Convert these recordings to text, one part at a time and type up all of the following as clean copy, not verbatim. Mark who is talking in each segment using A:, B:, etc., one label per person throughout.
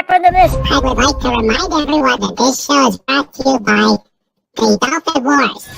A: back from the mist.
B: I would like to remind everyone that this show is brought to you by the Dolphin Wars.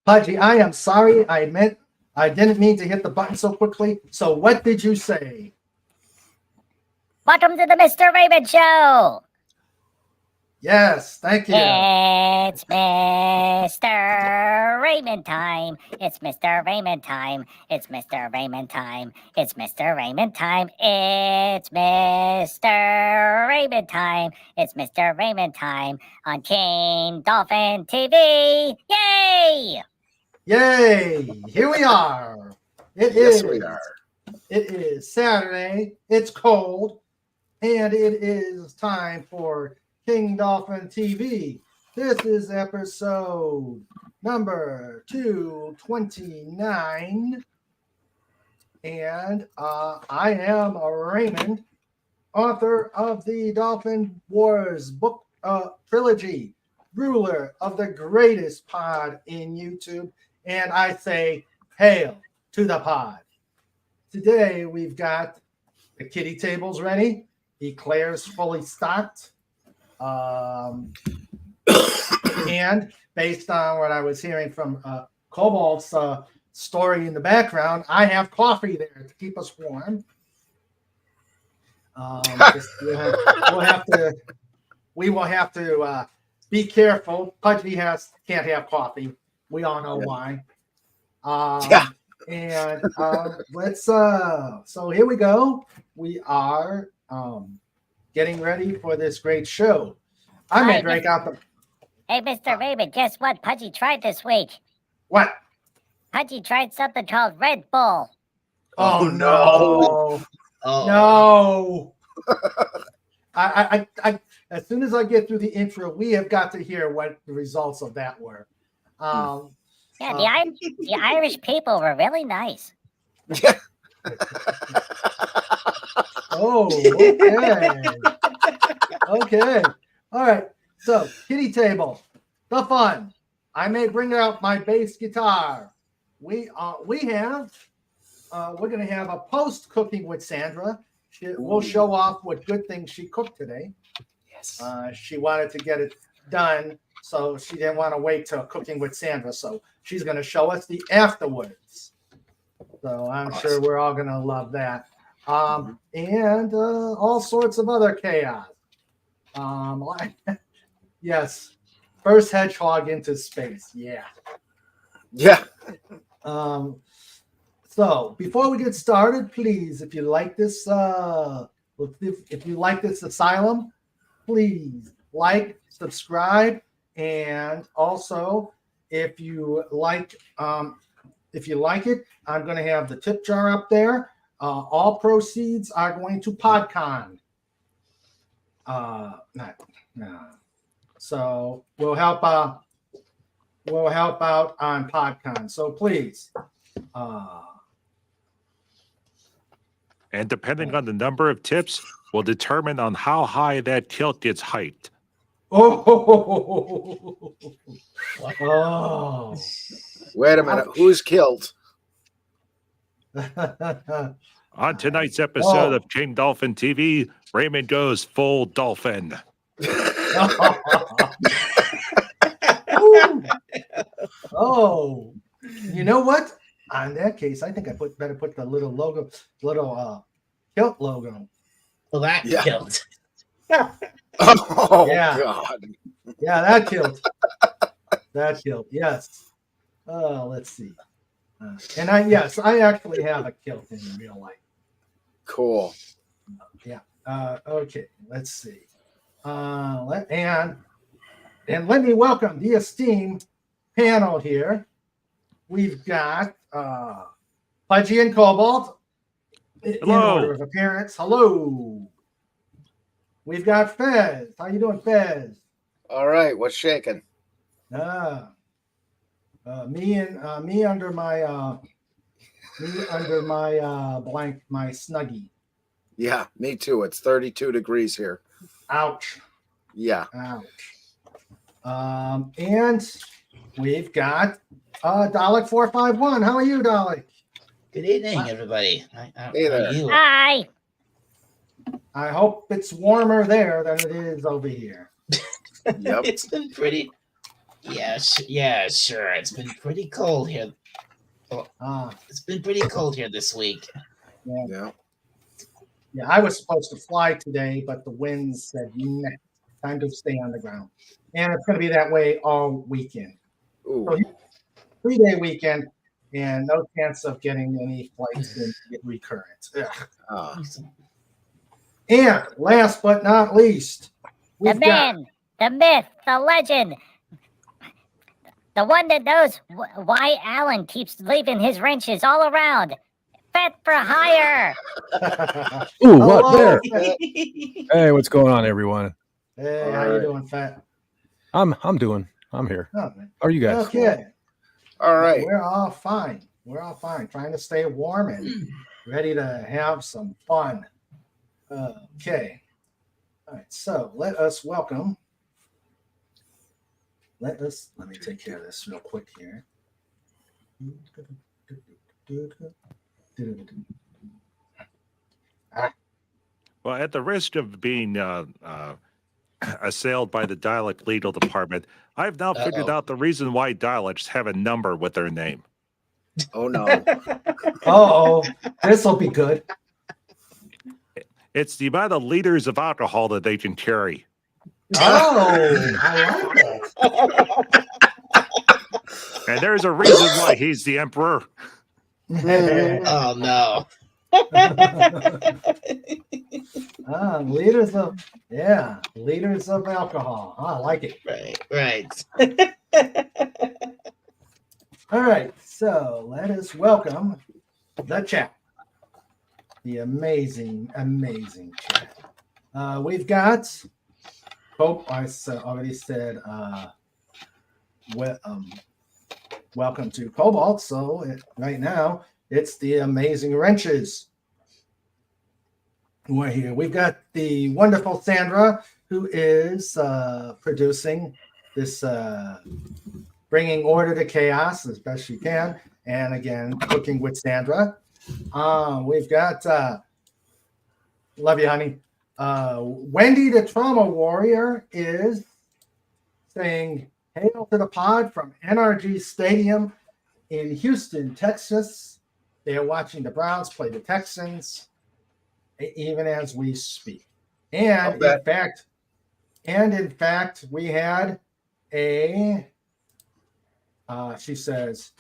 C: Pudgy, I am sorry. I admit I didn't mean to hit the button so quickly. So what did you say?
A: Welcome to the Mr. Raymond Show.
C: Yes, thank you.
A: It's Mr. Raymond time. It's Mr. Raymond time. It's Mr. Raymond time. It's Mr. Raymond time. It's Mr. Raymond time. It's Mr. Raymond time on King Dolphin TV. Yay!
C: Yay! Here we are.
D: Yes, we are.
C: It is Saturday. It's cold, and it is time for King Dolphin TV. This is episode number 229, and I am Raymond, author of the Dolphin Wars book trilogy, ruler of the greatest pod in YouTube, and I say hail to the pod. Today we've got the kitty tables ready, eclairs fully stocked. And based on what I was hearing from Cobalt's story in the background, I have coffee there to keep us warm. We will have to be careful. Pudgy can't have coffee. We all know why. And let's. So here we go. We are getting ready for this great show. I'm gonna break out the.
A: Hey, Mr. Raymond, guess what Pudgy tried this week?
C: What?
A: Pudgy tried something called Red Bull.
C: Oh no! No! I as soon as I get through the intro, we have got to hear what the results of that were.
A: The Irish people were really nice.
C: Oh, okay. Okay. All right. So, kitty table, the fun. I may bring out my bass guitar. We're going to have a post cooking with Sandra. We'll show off what good things she cooked today.
D: Yes.
C: She wanted to get it done, so she didn't want to wait till cooking with Sandra. So she's going to show us the afterwards. So I'm sure we're all going to love that. And all sorts of other chaos. Yes, first hedgehog into space. Yeah. So before we get started, please, if you like this, if you like this asylum, please like, subscribe, and also if you like it, I'm going to have the tip jar up there. All proceeds are going to PodCon. So we'll help out on PodCon. So please.
E: And depending on the number of tips, will determine on how high that kilt gets hiked.
C: Oh.
D: Wait a minute. Who's killed?
E: On tonight's episode of King Dolphin TV, Raymond goes full dolphin.
C: Oh, you know what? In that case, I think I better put the little kilt logo.
F: Well, that killed.
D: Oh,
C: yeah.
D: God.
C: Yeah, that killed. That killed. Yes. Let's see. And I actually have a kilt in real life.
D: Cool.
C: Yeah. Okay. Let's see. And let me welcome the esteemed panel here. we've got Pudgy and Cobalt in
E: Hello.
C: order of appearance. Hello. We've got Fez. How you doing, Fez?
D: All right, what's shaking?
C: Me under my blank, my snuggie.
D: Yeah, me too. It's 32 degrees here.
C: Ouch.
D: Yeah.
C: Ouch. And we've got Dalek451. How are you, Dalek?
F: Good evening, everybody.
D: Hey
F: How
D: there.
F: are you?
A: Hi.
C: I hope it's warmer there than it is over here.
D: Yep.
F: It's been pretty. Yeah, sure. It's been pretty cold here. It's been pretty cold here this week.
D: Yeah.
C: Yeah, I was supposed to fly today, but the winds said, nah, time to stay on the ground. And it's going to be that way all weekend.
D: Ooh.
C: So 3-day weekend, and no chance of getting any flights in recurrent. Ugh. And last but not least,
A: The
C: we've got
A: man, the myth, the legend, the one that knows why Alan keeps leaving his wrenches all around. Fet for hire.
G: Ooh, what?
C: Hello,
G: Where?
C: Fat.
G: Hey, what's going on, everyone?
C: Hey, how you doing, Fat?
G: I'm here.
C: Oh, man.
G: How are you guys?
C: Okay.
D: All right.
C: We're all fine. We're all fine. Trying to stay warm and ready to have some fun. Okay. All right. So let us welcome. Let me take care of this real quick here.
E: Well, at the risk of being assailed by the dialect legal department, I've now figured out the reason why dialects have a number with their name.
D: Oh no.
C: Oh, this will be good.
E: It's the amount of liters of alcohol that they can carry.
C: Oh, I like that.
E: And there's a reason why he's the emperor.
F: Oh no.
C: Liters of alcohol. I like it.
F: Right.
C: All right, so let us welcome the chat. The amazing chat. We've got I already said welcome to Cobalt. So right now it's the amazing wrenches who are here. We've got the wonderful Sandra, who is producing this bringing order to chaos as best she can, and again cooking with Sandra. We've got love you, honey. Wendy the Trauma Warrior is saying hail to the pod from NRG Stadium in Houston, Texas. They are watching the Browns play the Texans even as we speak. And in fact, we had a she says,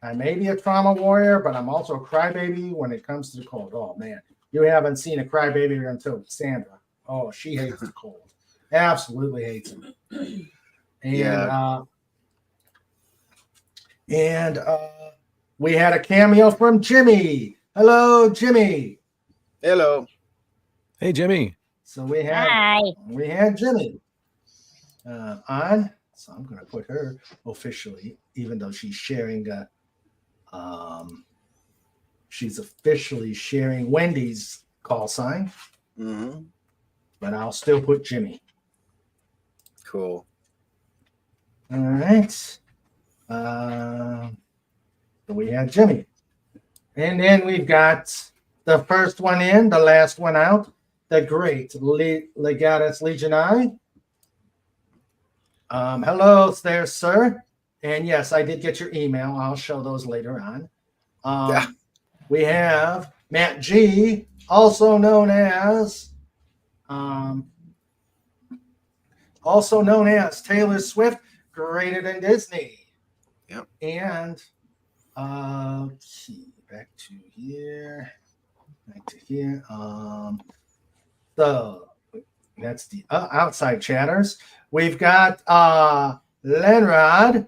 C: I may be a trauma warrior, but I'm also a crybaby when it comes to the cold. Oh man, you haven't seen a crybaby until Sandra. Oh, she hates the cold. Absolutely hates it. And we had a cameo from Jimmy. Hello, Jimmy.
D: Hello.
G: Hey, Jimmy.
C: So we had Jimmy on. So I'm going to put her officially, even though she's sharing. She's officially sharing Wendy's call sign.
D: Mm-hmm.
C: But I'll still put Jimmy.
D: Cool.
C: All right. So we had Jimmy. And then we've got the first one in, the last one out, the great Legatus Legionai. Hello there, sir. And yes, I did get your email. I'll show those later on. We have Matt G, also known as Taylor Swift, greater than Disney.
D: Yep.
C: And back to here. So that's the outside chatters. We've got Lenrod,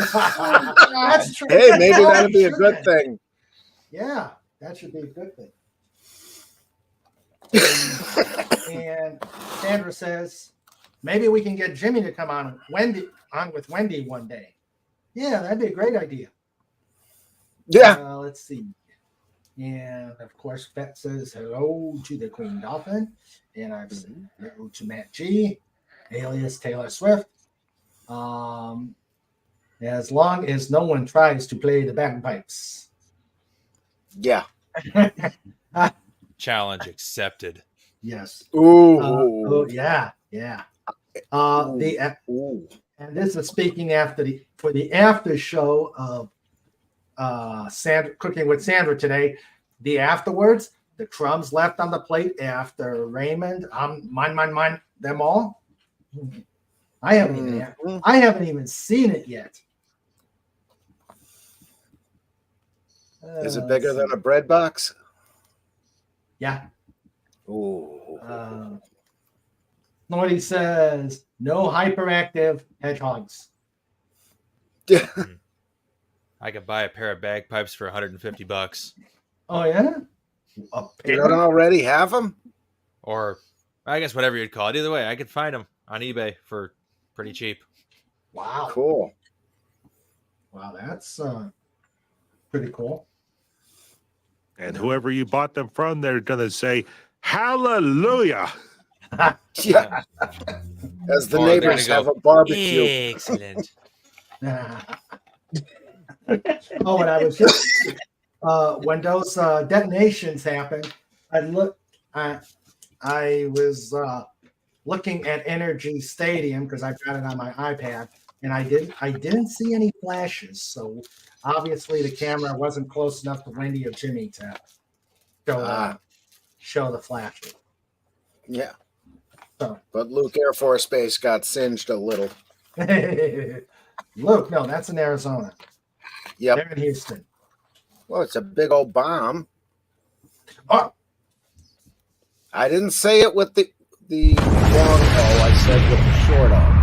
C: That's true.
D: Hey, maybe
C: Oh,
D: that'd be a
C: should
D: good
C: then.
D: thing.
C: Yeah, that should be a good thing. And Sandra says, maybe we can get Jimmy to come on with Wendy one day. Yeah, that'd be a great idea.
D: Yeah.
C: Let's see. And of course, Bet says hello to the Queen Dolphin. And I've said hello to Matt G, alias Taylor Swift. As long as no one tries to play the bagpipes.
D: Yeah.
H: Challenge accepted.
C: Yes.
D: Ooh.
C: Oh yeah.
D: Ooh.
C: And this is speaking for the after show of Sandra cooking with Sandra today. The afterwards, the crumbs left on the plate after Raymond. Mine, them all. I haven't even seen it yet.
D: Is it bigger than a bread box?
C: Yeah.
D: Ooh.
C: Nobody says no hyperactive hedgehogs.
D: Yeah.
H: I could buy a pair of bagpipes for $150,
C: Oh yeah.
D: You don't already have them?
H: or I guess whatever you'd call it. Either way, I could find them on eBay for pretty cheap.
C: Wow.
D: Cool.
C: Wow, that's pretty cool.
E: And whoever you bought them from, they're going to say, hallelujah.
D: Yeah. As the
H: Or they're
D: neighbors
H: gonna
D: have
H: go,
D: a barbecue.
H: Excellent.
C: Oh, and I was just when those detonations happened, I was looking at Energy Stadium because I've got it on my iPad, and I didn't see any flashes. So obviously the camera wasn't close enough to Wendy or Jimmy to show the flashes.
D: Yeah.
C: So.
D: But Luke Air Force Base got singed a little.
C: Luke, no, that's in Arizona.
D: Yep.
C: They're in Houston.
D: Well, it's a big old bomb.
C: Oh,
D: I didn't say it with the long O. I said with the short O.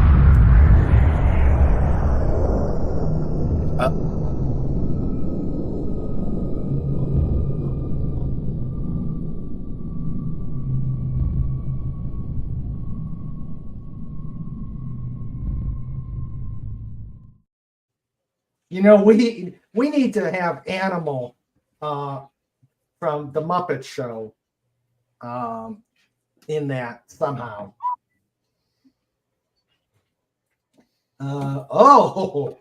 C: you know, we need to have Animal from the Muppet Show in that somehow. Oh,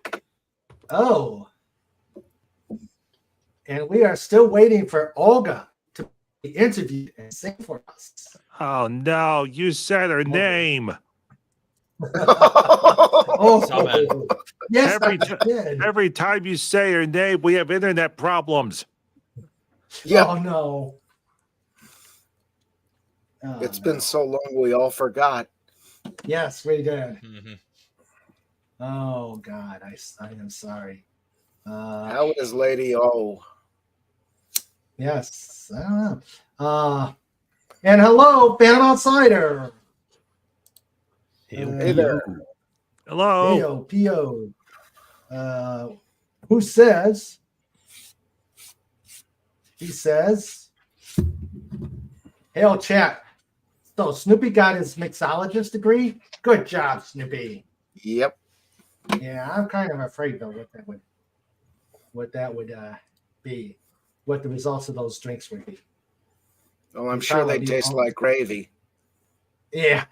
C: and we are still waiting for Olga to be interviewed and sing for us.
E: Oh, no, you said her name.
C: Oh,
H: Summon.
C: yes,
E: Every
C: I did.
E: Every time you say her name, we have internet problems.
D: Yeah.
C: Oh no.
D: It's been so long we all forgot.
C: Yes, we did.
H: Mm-hmm.
C: Oh God, I am sorry.
D: How is Lady O?
C: Yes, I don't know. And hello, Phantom Outsider.
D: Hey there.
E: Hello.
C: P.O. Who says? He says, "Hail, chat. So Snoopy got his mixologist degree. Good job, Snoopy."
D: Yep.
C: Yeah, I'm kind of afraid though what that would be, what the results of those drinks would be.
D: Well, I'm sure they taste like gravy.
C: Yeah.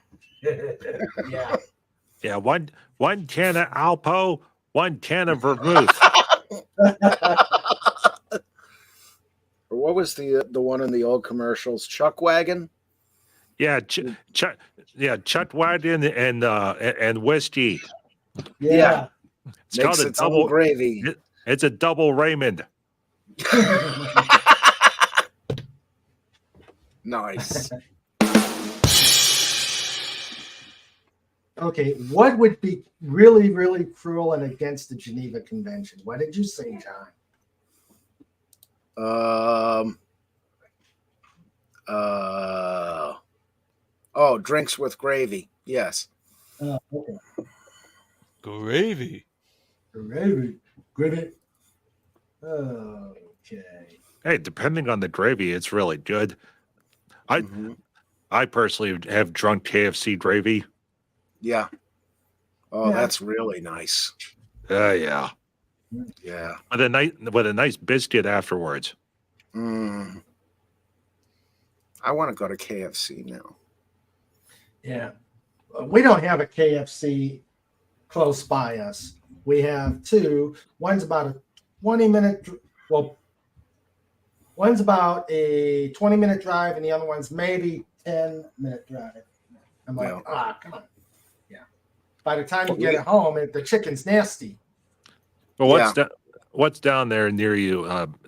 C: Yeah.
E: Yeah, one can of Alpo, one can of vermouth.
D: Or what was the one in the old commercials? Chuck Wagon?
E: Yeah, Chuck Wagon and whiskey.
C: Yeah.
E: It's
D: Makes
E: called a
D: its own
E: double
D: gravy.
E: It's a double Raymond.
D: Nice.
C: Okay, what would be really, really cruel and against the Geneva Convention? What did you say, John?
D: Drinks with gravy. Yes.
C: Okay.
H: Gravy.
C: Gravy. Gravy. Okay.
E: Hey, depending on the gravy, it's really good. I
D: Mhm.
E: I personally have drunk KFC gravy.
D: Yeah. Oh,
C: Yeah.
D: that's really nice.
E: Yeah,
D: Yeah.
E: with a nice biscuit afterwards.
D: Mm. I want to go to KFC now.
C: Yeah. We don't have a KFC close by us. We have two. One's about a 20-minute, well, one's about a 20-minute drive, and the other one's maybe 10-minute drive. I'm like,
D: Yeah.
C: come on. Yeah. By the time you
D: But
C: get
D: we-
C: it home, the chicken's nasty.
E: But
D: Yeah.
E: what's down there near you?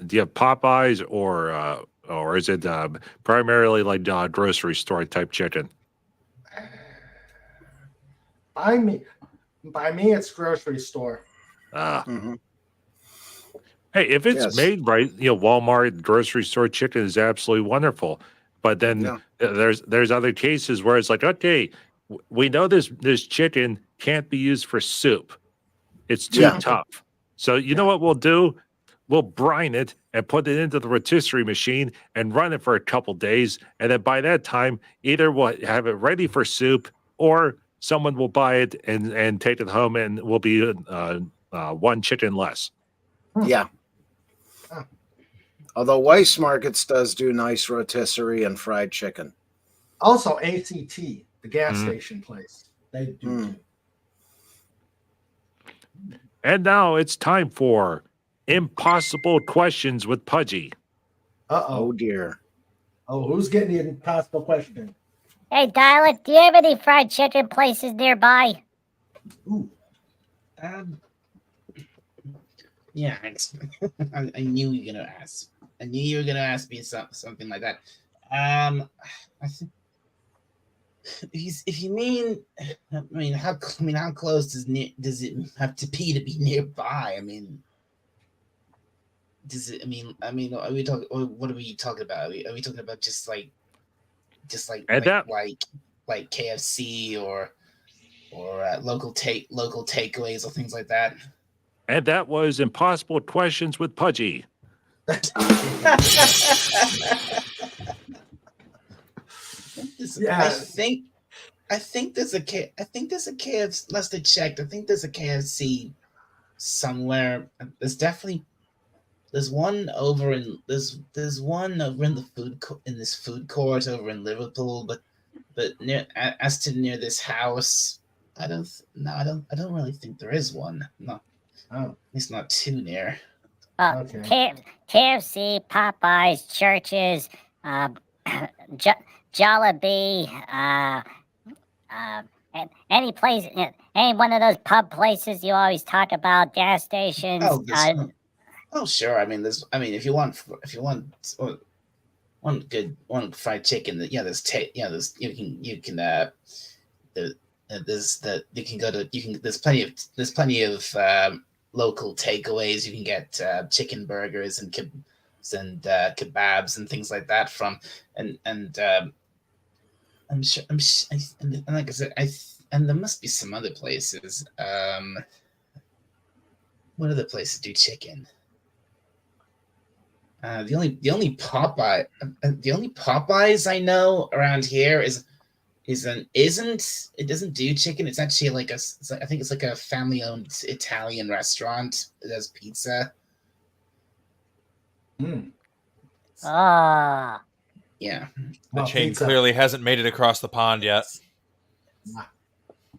E: Do you have Popeyes or is it primarily like grocery store type chicken?
C: By me, it's grocery store.
D: Mhm.
E: Hey, if it's
D: Yes.
E: made right, Walmart grocery store chicken is absolutely wonderful. But then
D: Yeah.
E: there's other cases where it's like, okay, we know this chicken can't be used for soup. It's too
D: Yeah.
E: tough. So you know what we'll do? We'll brine it and put it into the rotisserie machine and run it for a couple days. And then by that time, either we'll have it ready for soup or someone will buy it and take it home and will be one chicken less.
D: Yeah. Although Weiss Markets does do nice rotisserie and fried chicken.
C: Also, ACT, the gas
E: Mm.
C: station place. They do
D: Mm.
C: too.
E: And now it's time for Impossible Questions with Pudgy.
D: Oh
C: Uh-oh.
D: dear.
C: Oh, who's getting the impossible question?
A: Hey, Dialect, do you have any fried chicken places nearby?
C: Ooh.
F: Yeah, I knew you were gonna ask. I knew you were gonna ask me something like that. I think if you mean, how close does it have to be nearby? I mean, does it? Are we talking? What are we talking about? Are we talking about just like
E: And that-
F: like KFC or local takeaways or things like that?
E: And that was Impossible Questions with Pudgy.
C: Yeah.
F: I think there's a KFC. Last I checked, I think there's a KFC somewhere. There's one over in this food court over in Liverpool, but as to near this house, I don't really think there is one. No,
C: Oh,
F: at least not too near.
C: okay.
A: KFC, Popeyes, churches, Jollibee, and any place, any one of those pub places you always talk about, gas stations.
F: Oh, sure. If you want one fried chicken, there's there's plenty of local takeaways. You can get chicken burgers and kebabs and things like that from, and I'm sure, and like I said, and there must be some other places. What other places do chicken? The only Popeyes I know around here isn't it doesn't do chicken. It's actually I think it's like a family owned Italian restaurant that does pizza.
C: Mm.
A: Oh,
F: Yeah.
H: The
C: Well,
H: chain
C: pizza.
H: clearly hasn't made it across the pond yet.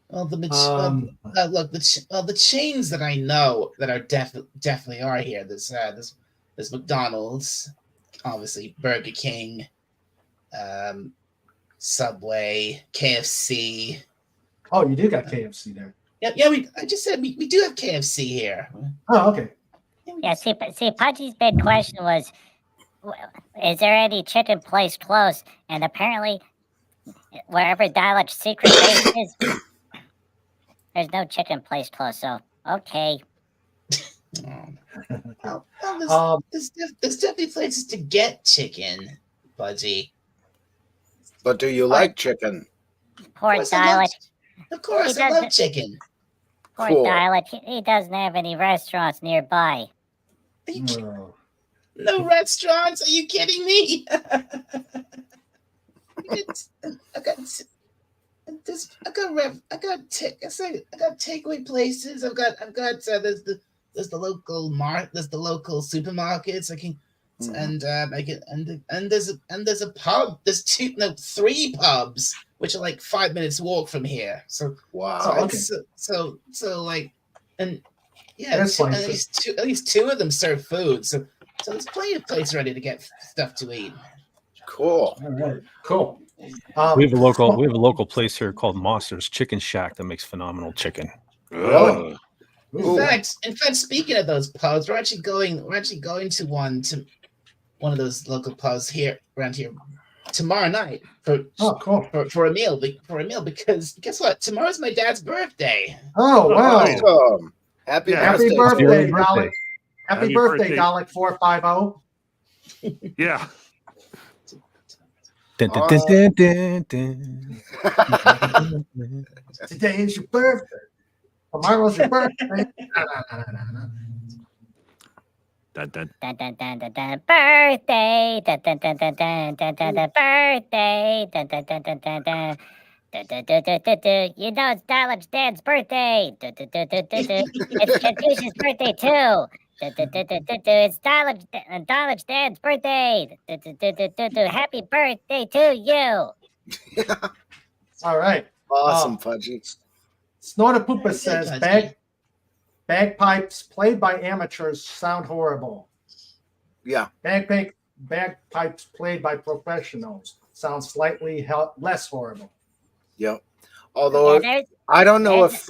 F: Well,
C: Um,
F: the chains that I know that are definitely are here. There's McDonald's, obviously Burger King, Subway, KFC.
C: Oh, you do got KFC there.
F: Yeah. I just said we do have KFC here.
C: Oh, okay.
A: yeah. See, Pudgy's big question was, is there any chicken place close? And apparently, wherever Dialect's secret base is, there's no chicken place close. So, okay.
F: There's definitely places to get chicken, Budgie.
D: But do you like chicken?
A: Poor Dialect.
F: Of course,
A: He
F: I love
A: doesn't-
F: chicken.
A: Poor
D: Cool.
A: Dialect. He doesn't have any restaurants nearby.
C: Oh.
F: No restaurants? Are you kidding me? I got takeaway places. There's the local there's the local supermarkets. I can there's a pub. There's three pubs which are like 5 minutes walk from here. So
D: Wow.
C: okay.
F: so like and yeah,
C: That's fine.
F: at least two of them serve food. So there's plenty of places ready to get stuff to eat.
D: Cool.
C: All right. Cool.
G: We have a local place here called Monsters Chicken Shack that makes phenomenal chicken.
D: Really?
F: In
C: Ooh.
F: fact, speaking of those pubs, we're actually going to one of those local pubs around here tomorrow night
C: Cool.
F: for a meal because guess what? Tomorrow's my dad's birthday.
C: Oh, wow.
D: Awesome. Happy
E: Yeah.
C: Happy
D: birthday.
C: birthday,
G: Happy
C: Dalek. Happy birthday,
E: birthday.
C: Dalek 450.
E: Yeah.
G: Dun, dun, dun, dun, dun, dun.
C: Today is your birthday. Tomorrow's your birthday.
E: Dun, dun.
A: Dun dun dun dun dun birthday. Dun dun dun dun dun dun dun dun birthday. Dun dun dun dun dun dun. Dun, dun, dun, dun, dun, dun. You know it's Dialect's dad's birthday. Dun, dun, dun, dun, dun, dun. It's Confucius' birthday too. Dun, dun, dun, dun, dun, dun. It's Dialect's dad's birthday. Dun, dun, dun, dun, dun, dun. Happy birthday to you.
C: All right.
D: Awesome, Fudgy.
C: Snortapoopa says bagpipes played by amateurs sound horrible.
D: Yeah.
C: Bagpipes played by professionals sound slightly less horrible.
D: Yep. Although
A: Yeah, there's
D: I don't know if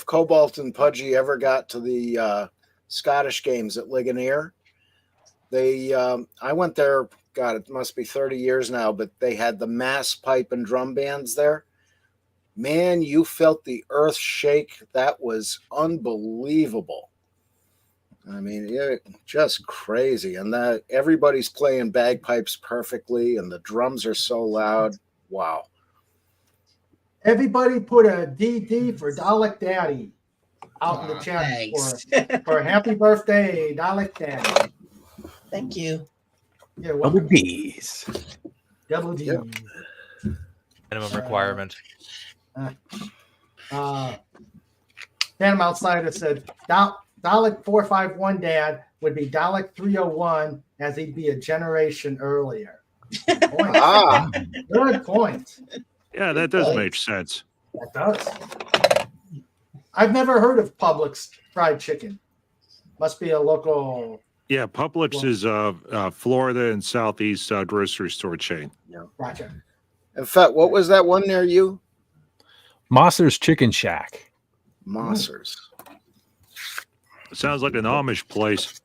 D: Cobalt and Pudgy ever got to the Scottish games at Ligonier. They I went there, God, it must be 30 years now, but they had the mass pipe and drum bands there. Man, you felt the earth shake. That was unbelievable. I mean, just crazy. And that everybody's playing bagpipes perfectly, and the drums are so loud. Wow.
C: Everybody put a DD for Dalek Daddy out in the chat
F: Thanks.
C: for happy birthday, Dalek Daddy.
F: Thank you.
C: You're
G: Double
C: welcome.
G: D's.
C: Double D.
D: Yep.
H: Minimum requirement.
C: Phantom Outsider said Dalek 451 Dad would be Dalek 301 as he'd be a generation earlier. Point.
D: Ah,
C: Good point.
E: Yeah, that does make sense.
C: That does. I've never heard of Publix fried chicken. Must be a local.
E: Yeah, Publix is Florida and Southeast grocery store chain.
C: Gotcha.
D: in fact, what was that one near you?
G: Monsters Chicken Shack.
D: Mossers.
E: It sounds like an Amish place.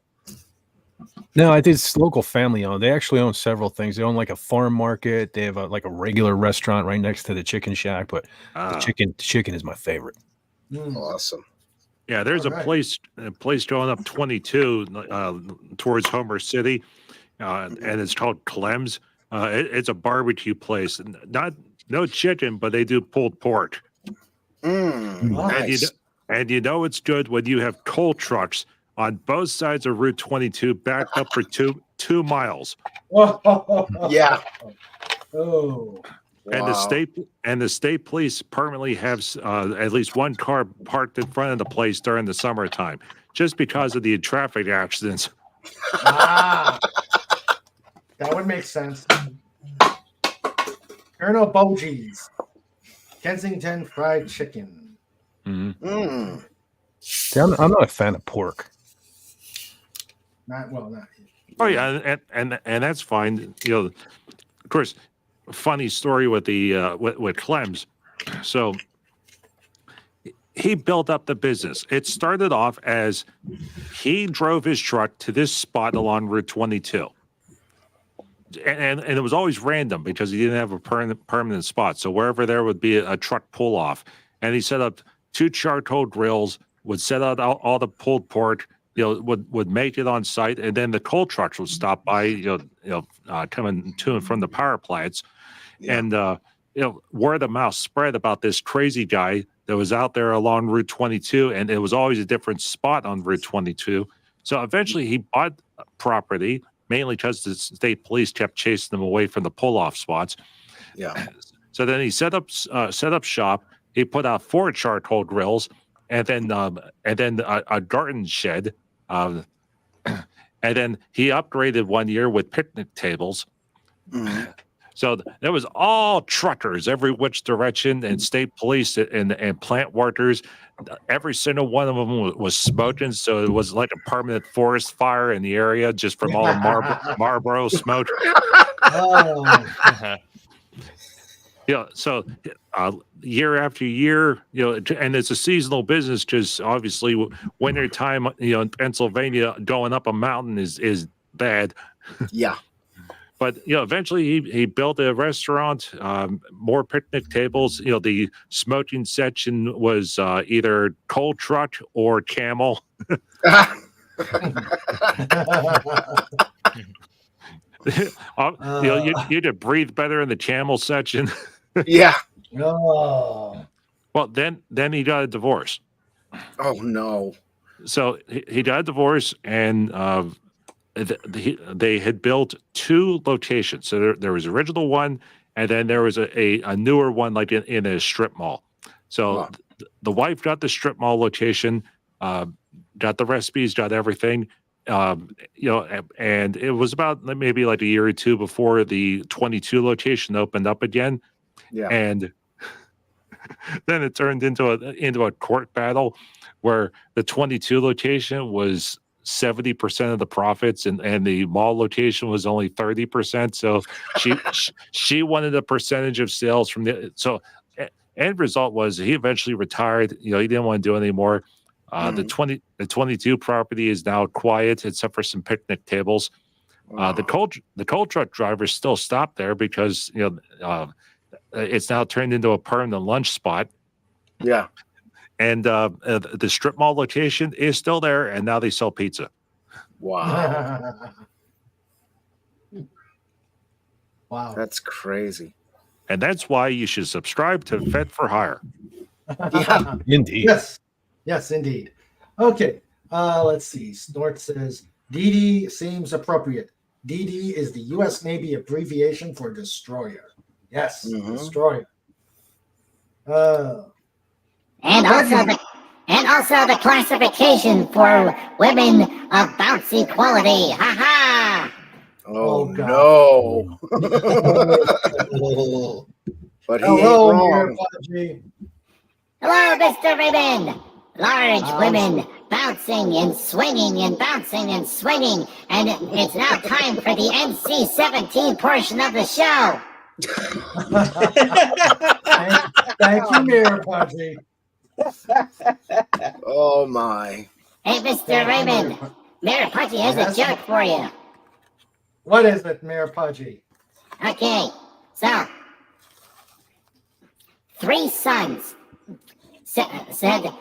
G: No, I think it's local family owned. They actually own several things. They own like a farm market. They have like a regular restaurant right next to the chicken shack. But the chicken is my favorite.
D: Awesome.
E: Yeah, there's
C: All
E: a
C: right.
E: place going up 22 towards Homer City, and it's called Clem's. It's a barbecue place. No chicken, but they do pulled pork.
D: Nice.
E: And you know it's good when you have coal trucks on both sides of Route 22 backed up for two miles.
D: Yeah.
C: Oh.
E: And the state police permanently have at least one car parked in front of the place during the summertime, just because of the traffic accidents.
C: Ah. That would make sense. Colonel Bogies. Kensington Fried Chicken.
E: Mm-hmm.
G: See, I'm not a fan of pork.
C: Not.
E: Oh yeah, and that's fine. You know, of course, funny story with the with Clem's. So he built up the business. It started off as he drove his truck to this spot along Route 22. And it was always random because he didn't have a permanent spot. So wherever there would be a truck pull off, and he set up 2 charcoal grills, would set out all the pulled pork, would make it on site, and then the coal trucks would stop by, coming to and from the power plants, and word of mouth spread about this crazy guy that was out there along Route 22, and it was always a different spot on Route 22. So eventually he bought property, mainly because the state police kept chasing him away from the pull-off spots.
D: Yeah.
E: So then he set up shop. He put out 4 charcoal grills, and then a garden shed. And then he upgraded one year with picnic tables.
D: Mhm.
E: So there was all truckers every which direction, and state police and plant workers. Every single one of them was smoking, so it was like a permanent forest fire in the area just from all the Marlboro smoke.
C: Oh,
E: So year after year, and it's a seasonal business because obviously winter time, in Pennsylvania, going up a mountain is bad.
D: Yeah.
E: But eventually he built a restaurant, more picnic tables. The smoking section was either coal truck or camel. You could breathe better in the camel section.
D: Yeah.
C: oh,
E: Well, then he got a divorce.
D: Oh no.
E: So he got a divorce, and they had built 2 locations. So there was original one, and then there was a newer one, like in a strip mall. So
D: Wow.
E: the wife got the strip mall location, got the recipes, got everything. And it was about maybe like a year or 2 before the 22 location opened up again.
D: Yeah.
E: And then it turned into a court battle where the 22 location was 70% of the profits, and the mall location was only 30%. So she wanted a percentage of sales from the. So end result was he eventually retired. He didn't want to do it anymore. The 22 property is now quiet except for some picnic tables. The coal truck drivers still stop there because it's now turned into a permanent lunch spot.
D: Yeah.
E: And the strip mall location is still there, and now they sell pizza.
D: Wow.
C: wow.
D: That's crazy.
E: And that's why you should subscribe to Fed for Hire.
D: Yeah.
G: Indeed.
C: Yes, indeed. Okay, let's see. Snort says DD seems appropriate. DD is the U.S. Navy abbreviation for destroyer. Yes, destroyer.
A: And also the classification for women of bouncy quality. Ha ha!
D: Oh,
C: God.
D: no.
F: Oh,
D: But he
C: Hello,
D: ain't
C: Mayor
D: wrong.
C: Pudgy.
A: Hello, Mr. Raymond. Large
C: How's-
A: women bouncing and swinging and bouncing and swinging. And it's now time for the NC-17 portion of the show.
C: Thank you, Mayor Pudgy.
D: Oh my.
A: Hey, Mr. Raymond, Mayor Pudgy has a joke for you.
C: What is it, Mayor Pudgy?
A: Okay, so 3 sons said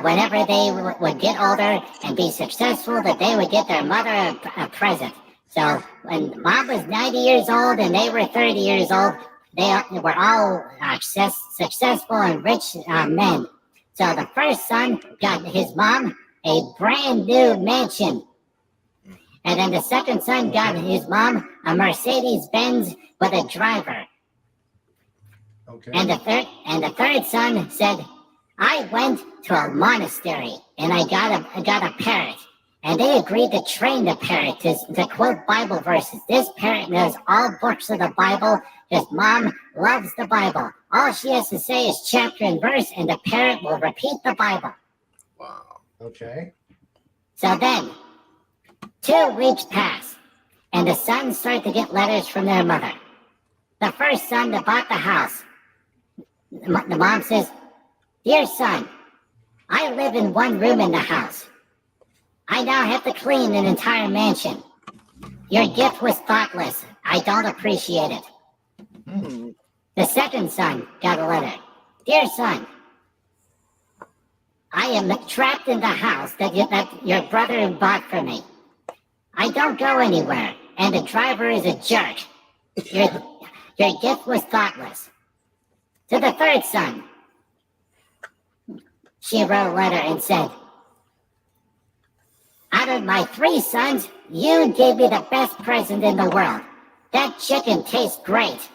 A: whenever they would get older and be successful, that they would get their mother a present. So when mom was 90 years old and they were 30 years old, they were all successful and rich men. So the first son got his mom a brand new mansion. And then the second son got his mom a Mercedes-Benz with a driver.
C: Okay.
A: And the third son said, I went to a monastery and I got a parrot. And they agreed to train the parrot to quote Bible verses. This parrot knows all books of the Bible. His mom loves the Bible. All she has to say is chapter and verse, and the parrot will repeat the Bible.
D: Wow.
C: Okay.
A: So then, 2 weeks pass, and the sons start to get letters from their mother. The first son that bought the house, the mom says, Dear son, I live in 1 room in the house. I now have to clean an entire mansion. Your gift was thoughtless. I don't appreciate it.
D: Hmm.
A: The second son got a letter. Dear son, I am trapped in the house that your brother bought for me. I don't go anywhere, and the driver is a jerk. Your gift was thoughtless. To the third son, She wrote a letter and said, out of my 3 sons, you gave me the best present in the world. That chicken tastes great.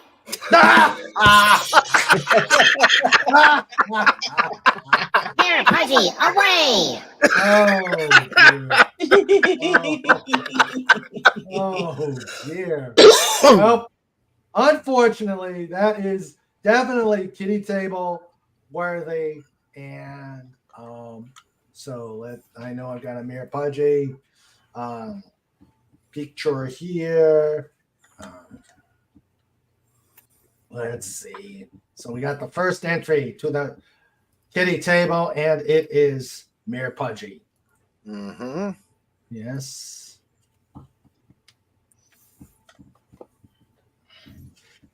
A: Here, Pudgy, away!
C: Oh, dear. Oh, dear. Well, unfortunately, that is definitely kitty table worthy. And so I know I've got a Mayor Pudgy picture here. Let's see. So we got the first entry to the kitty table, and it is Mayor Pudgy.
D: Mm-hmm.
C: Yes.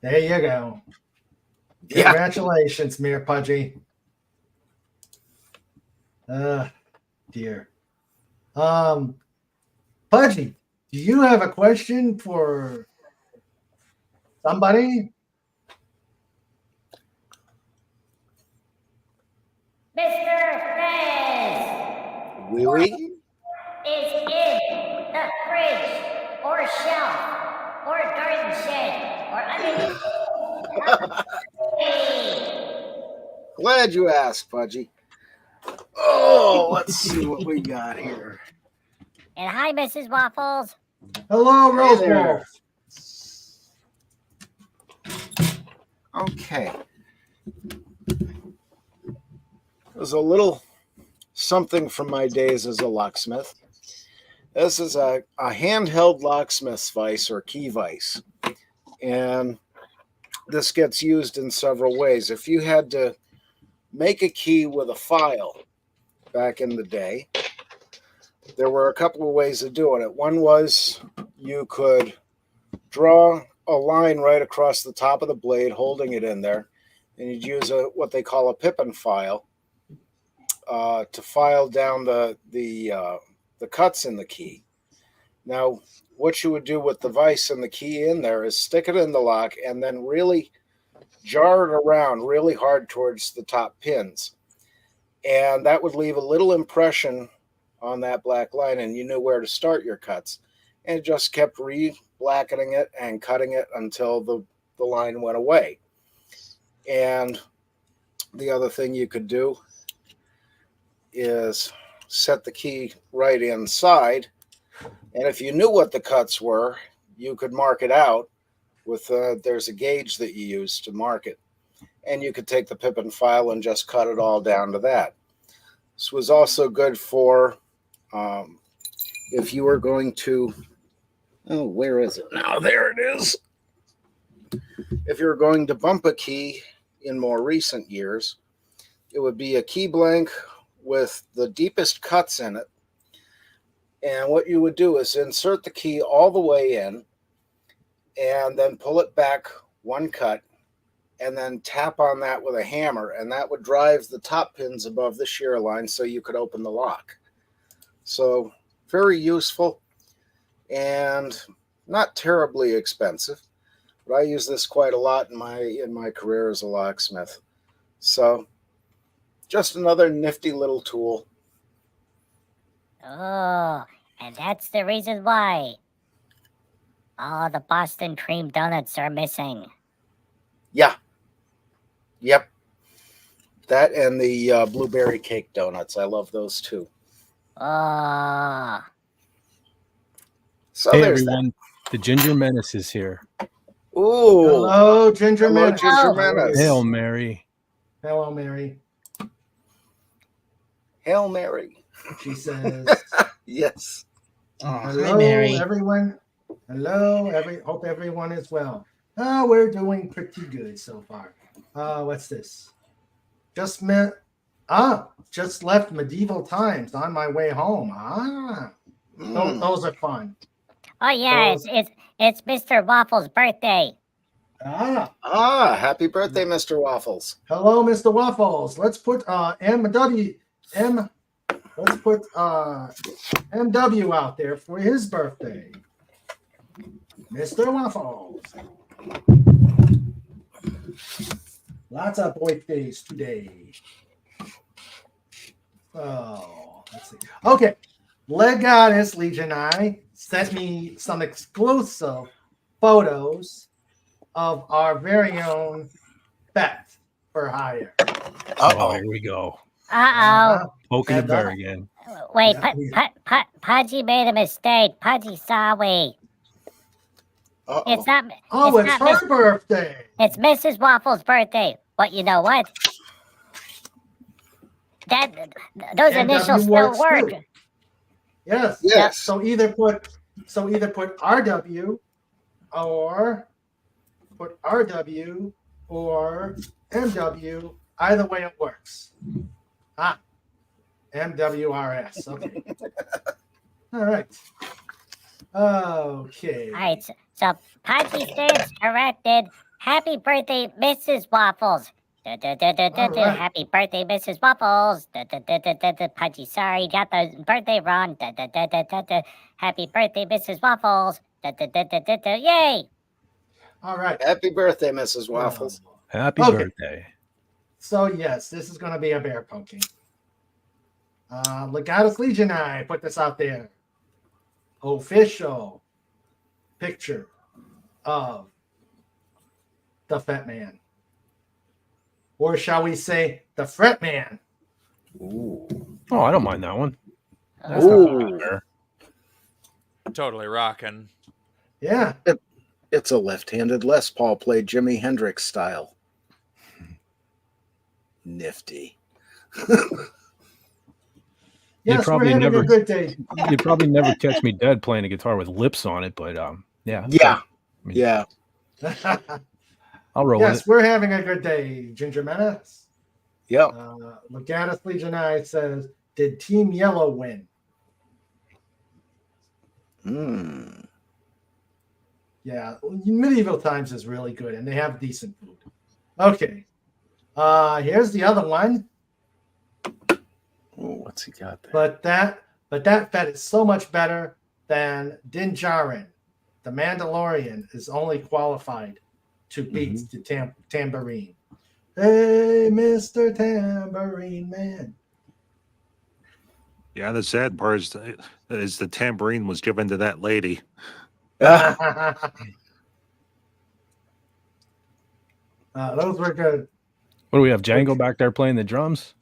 C: There you go.
D: Yeah.
C: Congratulations, Mayor Pudgy. Dear. Pudgy, do you have a question for somebody?
A: Mr. Fez
D: Wee wee.
A: is in the fridge or shelf or garden shed or underneath.
D: Glad you asked, Pudgy. Oh, let's see what we got here.
A: And hi, Mrs. Waffles.
C: Hello, Rose
D: there.
C: Wolf.
D: Okay. There's a little something from my days as a locksmith. This is a handheld locksmith's vise or key vise. And this gets used in several ways. If you had to make a key with a file back in the day, there were a couple of ways of doing it. One was you could draw a line right across the top of the blade, holding it in there, and you'd use what they call a pippin file to file down the cuts in the key. Now, what you would do with the vise and the key in there is stick it in the lock and then really jar it around really hard towards the top pins. And that would leave a little impression on that black line, and you knew where to start your cuts. And it just kept re-blackening it and cutting it until the line went away. And the other thing you could do is set the key right inside, and if you knew what the cuts were, you could mark it out with there's a gauge that you use to mark it, and you could take the pippin file and just cut it all down to that. This was also good for if you were going to, oh, where is it now? There it is. If you were going to bump a key in more recent years, it would be a key blank with the deepest cuts in it. And what you would do is insert the key all the way in and then pull it back one cut and then tap on that with a hammer, and that would drive the top pins above the shear line so you could open the lock. So very useful and not terribly expensive, but I use this quite a lot in my career as a locksmith. So just another nifty little tool.
A: Oh, and that's the reason why all the Boston cream donuts are missing.
D: Yeah. Yep. That and the blueberry cake donuts. I love those too.
A: Oh.
D: So
G: Hey
D: there's
G: everyone, the Ginger Menace is here.
D: that. Ooh.
C: Hello, Ginger
D: Hello,
C: Menace.
D: Ginger
A: Oh.
D: Menace.
G: Hail Mary.
C: Hello, Mary.
D: Hail Mary.
C: She says,
D: Yes.
F: Oh,
C: hello,
F: hi, Mary.
C: everyone. Hello, hope everyone is well. We're doing pretty good so far. What's this? Just left medieval times on my way home. Those are fun.
A: Oh yeah,
C: Those-
A: it's Mr. Waffles' birthday.
D: Happy birthday, Mr. Waffles.
C: Hello, Mr. Waffles. Let's put MW out there for his birthday. Mr. Waffles. Lots of birthdays today. Oh, let's see. Okay. Legatus Legion I sent me some exclusive photos of our very own Beth for hire.
G: Oh, here we go.
A: Uh
G: Poking the
C: And,
G: bear again.
A: oh. Wait,
C: Yeah,
A: Pudgy made a mistake. Pudgy, sorry.
D: Uh-oh.
A: It's not.
C: oh,
A: it's
C: it's
A: not
C: her birthday.
A: It's Mrs. Waffle's birthday. But you know what? That those
C: And
A: initials
C: W
A: still
C: works
A: work.
C: too. Yes.
D: Yes.
C: So either put RW or put RW or MW. Either way it works. MWRS. Okay. All right. Okay.
A: All right, so Pudgy stands corrected. Happy birthday, Mrs. Waffles.
C: All right.
A: Happy birthday, Mrs. Waffles. Pudgy, sorry, got the birthday wrong. Happy birthday, Mrs. Waffles. Yay!
C: All right.
D: Happy birthday, Mrs. Waffles.
G: Happy
C: Okay.
G: birthday.
C: So yes, this is going to be a bear poking. Legatus Legion I put this out there. Official picture of the Fat Man. Or shall we say the Fret Man?
D: Ooh.
G: Oh, I don't mind that one. That's
D: Ooh.
G: not fair.
H: Totally rocking.
C: Yeah.
D: It's a left-handed Les Paul played Jimi Hendrix style. Nifty.
C: Yes,
G: probably
C: we're having
G: never-
C: a good day.
G: You'd probably never catch me dead playing a guitar with lips on it, but yeah.
D: Yeah.
G: I mean,
D: Yeah.
G: I'll roll with
C: Yes,
G: it.
C: we're having a good day, Ginger Menace.
D: Yep.
C: Legatus Legion I says, did Team Yellow win?
D: Mm.
C: Yeah, medieval times is really good, and they have decent food. Okay. Here's the other one,
D: Oh, what's he got there?
C: but that fed is so much better than Din Djarin. The Mandalorian is only qualified to beat the tambourine. Hey, Mr. Tambourine Man.
E: Yeah, the sad part is the tambourine was given to that lady.
C: Those were good.
G: What do we have? Django back there playing the drums?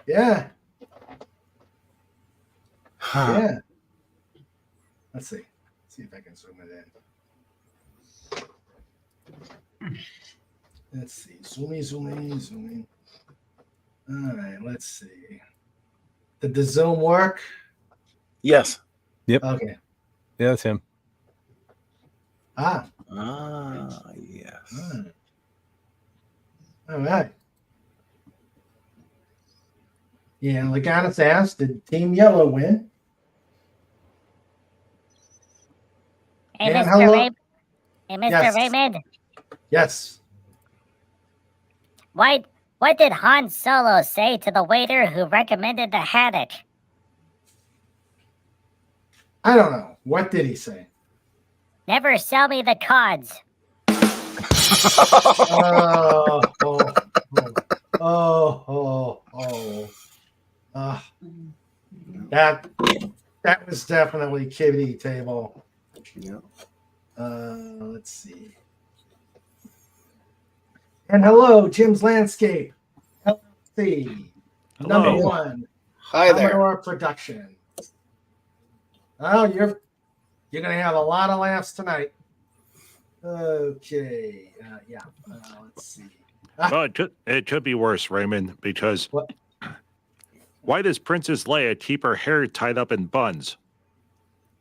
C: Yeah,
D: Huh.
C: yeah. Let's see. See if I can zoom it in. Let's see. Zooming. All right, let's see. Did the zoom work?
D: Yes.
C: Okay.
G: Yeah, that's him.
D: Yes.
C: All right. Yeah, Legatus asked, did Team Yellow win?
A: Hey,
C: And
A: Mr.
C: hello-
A: Ray- Hey, Mr.
C: Yes.
A: Raymond.
C: Yes.
A: What did Han Solo say to the waiter who recommended the haddock?
C: I don't know. What did he say?
A: Never sell me the cods.
C: That was definitely kiddie table.
D: Yep.
C: Let's see. And hello, Jim's Landscape LLC, number
E: Hello.
C: one,
D: Hi there.
C: Commodore Production. Oh, you're gonna have a lot of laughs tonight. Okay, yeah. Let's see.
E: Well, it could be worse, Raymond, because
C: What?
E: why does Princess Leia keep her hair tied up in buns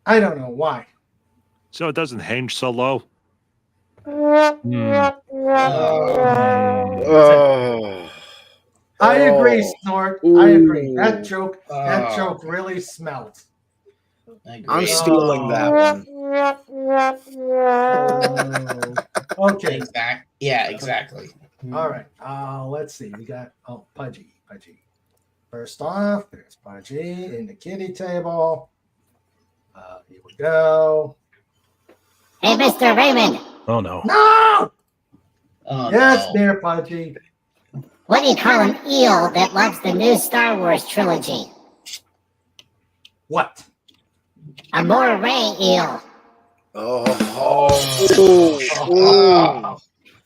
C: I don't know why.
E: so it doesn't hang so low?
D: Oh.
C: I agree, Snort. I agree. That
D: Ooh.
C: joke really smelled.
F: I agree.
D: I'm stealing that one.
C: Okay.
F: Yeah, exactly.
C: All right. Let's see. We got Pudgy. First off, there's Pudgy in the kitty table. Here we go.
A: Hey, Mr. Raymond.
G: Oh no.
C: No!
F: Oh,
C: Yes,
F: no.
C: dear Pudgy.
A: What do you call an eel that loves the new Star Wars trilogy?
C: What?
A: A moray eel.
D: Oh. Ooh.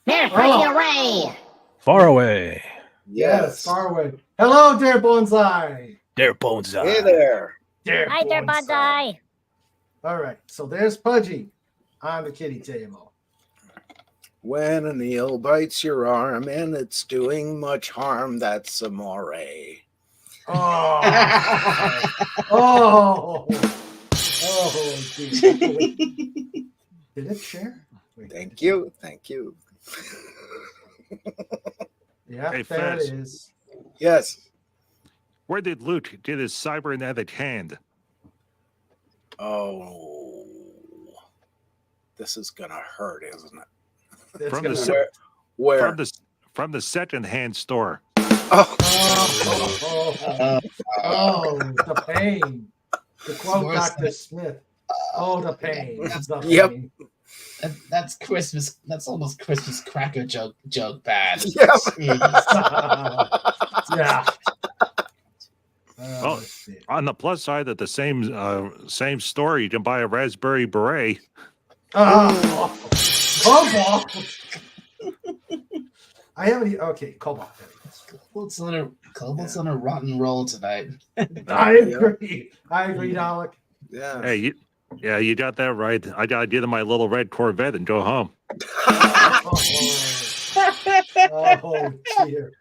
A: There, Fuzzy, away!
G: Far away.
C: Yes, Farwood. Hello, dear Bonsai.
G: There, Bones.
D: Hey there.
C: Dear
A: Hi there, Bonsai.
C: All right, so there's Pudgy on the kitty table.
D: When an eel bites your arm and it's doing much harm, that's a moray.
C: Oh, oh, dear. Wait, did it share? Wait,
D: Thank you. Thank you.
C: Yeah,
E: Hey,
C: there
E: Fez.
C: it is.
D: Yes.
E: Where did Luke get his cybernetic hand?
D: Oh. This is going to hurt, isn't it?
C: It's
E: From
C: gonna
E: the
C: hurt.
D: Where?
E: From the second-hand store.
D: Oh.
C: Oh, the pain. To quote
F: worse
C: Dr. Smith. Oh, the pain. The
D: Yep.
C: pain.
F: That's Christmas. That's almost Christmas cracker joke bad.
D: Yep.
F: Jeez.
C: Yeah.
E: Well,
C: Let's see.
E: On the plus side of the same store, you can buy a raspberry beret.
C: Oh, Cobalt. I haven't. Okay, Cobalt.
F: Cobalt's on a rotten roll tonight.
C: I agree. I agree, Alec.
D: Yeah.
E: Hey, you got that right. I gotta get in my little red Corvette and go home.
C: Oh dear.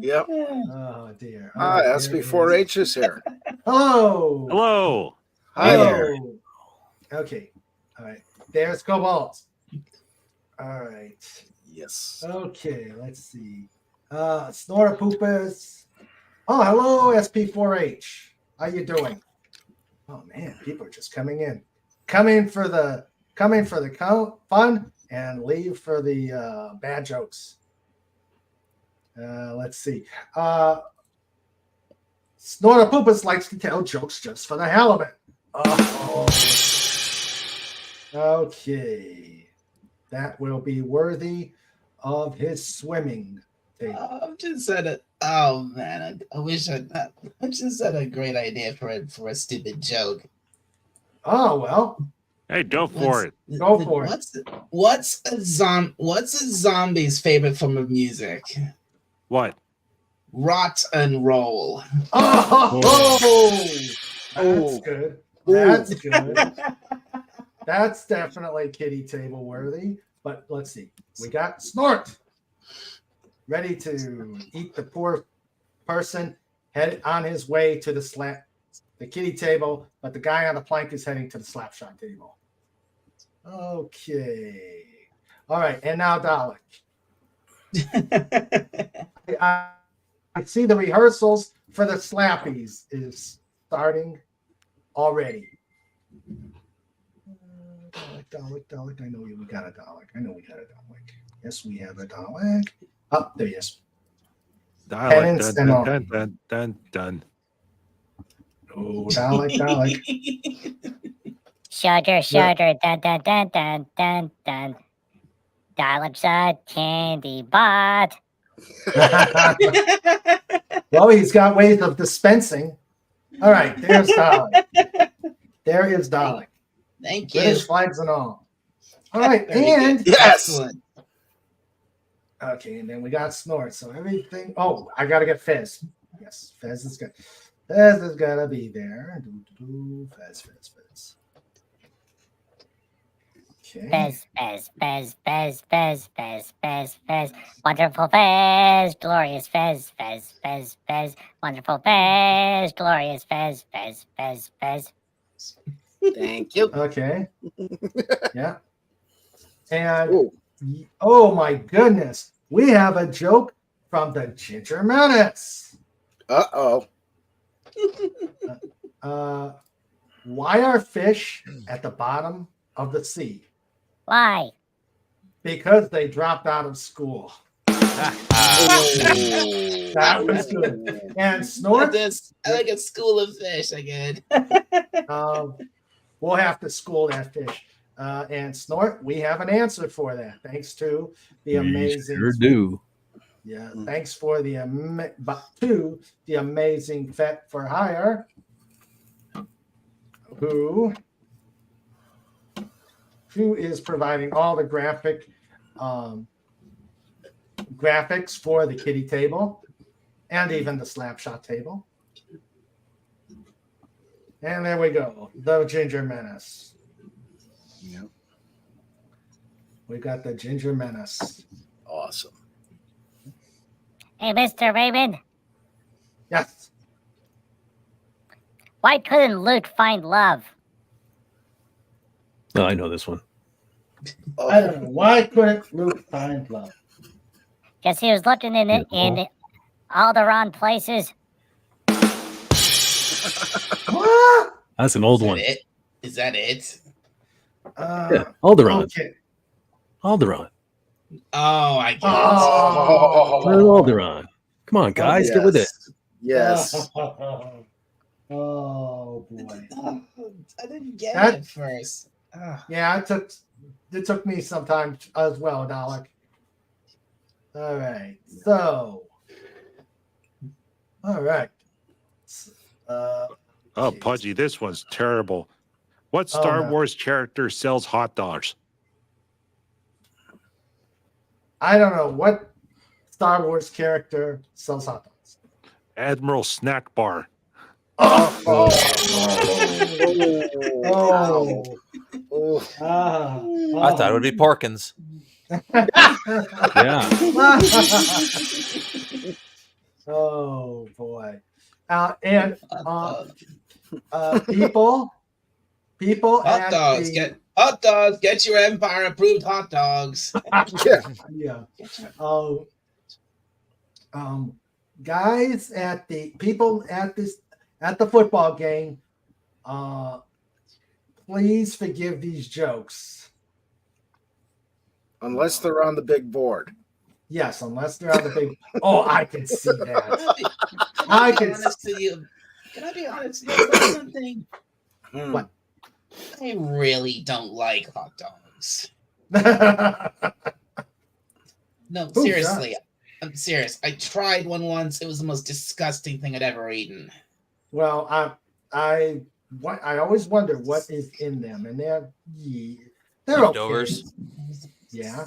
D: Yep.
C: Oh dear. All
D: Ah,
C: right, there it
D: SB4H is here.
C: Hello.
E: Hello.
D: Hi there.
C: Hello. Okay. All right. There's Cobalt. All right.
D: Yes.
C: Okay. Let's see. Snorter Poopers. Oh, hello, SP4H. How you doing? Oh man, people are just coming in. Come in for the fun and leave for the bad jokes. Let's see. Snorter Poopers likes to tell jokes just for the hell of it. Oh. Okay. That will be worthy of his swimming table.
F: I've just said it. Oh man, I wish I just had a great idea for a stupid joke.
C: Oh well.
E: Hey, go for it.
C: Go for it.
F: What's a zombie's favorite form of music?
E: What?
F: Rot and roll.
C: Oh, that's
D: Oh.
C: good. That's good. That's definitely kitty table worthy. But let's see. We got Snort ready to eat the poor person headed on his way to the kitty table, but the guy on the plank is heading to the slapshot table. Okay. All right. And now Dalek. I see the rehearsals for the slappies is starting already. Dalek. I know we got a Dalek. Yes, we have a Dalek. Oh, there he is.
E: Dialect.
C: Penance
E: Dun,
C: and all.
E: dun, dun, dun, dun.
C: Oh, Dalek.
A: Sugar, dun dun dun dun dun dun. Dalek's a candy bot.
C: Well, he's got ways of dispensing. All right, there's Dalek. There is Dalek.
F: Thank you.
C: British flags and all. All right,
F: Very
C: and
F: good.
D: Yes.
F: Excellent.
C: okay, and then we got Snort. So everything. Oh, I gotta get Fez. Yes, Fez is good. Fez is gotta be there. Fez. Okay.
A: Fez. Wonderful Fez, glorious Fez. Wonderful Fez, glorious Fez.
D: Thank you.
C: Okay. Yeah. And
D: Ooh.
C: oh my goodness, we have a joke from the Ginger Menace.
D: Uh-oh.
C: Why are fish at the bottom of the sea?
A: Why?
C: Because they dropped out of school. That was good. And Snort,
F: I like a school of fish again.
C: we'll have to school that fish. And Snort, we have an answer for that, thanks to the
G: We
C: amazing.
G: sure do.
C: Yeah, thanks for the to the amazing vet for hire, who is providing all the graphics for the kitty table and even the slapshot table. And there we go, the Ginger Menace.
D: Yep.
C: We got the Ginger Menace.
D: Awesome.
A: Hey, Mr. Raymond,
C: Yes.
A: why couldn't Luke find love?
G: Oh, I know this one.
C: I don't know. Why couldn't Luke find love?
A: Because he was looking in all the wrong places.
C: What?
G: That's an old one.
F: Is that it?
G: Yeah, Alderaan.
C: Okay.
G: Alderaan.
F: Oh, I get
C: Oh.
G: Alderaan. Come on, guys, get with it.
D: Yes.
C: Oh boy.
F: I didn't get
C: That-
F: it at first.
C: Yeah, it took me some time as well, Dalek. All right. So all right.
E: Oh, Pudgy, this one's terrible. What Star
C: no.
E: Wars character sells hot dogs?
C: I don't know what Star Wars character sells hot dogs.
E: Admiral Snack Bar.
C: Oh.
D: Oh.
H: I thought it would be Porkins.
G: Yeah.
C: Oh boy. And people
F: Hot dogs. Get hot dogs. Get your Empire approved hot dogs.
C: yeah. Guys at the football game, please forgive these jokes.
D: Unless they're on the big board.
C: Yes, unless they're on the big. Oh, I can see that.
F: Can I be honest with you about something?
C: What?
F: I really don't like hot dogs. No,
C: Who
F: seriously. I'm serious. I tried one once. It was the most disgusting thing I'd ever eaten.
C: Well, I always wonder what is in them, and they're
H: Leftovers.
C: okay. Yeah.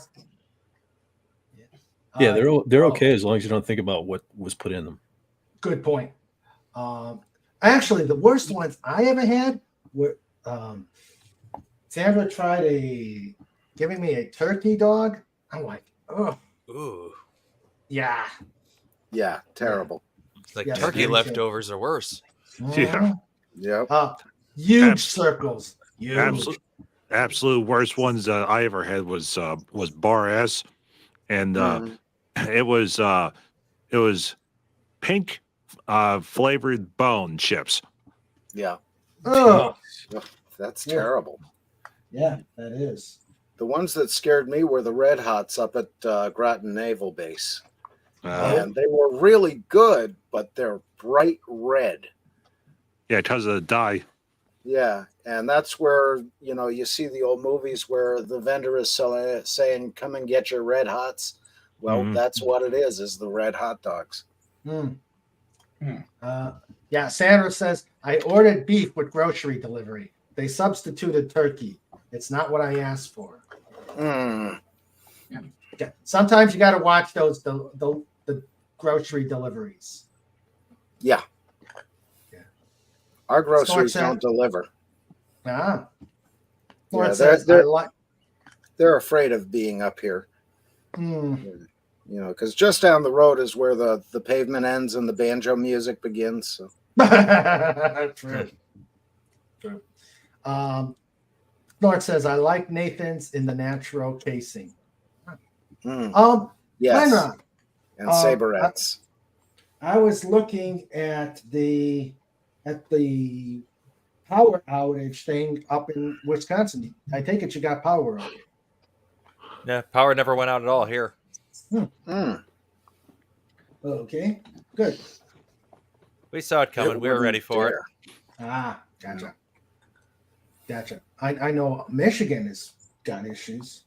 G: Yeah, they're okay as long as you don't think about what was put in them.
C: Good point. Actually, the worst ones I ever had were Sandra tried giving me a turkey dog. I'm like, oh,
H: Ooh.
C: yeah.
D: Yeah, terrible.
H: It's like
C: Yeah,
H: turkey
C: very
H: leftovers are worse.
E: Yeah.
D: Yep.
C: Huge circles. Huge.
E: Absolute worst ones I ever had was Bar S, and it was pink flavored bone chips.
D: Yeah.
C: Oh,
D: That's
C: Yeah.
D: terrible.
C: yeah, that is.
D: The ones that scared me were the Red Hots up at Groton Naval Base. And they were really good, but they're bright red.
E: Yeah, because of the dye.
D: Yeah, and that's where, you see the old movies where the vendor is saying, come and get your Red Hots. Well, that's what it is the red hot dogs.
C: Yeah, Sandra says, I ordered beef with grocery delivery. They substituted turkey. It's not what I asked for. Yeah. Sometimes you got to watch those the grocery deliveries.
D: Yeah. Our groceries
C: Stork
D: don't deliver.
C: Ah.
D: Yeah,
C: Lord says,
D: they're afraid of being up here. Because just down the road is where the pavement ends and the banjo music begins. So.
C: True. Lord says, I like Nathan's in the natural casing.
D: Yes.
C: Glenrock,
D: And saberettes.
C: I was looking at the power outage thing up in Wisconsin. I take it you got power out here.
H: Yeah, power never went out at all here.
C: Okay, good.
H: We saw it coming. We were ready for it.
C: Ah, gotcha. I know Michigan has got issues.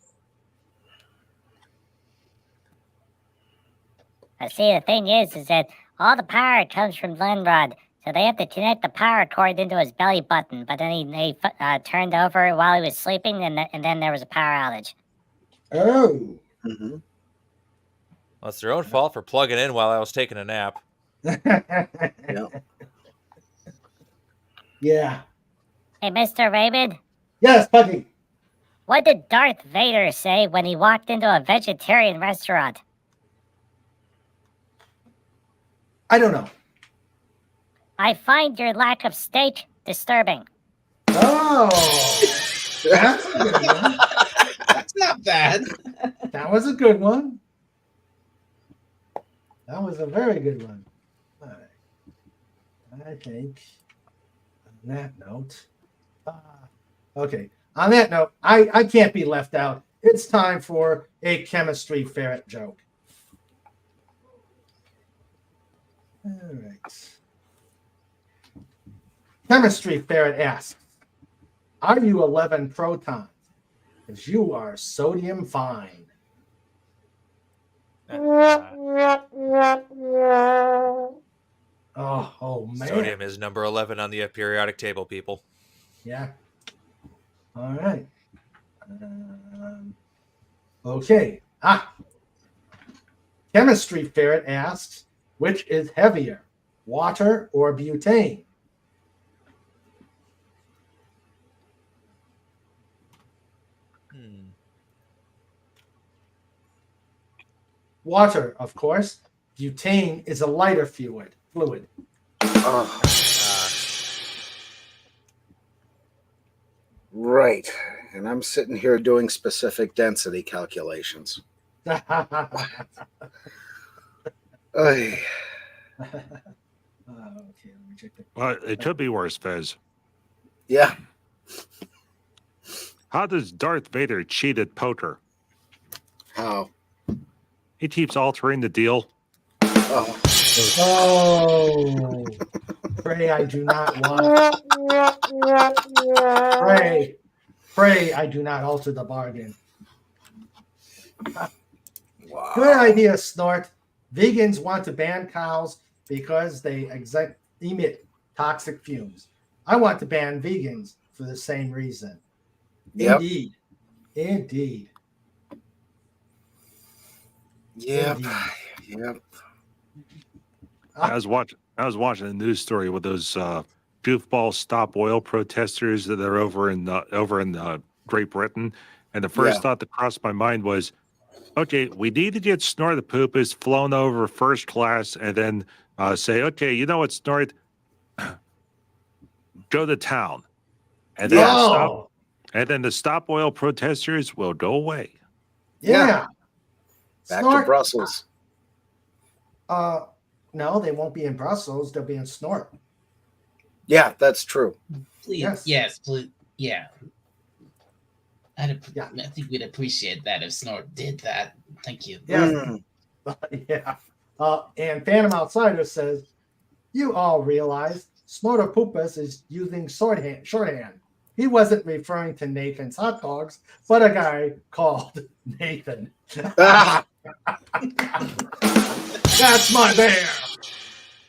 A: See, the thing is that all the power comes from Linrod, so they have to connect the power cord into his belly button. But then he turned over while he was sleeping, and then there was a power outage.
C: Oh.
D: Mm-hmm.
H: Well, it's their own fault for plugging in while I was taking a nap.
D: Yeah.
C: Yeah.
A: Hey, Mr. Raymond,
C: Yes, Pudgy.
A: what did Darth Vader say when he walked into a vegetarian restaurant?
C: I don't know.
A: I find your lack of steak disturbing.
C: Oh, that's a good one.
F: That's not bad.
C: That was a good one. That was a very good one. All right. I think on that note, okay. On that note, I can't be left out. It's time for a chemistry ferret joke. All right. Chemistry ferret asks, "Are you 11 protons? Because you are sodium fine." Oh man.
H: Sodium is number 11 on the periodic table, people.
C: Yeah. All right. Okay. Chemistry ferret asks, which is heavier, water or butane? Water, of course. Butane is a lighter fluid.
D: Right. And I'm sitting here doing specific density calculations. Ay.
C: Okay, let me check the.
E: Well, it could be worse, Fez.
D: Yeah.
E: How does Darth Vader cheat at poker?
D: How?
E: He keeps altering the deal.
D: Oh.
C: Oh, pray I do not want. Pray I do not alter the bargain.
D: Wow.
C: Good idea, Snort. Vegans want to ban cows because they emit toxic fumes. I want to ban vegans for the same reason.
D: Yep.
C: Indeed.
D: Yep.
C: Indeed.
D: Yep.
E: I was watching a news story with those goofball stop oil protesters that are over in Great Britain, and the first thought that crossed my mind was, okay, we need to get Snort the Poopus flown over first class, and then say, okay, you know what, Snort, go to town, and then stop, and then the stop oil protesters will go away.
C: Yeah.
D: Back
C: Snort,
D: to Brussels.
C: No, they won't be in Brussels. They'll be in Snort.
D: Yeah, that's true.
F: Please, yes, please, yeah. I think we'd appreciate that if Snort did that. Thank you.
C: Yeah. Yeah. And Phantom Outsider says, you all realize Snortopoopas is using shorthand. He wasn't referring to Nathan's hot dogs, but a guy called Nathan. That's my bear.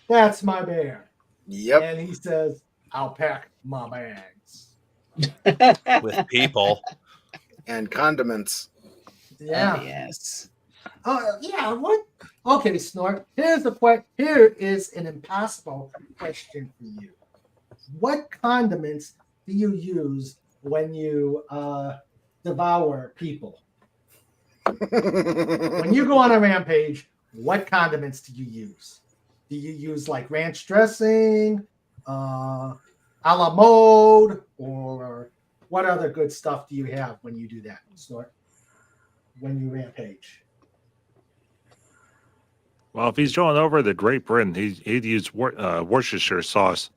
C: That's my bear.
D: Yep.
C: And he says, I'll pack my bags.
H: With people.
D: And condiments.
C: Yeah.
F: Yes.
C: Oh, yeah. What? Okay, Snort. Here is an impossible question for you. What condiments do you use when you devour people? When you go on a rampage, what condiments do you use? Do you use like ranch dressing, a la mode, or what other good stuff do you have when you do that, Snort? When you rampage?
E: Well, if he's going over to Great Britain, he'd use Worcestershire sauce.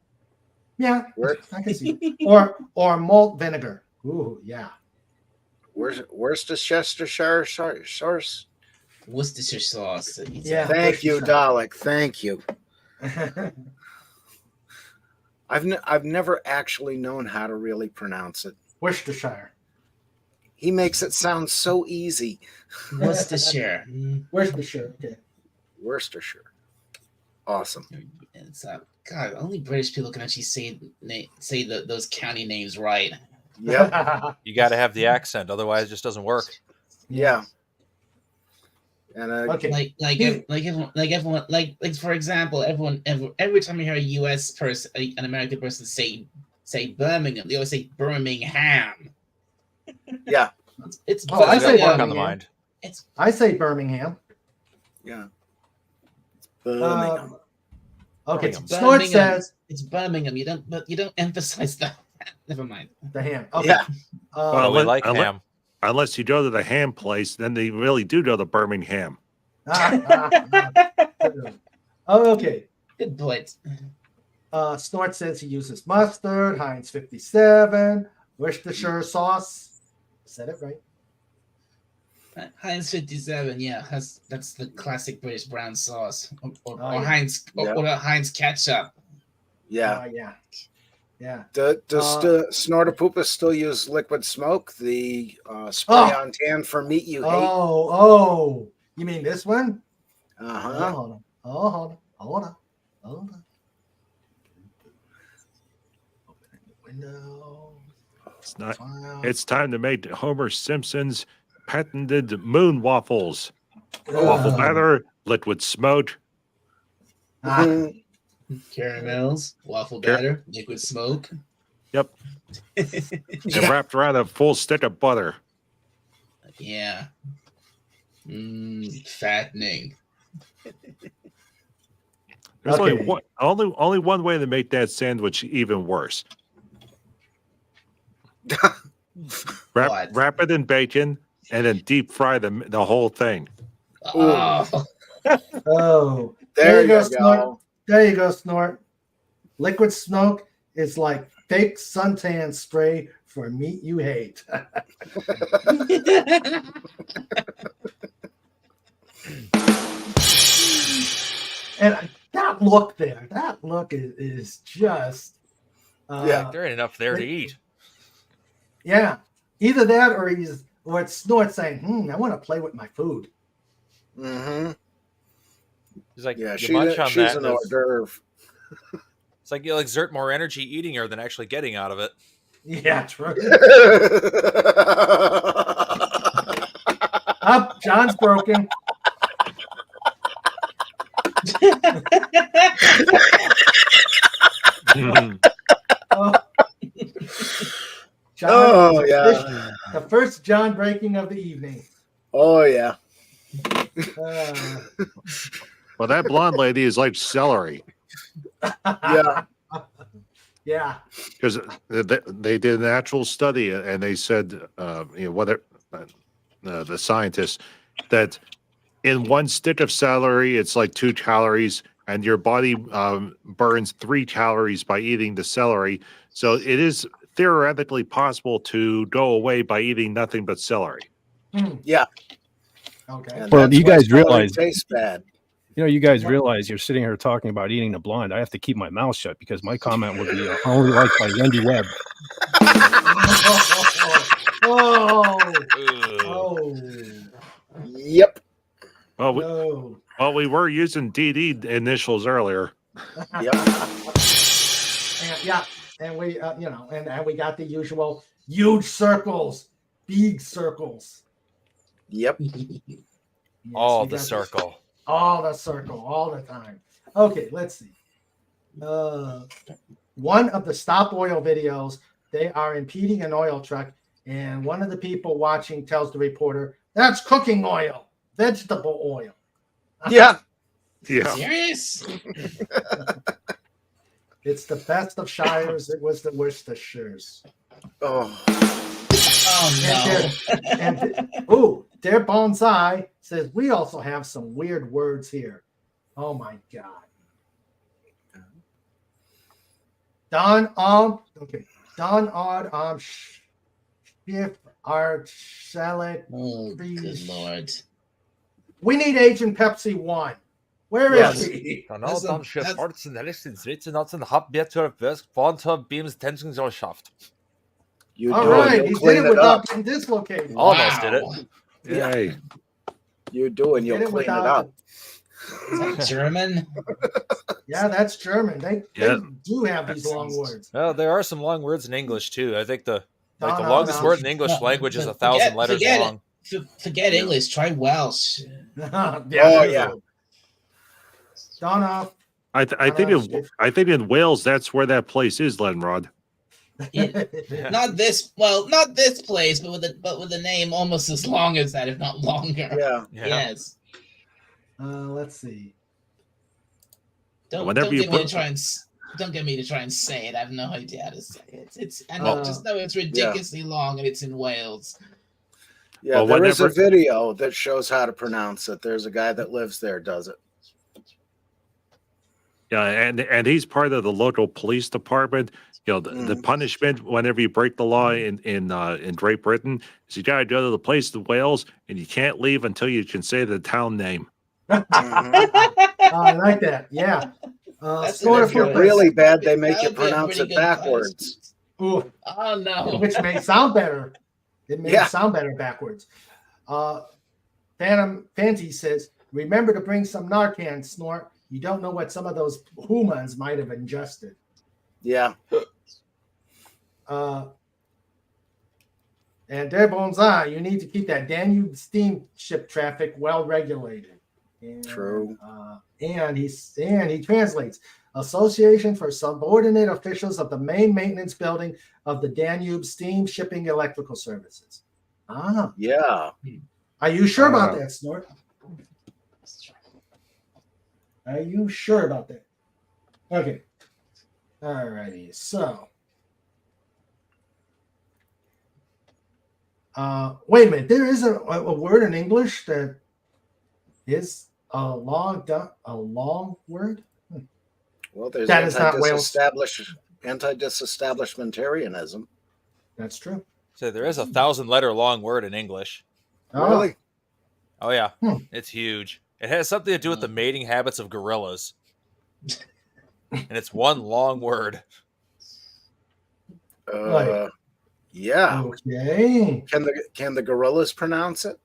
C: Yeah, I can see. Or malt vinegar. Ooh, yeah.
D: Worcestershire sauce.
F: Worcestershire sauce.
C: Yeah.
D: Thank you, Dalek. Thank you. I've never actually known how to really pronounce it.
C: Worcestershire.
D: He makes it sound so easy.
F: Worcestershire.
C: Worcestershire. Okay.
D: Worcestershire. Awesome.
F: It's God. Only British people can actually say those county names right.
D: Yep.
H: You got to have the accent, otherwise it just doesn't work.
D: Yeah. And
C: Okay.
F: For example, every time you hear a U.S. person, an American person say Birmingham, they always say Birmingham.
D: yeah.
F: It's
C: Oh, I say
H: Work on the
C: Birmingham.
H: mind.
C: I say Birmingham.
D: Yeah. Birmingham.
C: Okay.
H: Birmingham.
C: Snort says
F: it's Birmingham. You don't emphasize that. Never mind.
C: the ham. Okay.
D: Yeah.
H: Well, we like
E: unless-
H: ham.
E: Unless you go to the ham place, then they really do go to Birmingham.
C: Okay.
F: Good point.
C: Snort says he uses mustard, Heinz 57, Worcestershire sauce. Said it right.
F: Heinz 57, yeah, that's the classic British brown sauce, or
C: yeah.
F: Heinz or Heinz ketchup.
D: Yeah.
C: Yeah. Yeah.
D: Does Snortapoopa still use liquid smoke, the spray on tan for meat you hate?
C: Oh, you mean this one?
D: Uh-huh.
C: Hold on. Open the window.
E: It's time to make Homer Simpson's patented moon waffles. Waffle batter, liquid smoke.
D: Mhm.
F: Caramels, waffle batter, liquid smoke.
E: Yep. And wrapped around a full stick of butter.
F: Yeah. Fattening.
E: There's
C: Okay.
E: only one way to make that sandwich even worse.
F: What?
E: Wrap it in bacon and then deep fry the whole thing.
F: Oh,
C: Oh,
D: There you
C: Snort.
D: go.
C: There you go, Snort. Liquid smoke is like fake suntan spray for meat you hate. And that look there, that look is just.
H: There ain't enough there to eat.
C: Yeah, either that or it's Snort saying, "I want to play with my food."
D: Mm-hmm.
H: He's like,
D: Yeah,
H: you
D: she's
H: munch on that.
D: an
H: and
D: hors d'oeuvre.
H: It's like you'll exert more energy eating her than actually getting out of it.
C: Yeah, true. Up, John's broken. Oh. John,
D: Oh, yeah.
C: the first John breaking of the evening.
D: Oh, yeah.
E: Well, that blonde lady is like celery
D: Yeah.
C: Yeah.
E: because they did an actual study and they said, whether the scientists that in one stick of celery, it's like 2 calories, and your body burns 3 calories by eating the celery. So it is theoretically possible to go away by eating nothing but celery.
D: Yeah.
C: Okay.
D: And
G: Well,
D: that's
G: you
D: why
G: guys
D: celery
G: realize-
D: tastes bad.
G: You guys realize you're sitting here talking about eating the blind. I have to keep my mouth shut because my comment would be only liked by Wendy Webb.
C: Oh.
D: Yep.
E: Well,
C: No.
E: we were using DD initials earlier.
D: Yep.
C: And we, and we got the usual huge circles, big circles.
D: Yep.
C: Yes,
H: Oh,
C: we
H: the
C: got
H: circle.
C: all the circle, all the time. Okay, let's see. One of the stop oil videos, they are impeding an oil truck, and one of the people watching tells the reporter, "That's cooking oil, vegetable oil."
D: Yeah.
E: Yeah.
F: serious?
C: It's the best of Shires. It was the Worcestershire's.
D: Oh.
F: Oh no.
C: Their bonsai says we also have some weird words here. Oh my God. Don odd shift art select.
F: Oh, good lord.
C: We need Agent Pepsi 1. Where
D: Yes.
C: is he?
F: That's a- that's-
D: You
C: All
D: do
C: right,
D: it.
C: he
D: You clean
C: did it
D: it
C: without
D: up.
C: getting dislocated.
H: Almost did it.
C: Yeah.
E: Yay.
D: You do and
C: He
D: you'll
C: did it
D: clean it
C: without
D: up.
F: Is that German?
C: Yeah, that's German. They do have these long words.
H: Well, there are some long words in English too. I think the
C: No,
H: longest
C: no.
H: word in the English language is 1,000 letters long.
F: Forget English. Try Welsh.
C: Yeah,
D: Oh, yeah.
C: Don't know.
E: I think in Wales that's where that place is, Lenrod.
F: Not this place, but with a name almost as long as that, if not longer.
D: Yeah.
F: Yes.
C: Let's see.
F: Don't get me to try and say it. I have no idea how to say it. Just know it's ridiculously long, and it's in Wales.
D: Yeah, there is a video that shows how to pronounce it. There's a guy that lives there, does it.
E: Yeah, and he's part of the local police department. You know, the punishment whenever you break the law in Great Britain is you got to go to the place in Wales, and you can't leave until you can say the town name.
C: I like that. Yeah.
D: If you're really bad, they make you pronounce it backwards.
C: Ooh.
F: Oh no!
C: Which may sound better. It may sound better backwards. Phantom Fancy says, "Remember to bring some Narcan, Snort. You don't know what some of those humans might have ingested."
D: Yeah.
C: And there, Bonsai, you need to keep that Danube steamship traffic well regulated. And,
D: True.
C: And he translates Association for Subordinate Officials of the Main Maintenance Building of the Danube Steam Shipping Electrical Services. Ah.
D: Yeah.
C: Are you sure about that, Snort? Are you sure about that? Okay. All righty. So, wait a minute. There is a word in English that is a long word.
D: Well, there's
C: that is not Wales.
D: Anti-disestablishmentarianism.
C: That's true.
H: So there is a 1,000-letter long word in English.
C: Oh.
D: Really?
H: Oh yeah, It's huge. It has something to do with the mating habits of gorillas, and it's one long word.
D: Yeah.
C: Okay.
D: Can the gorillas pronounce it?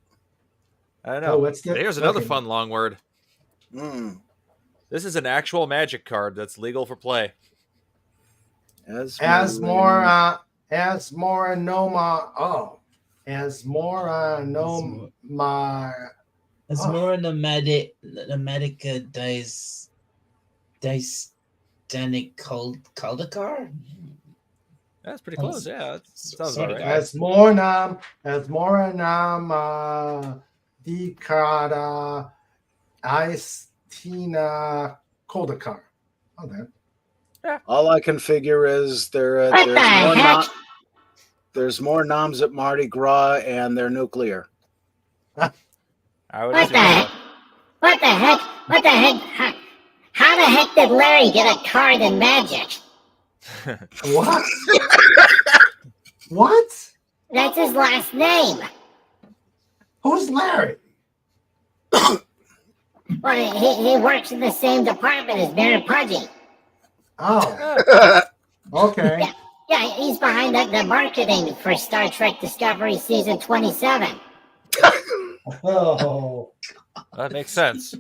H: I don't know. There's another fun long word. This is an actual magic card that's legal for play.
C: Asmoranoma.
F: Nomadica dystenic Caldeccar?
H: That's pretty close, yeah. That sounds all right.
C: Asmoranam Dicada Istina Caldeccar. Okay.
H: Yeah.
D: All I can figure is there's more noms at Mardi Gras and they're nuclear.
A: What the heck? What the heck? How the heck did Larry get a card in Magic?
C: What? What?
A: That's his last name.
C: Who's Larry?
A: Well, he works in the same department as Mary Pudgy.
C: Oh. Okay.
A: Yeah, he's behind the marketing for Star Trek Discovery Season 27.
C: Oh.
H: That makes sense.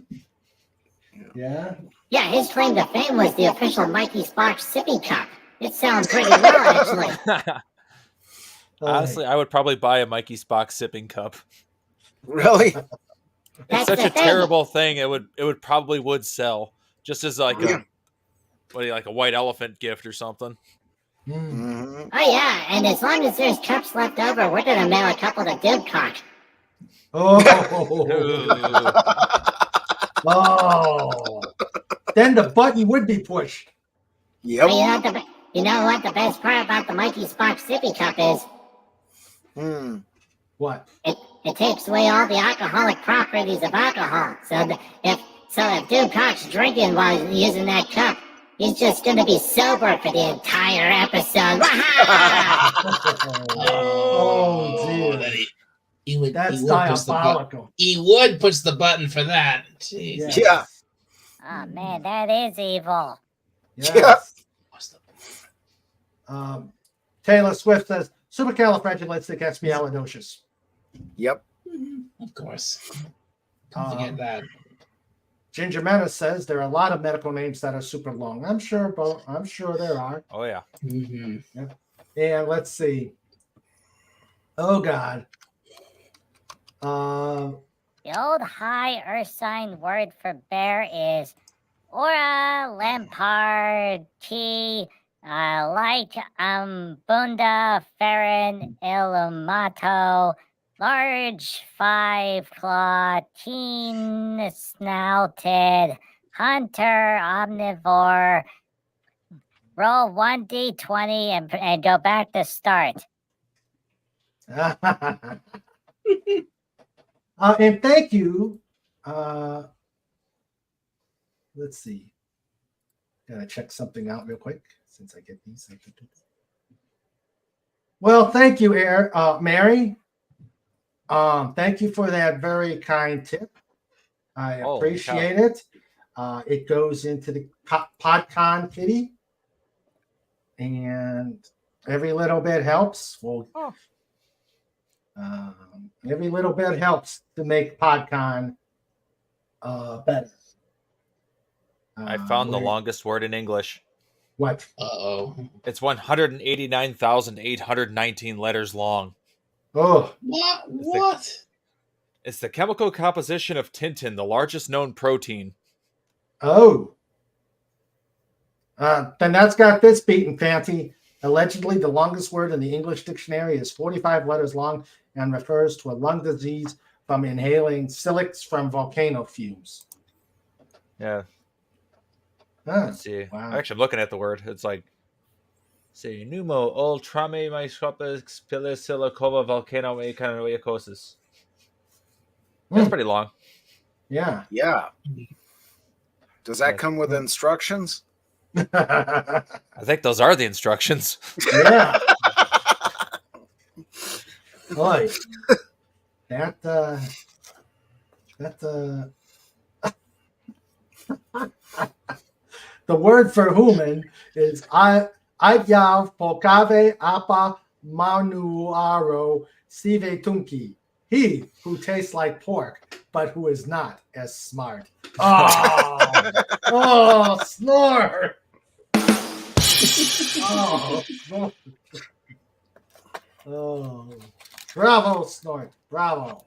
C: Yeah?
A: Yeah, his claim to fame was the official Mikey Spock sippy cup. It sounds pretty well, actually.
H: Honestly, I would probably buy a Mikey Spock sipping cup.
D: Really?
H: It's such a terrible thing. It would probably sell just as like a white elephant gift or something.
C: Mm-hmm.
A: Oh yeah, and as long as there's cups left over, we're gonna mail a couple to Dibcock.
C: Oh. Oh. Then the button would be pushed.
D: Yep.
A: Well, you know what the best part about the Mikey Spock sippy cup is?
C: What?
A: It takes away all the alcoholic properties of alcohol. So if Dibcock's drinking while he's using that cup, he's just going to be sober for the entire episode.
C: Oh, dear. That's diabolical.
F: He would push the button for that.
C: Yes.
D: Yeah.
A: Oh, man, that is evil.
C: Yes. Taylor Swift says, supercalifragilisticexpialidocious.
D: Yep.
F: Of course. Don't forget that.
C: Ginger Menace says there are a lot of medical names that are super long. I'm sure there are.
H: Oh yeah.
F: Mm-hmm.
C: And let's see. Oh God.
A: The old high earth sign word for bear is Ora Lampard T like Bunda Ferrin Illumato large 5-claw teen snouted hunter omnivore roll 1d20 and go back to start.
C: And thank you. Let's see. Gotta check something out real quick since I get these. Well, thank you, Mary. Thank you for that very kind tip. I appreciate it. It goes into the PodCon kitty, and every little bit helps. Every little bit helps to make PodCon better.
H: I found the longest word in English.
C: What?
F: Uh-oh.
H: It's 189,819 letters long.
C: Oh.
F: What?
H: It's the chemical composition of tintin, the largest known protein.
C: Oh. Then that's got this beaten, Fancy. Allegedly, the longest word in the English dictionary is 45 letters long and refers to a lung disease from inhaling silics from volcano fumes.
H: Yeah. Let's see.
C: Wow.
H: Actually, I'm looking at the word. It's like, say, pneumo ultrame microscopic silicova volcano ecanoicosis. That's pretty long.
C: Yeah.
D: Yeah. Does that come with instructions?
H: I think those are the instructions.
C: Yeah. Boy, that the word for human is Ayav Pokave Apa Manuaro Sive Tunki. He who tastes like pork, but who is not as smart. Oh, snore. Oh, snort. Oh, bravo, Snort. Bravo.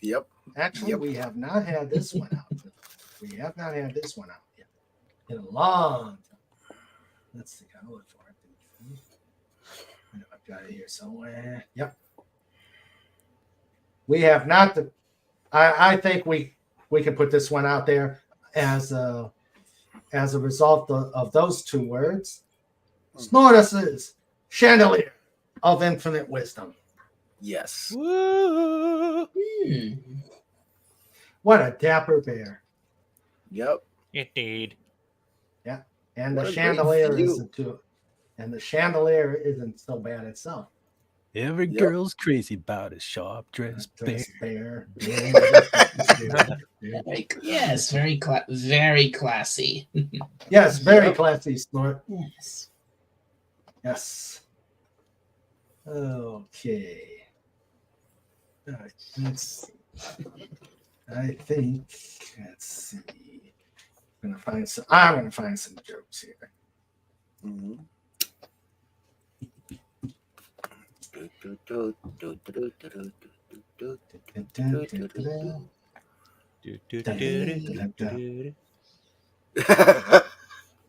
D: Yep.
C: Actually, we have not had this one out. We have not had this one out yet in a long time. Let's see. I'll look for it. I've got it here somewhere. Yep. We have not. I think we can put this one out there as a result of those two words. Snortus's chandelier of infinite wisdom.
D: Yes.
H: Woo!
C: What a dapper bear.
D: Yep.
H: Indeed.
C: Yeah. And
D: What
C: the
D: a great
C: chandelier
D: view.
C: isn't too. And the chandelier isn't so bad itself.
G: Every
D: Yep.
G: girl's crazy about a sharp dressed bear.
F: Yes, very classy.
C: Yes, very classy, Snort.
F: Yes.
C: Yes. Okay. All right. I think. Let's see. I'm gonna find some jokes here.
D: Mhm.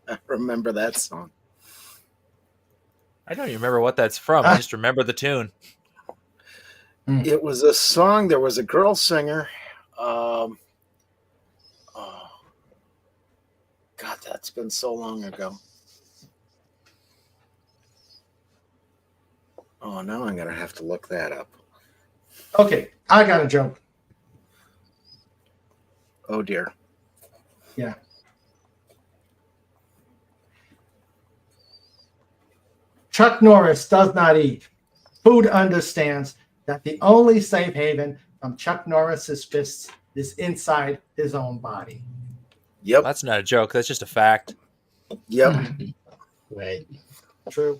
D: I remember that song.
H: I don't even remember what that's from. I just remember the tune.
D: It was a song. There was a girl singer. God, that's been so long ago. Oh, now I'm going to have to look that up.
C: Okay, I got a joke.
D: Oh, dear.
C: Yeah. Chuck Norris does not eat. Food understands that the only safe haven from Chuck Norris's fists is inside his own body.
D: Yep.
H: That's not a joke. That's just a fact.
D: Yep.
F: Right.
C: True.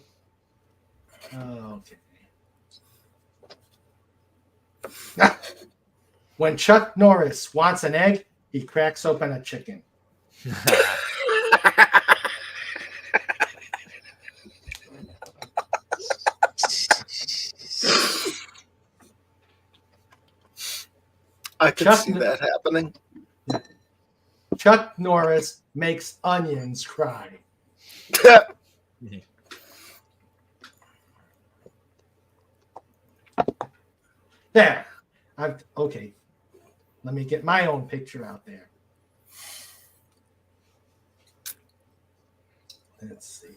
C: Okay. When Chuck Norris wants an egg, He cracks open a chicken.
D: I could
C: Chuck-
D: see that happening.
C: Chuck Norris makes onions cry. There. Okay. Let me get my own picture out there. Let's see.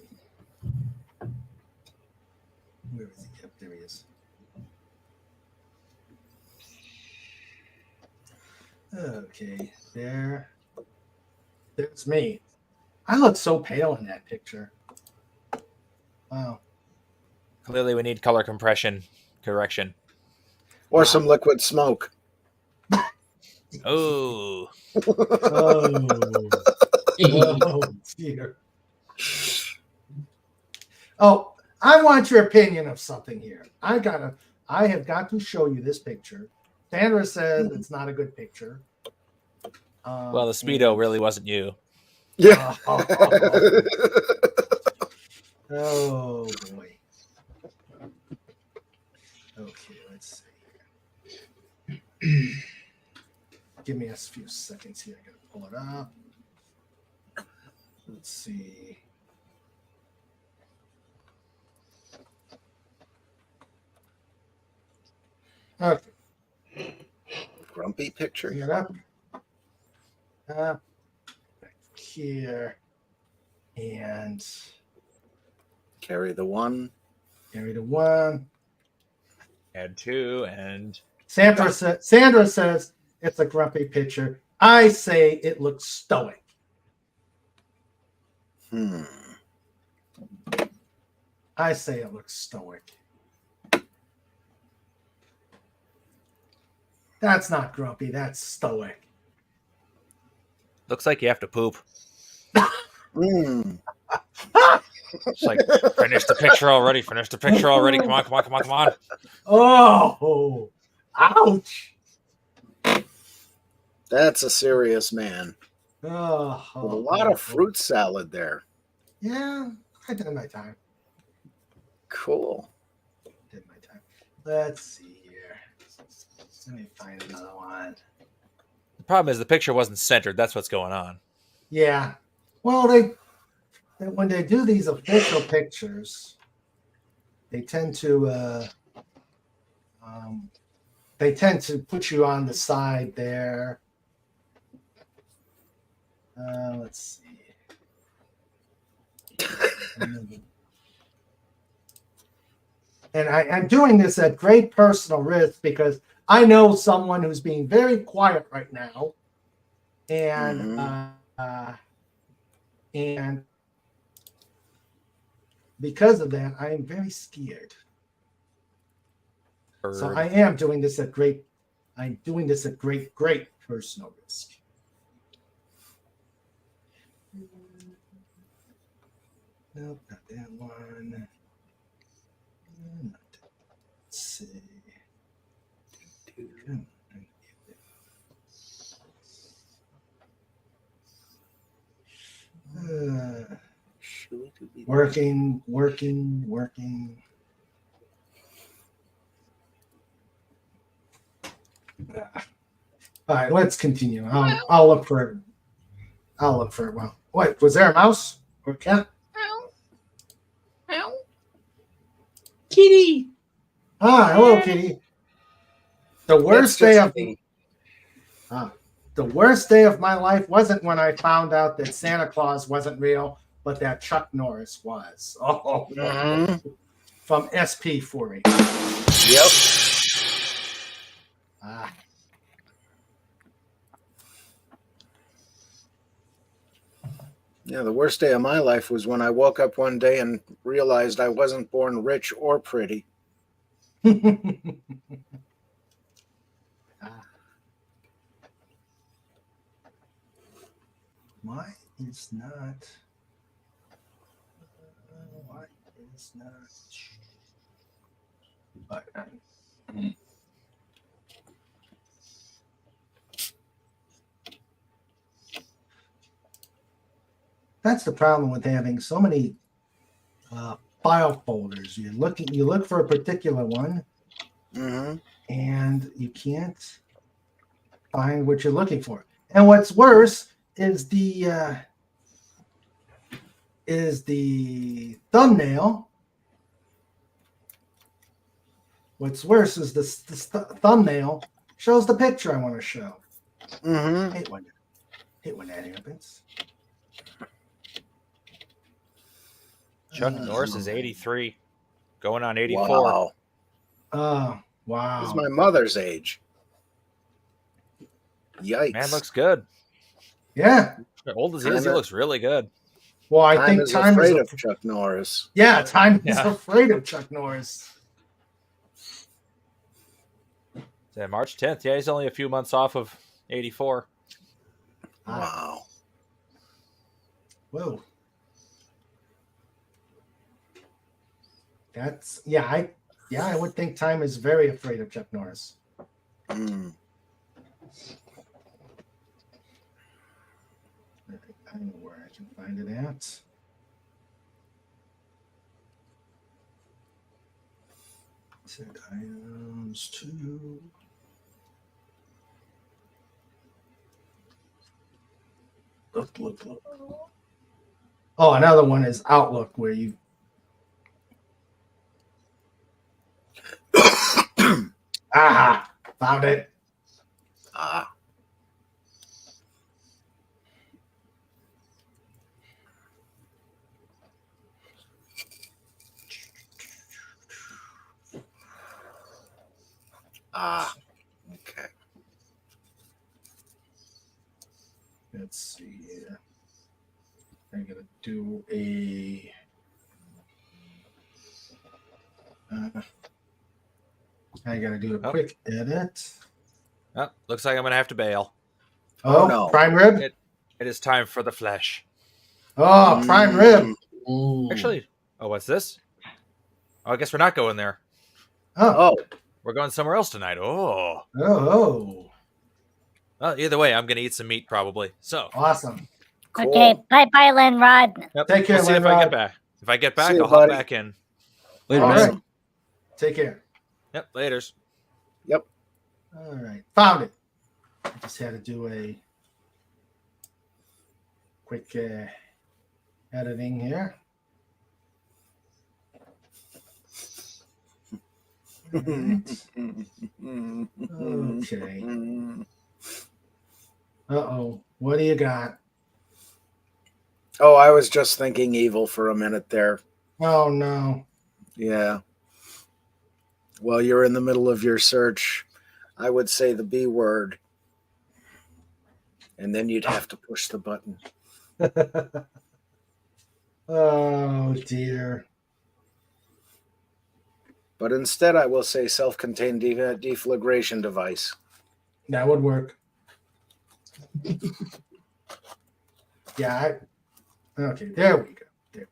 C: Where is he? Yep, there he is. Okay, there's me. I look so pale in that picture. Wow.
H: Clearly, we need color compression correction.
D: Or some liquid smoke.
H: Oh,
C: Oh, oh dear. Oh, I want your opinion of something here. I have got to show you this picture. Sandra says it's not a good picture.
H: well, the Speedo really wasn't you.
D: Yeah.
C: Oh boy. Okay, let's see. Give me a few seconds here. I gotta pull it up. Let's see. Okay,
D: Grumpy picture.
C: bring it up. Back here. And
D: Carry the one.
C: carry the one.
H: Add 2 and
C: Sandra says it's a grumpy picture. I say it looks stoic. I say it looks stoic. That's not grumpy. That's stoic.
H: looks like you have to poop.
D: Mm.
H: It's like, finish the picture already. Finish the picture already. Come on, come on, come on, come on.
C: Oh, ouch.
D: That's a serious man.
C: Oh,
D: With a lot of fruit salad there.
C: Yeah, I did my time.
D: Cool.
C: Did my time. Let's see here. Let me find another one.
H: The problem is the picture wasn't centered. That's what's going on.
C: Yeah. Well, when they do these official pictures, they tend to put you on the side there. Let's see. And I'm doing this at great personal risk because I know someone who's being very quiet right now, and and because of that, I am very scared. So I am doing this at great. I'm doing this at great personal risk. Nope, not that one. Let's see. Working. All right, let's continue. I'll look for it. Well, what was there a mouse or a cat?
F: Kitty.
C: Ah, hello, kitty. The worst day of my life wasn't when I found out that Santa Claus wasn't real, but that Chuck Norris was. Oh, from SP40.
D: Yep.
C: Ah.
D: Yeah, the worst day of my life was when I woke up one day and realized I wasn't born rich or pretty.
C: Why is not? But, that's the problem with having so many file folders. You look for a particular one,
D: Mm-hmm.
C: and you can't find what you're looking for. And what's worse is the thumbnail. What's worse is the thumbnail shows the picture I want to show.
D: Mm-hmm.
C: Hate when that happens.
H: Chuck Norris is 83, going on 84.
D: Wow.
C: Oh,
D: This
C: wow.
D: is my mother's age. Yikes.
H: Man looks good.
C: Yeah.
H: Old as he is, he looks really good.
C: Well, I
D: Time
C: think
D: is
C: time
D: afraid
C: is
D: of Chuck Norris.
C: yeah, time is
H: Yeah.
C: afraid of Chuck Norris.
H: Yeah, March 10th. Yeah, he's only a few months off of 84.
D: Wow.
C: Whoa. That's I would think time is very afraid of Chuck Norris.
D: Mm.
C: I don't know where I can find it at. Set items to look. Oh, another one is Outlook, where you aha, found it.
D: Ah. Ah. Okay.
C: Let's see here. I'm gonna do a I gotta do a quick edit.
H: Oh, looks like I'm going to have to bail.
C: Oh,
D: no.
C: prime rib.
H: It is time for the flesh.
C: Oh, prime rib.
F: Ooh.
H: Actually, what's this? Oh, I guess we're not going there.
C: Oh,
D: Oh.
H: We're going somewhere else tonight. Oh.
C: oh,
H: Well, either way, I'm going to eat some meat probably. So,
C: awesome.
D: Cool.
A: Okay, bye, Lenrod.
H: yep,
C: Take care,
H: we'll see if I
C: Lenrod.
H: get back. If I get back,
D: See you,
H: I'll hop
D: buddy.
H: back in.
G: Later,
C: All
G: man.
C: right. Take care.
H: Yep, laters.
C: All right, found it. I just had to do a quick editing here. All right. Okay. Uh-oh. What do you got?
D: Oh, I was just thinking evil for a minute there.
C: Oh, no.
D: Yeah. While you're in the middle of your search, I would say the B word. And then you'd have to push the button.
C: Oh, dear.
D: But instead, I will say self-contained deflagration device.
C: That would work. Yeah. Okay, there we go. There.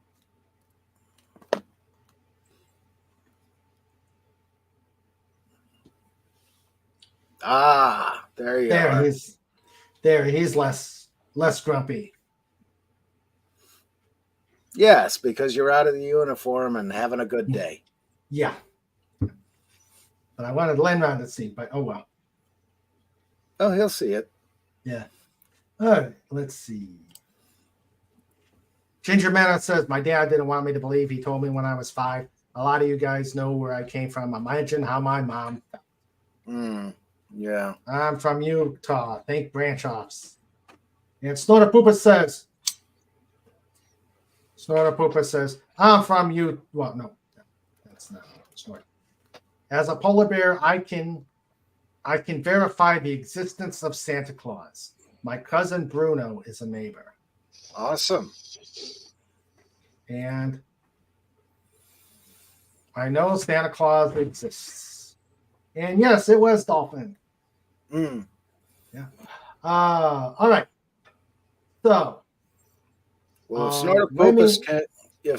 D: Ah, there you are.
C: He's less grumpy.
D: Yes, because you're out of the uniform and having a good day.
C: Yeah. But I wanted Lenron to see, but oh well.
D: Oh, he'll see it.
C: Yeah. All right, let's see. Ginger Manna says, my dad didn't want me to believe. He told me when I was 5. A lot of you guys know where I came from. Imagine how my mom felt.
D: Yeah.
C: I'm from Utah. Think branch offs. And Snorter Poopa says, I'm from you. Well, no, that's not Snorter. As a polar bear, I can verify the existence of Santa Claus. My cousin Bruno is a neighbor.
D: Awesome.
C: And I know Santa Claus exists. And yes, it was Dolphin.
D: Mm.
C: Yeah. All right. So.
D: Well, if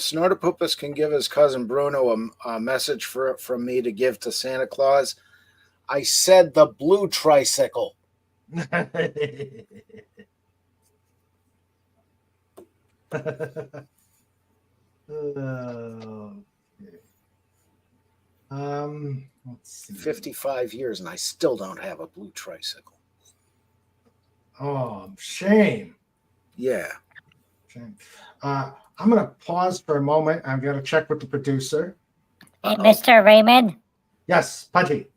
D: Snortopupus can give his cousin Bruno a message from me to give to Santa Claus, I said the blue tricycle.
C: Okay. Let's see.
D: 55 years and I still don't have a blue tricycle.
C: Oh, shame.
D: Yeah.
C: Shame. I'm gonna pause for a moment. I've got to check with the producer.
A: Hey, Mr. Raymond,
C: Yes, Pudgy.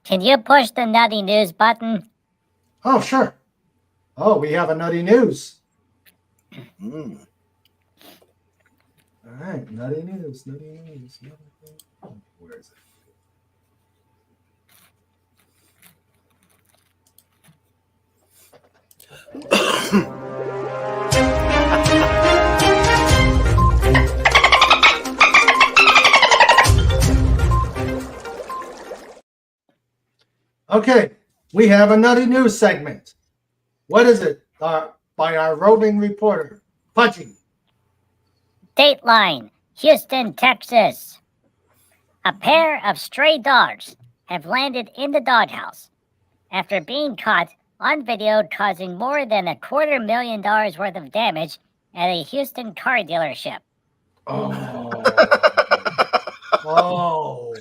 A: can you push the nutty news button?
C: Oh, sure. Oh, we have a nutty news.
D: Mm.
C: All right, nutty news, nutty news. Oh, where is it? Okay, we have a nutty news segment. What is it? By our roving reporter, Pudgy.
A: Dateline, Houston, Texas. A pair of stray dogs have landed in the doghouse after being caught on video causing more than $250,000 worth of damage at a Houston car dealership.
C: Oh. Oh.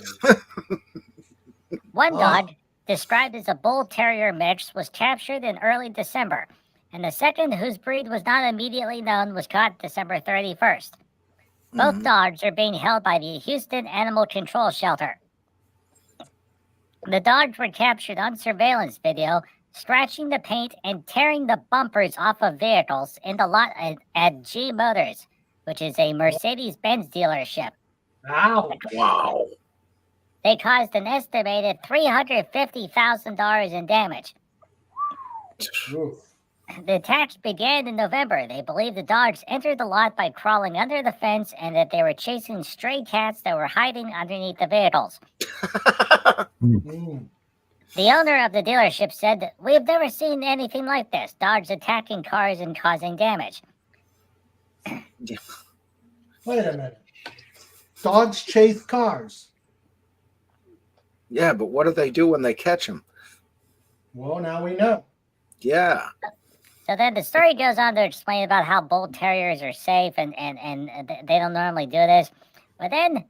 A: One
C: Oh.
A: dog, described as a bull terrier mix, was captured in early December, and the second, whose breed was not immediately known, was caught December 31st. Both dogs are being held by the Houston Animal Control Shelter. The dogs were captured on surveillance video, scratching the paint and tearing the bumpers off of vehicles in the lot at G Motors, which is a Mercedes-Benz dealership.
C: Ow.
D: Wow.
A: They caused an estimated $350,000 in damage.
C: Oof.
A: The attacks began in November. They believe the dogs entered the lot by crawling under the fence and that they were chasing stray cats that were hiding underneath the vehicles.
C: Mm.
A: The owner of the dealership said that we've never seen anything like this, dogs attacking cars and causing damage.
C: Wait a minute. Dogs chase cars.
D: Yeah, but what do they do when they catch them?
C: Well, now we know.
D: Yeah.
A: So then the story goes on to explain about how bull terriers are safe and they don't normally do this. But then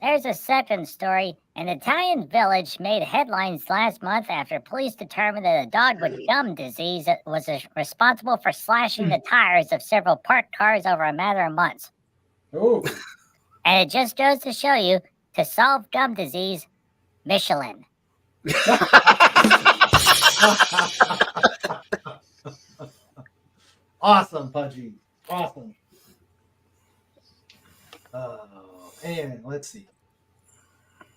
A: there's a second story. An Italian village made headlines last month after police determined that a dog with gum disease was responsible for slashing the tires of several parked cars over a matter of months.
C: Oh.
A: And it just goes to show you, to solve gum disease, Michelin.
C: Awesome, Pudgy. Awesome. And let's see.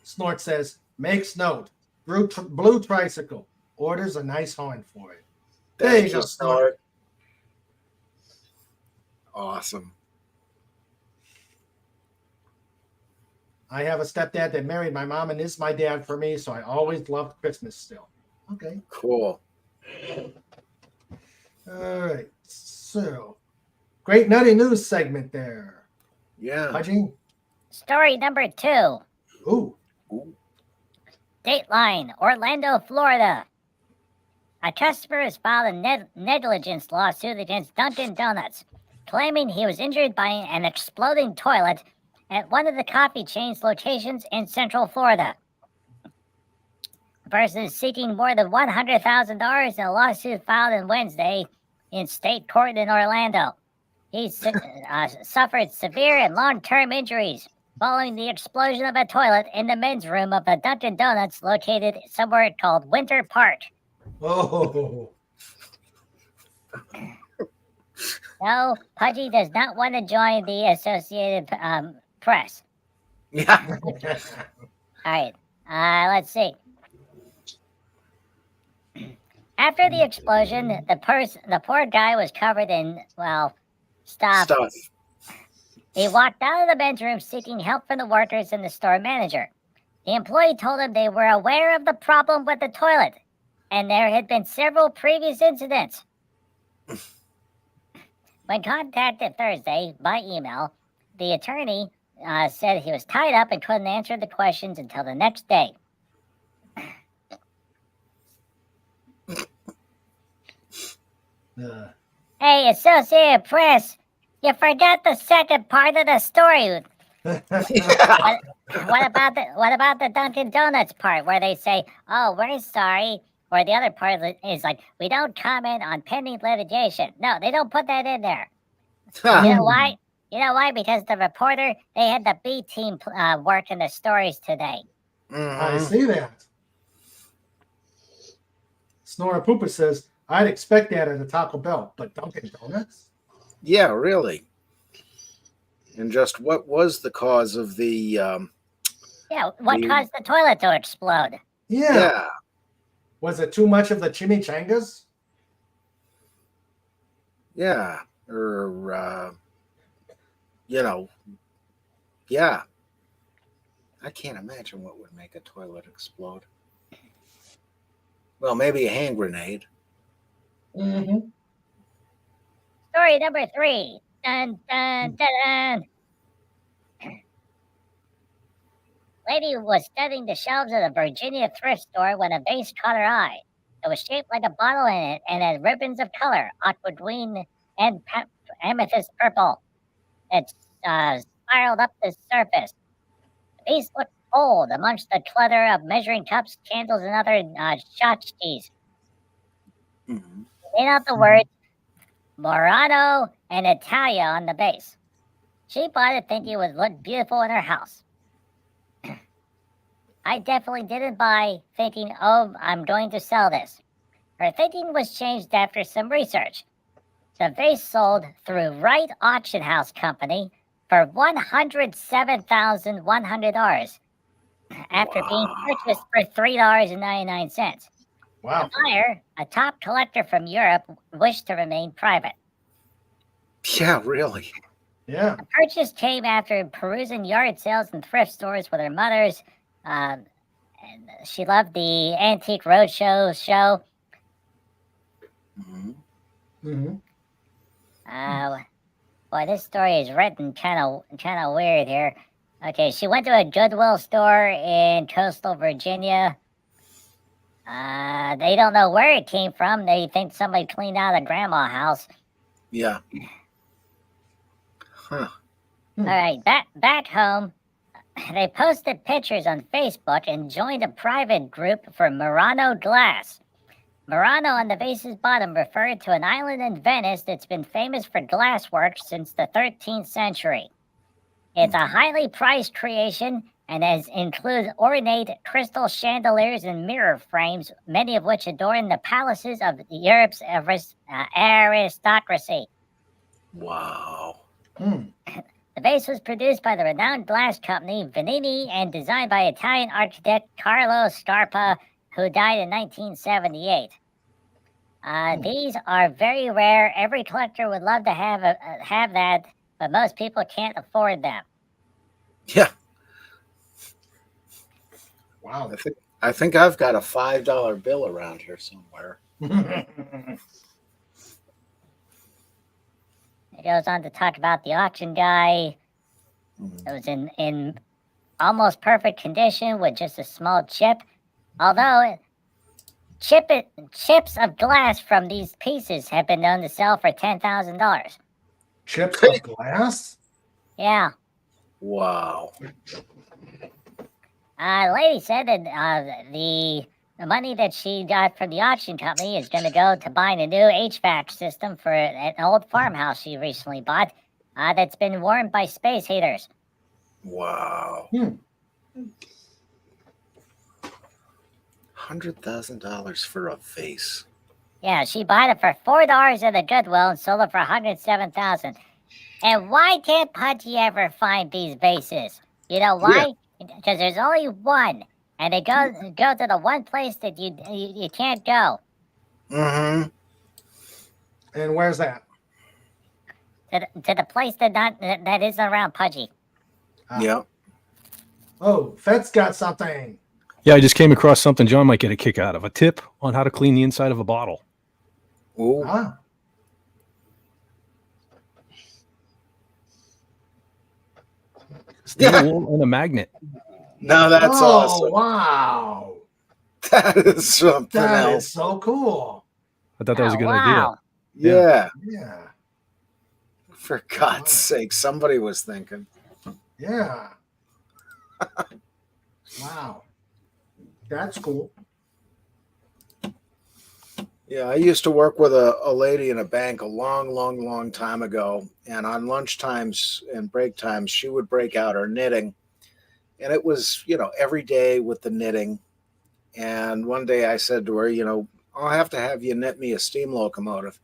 C: Snort says, makes note. Blue tricycle. Orders a nice horn for it. There you go, Snort.
D: Awesome.
C: I have a stepdad that married my mom and is my dad for me, so I always loved Christmas still. Okay.
D: Cool.
C: All right. So, great nutty news segment there.
D: Yeah.
C: Pudgy?
A: Story number 2.
C: Ooh.
A: Dateline, Orlando, Florida. A customer has filed a negligence lawsuit against Dunkin' Donuts, claiming he was injured by an exploding toilet at one of the coffee chain's locations in Central Florida. The person is seeking more than $100,000 in a lawsuit filed on Wednesday in state court in Orlando. He suffered severe and long-term injuries following the explosion of a toilet in the men's room of a Dunkin' Donuts located somewhere called Winter Park.
C: Oh.
A: No, Pudgy does not want to join the Associated Press.
D: Yeah.
A: All right, let's see. After the explosion, the poor guy was covered in, well, stuff. He walked out of the men's room seeking help from the workers and the store manager. The employee told him they were aware of the problem with the toilet, and there had been several previous incidents. When contacted Thursday by email, the attorney said he was tied up and couldn't answer the questions until the next day. Hey, Associated Press, You forgot the second part of the story. What about the Dunkin' Donuts part where they say, "Oh, we're sorry," or the other part is like, "We don't comment on pending litigation." No, they don't put that in there. You know why? You know why? Because the reporter, they had the B team working the stories today.
C: I see that. Snora Poopa says, I'd expect that at a Taco Bell, but Dunkin' Donuts?
D: Yeah, really. And just what was the cause of the?
A: Yeah, what caused the toilet to explode?
C: Yeah. Was it too much of the chimichangas?
D: Yeah, or yeah. I can't imagine what would make a toilet explode. Well, maybe a hand grenade.
C: Mm-hmm.
A: Story number 3. Dun dun dun dun. Lady was studying the shelves of a Virginia thrift store when a vase caught her eye. It was shaped like a bottle in it and had ribbons of color, aqua green and amethyst purple. It spiraled up the surface. The vase looked old amongst the clutter of measuring cups, candles, and other tchotchkes.
D: Mm-hmm.
A: Made out the words Murano and Italia on the base. She bought it thinking it would look beautiful in her house. I definitely didn't buy thinking, oh, I'm going to sell this. Her thinking was changed after some research. The vase sold through Wright Auction House Company for $107,100 after being purchased for $3.99.
C: Wow.
A: The buyer, a top collector from Europe, wished to remain private.
D: Yeah, really.
C: Yeah.
A: The purchase came after perusing yard sales and thrift stores with her mother's. And she loved the Antique Roadshow show.
D: Mm-hmm.
C: Mm-hmm.
A: Boy, this story is written kind of weird here. Okay, she went to a Goodwill store in coastal Virginia. They don't know where it came from. They think somebody cleaned out a grandma house.
D: Yeah. Huh.
A: All right, back home, they posted pictures on Facebook and joined a private group for Murano glass. Murano on the vase's bottom referred to an island in Venice that's been famous for glasswork since the 13th century. It's a highly prized creation and includes ornate crystal chandeliers and mirror frames, many of which adorn the palaces of Europe's aristocracy.
D: Wow.
A: The vase was produced by the renowned glass company Venini and designed by Italian architect Carlo Scarpa, who died in 1978. These are very rare. Every collector would love to have that, but most people can't afford them.
D: Yeah.
C: Wow.
D: I think I've got a $5 bill around here somewhere.
A: It goes on to talk about the auction guy. It was in almost perfect condition with just a small chip. Although chips of glass from these pieces have been known to sell for $10,000.
C: Chips of glass?
A: Yeah.
D: Wow.
A: The lady said that the money that she got from the auction company is going to go to buying a new HVAC system for an old farmhouse she recently bought that's been warmed by space heaters.
D: Wow. $100,000 for a vase.
A: Yeah, she bought it for $4 at the Goodwill and sold it for $107,000. And why can't Pudgy ever find these vases? You know why? Because there's only one, and they go to the one place that you can't go.
D: Mm-hmm.
C: And where's that?
A: To the place that isn't around Pudgy.
D: Yeah.
C: Oh, Fed's got something.
G: Yeah, I just came across something John might get a kick out of. A tip on how to clean the inside of a bottle.
D: Ooh.
C: Ah.
G: Steel wool and a magnet.
D: No, that's awesome.
C: Wow.
D: That is something
C: That
D: else.
C: is so cool.
G: I thought that was a good
A: wow.
G: idea.
D: Yeah.
C: Yeah.
D: For God's sake, somebody was thinking.
C: Yeah. Wow. That's cool.
D: Yeah, I used to work with a lady in a bank a long time ago. And on lunch times and break times, she would break out her knitting. And it was, every day with the knitting. And one day I said to her, I'll have to have you knit me a steam locomotive.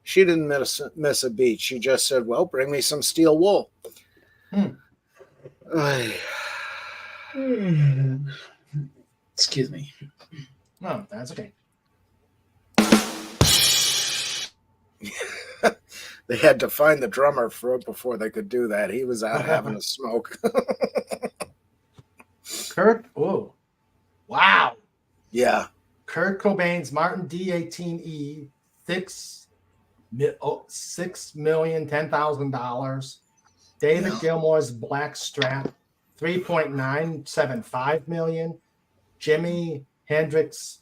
D: She didn't miss a beat. She just said, well, bring me some steel wool. Ay.
F: Excuse me.
C: No, that's okay.
D: They had to find the drummer for it before they could do that. He was out having a smoke.
C: Kurt, oh, wow.
D: Yeah.
C: Kurt Cobain's Martin D18E, $6,010,000. David Gilmour's Black Strat, $3.975 million. Jimi Hendrix,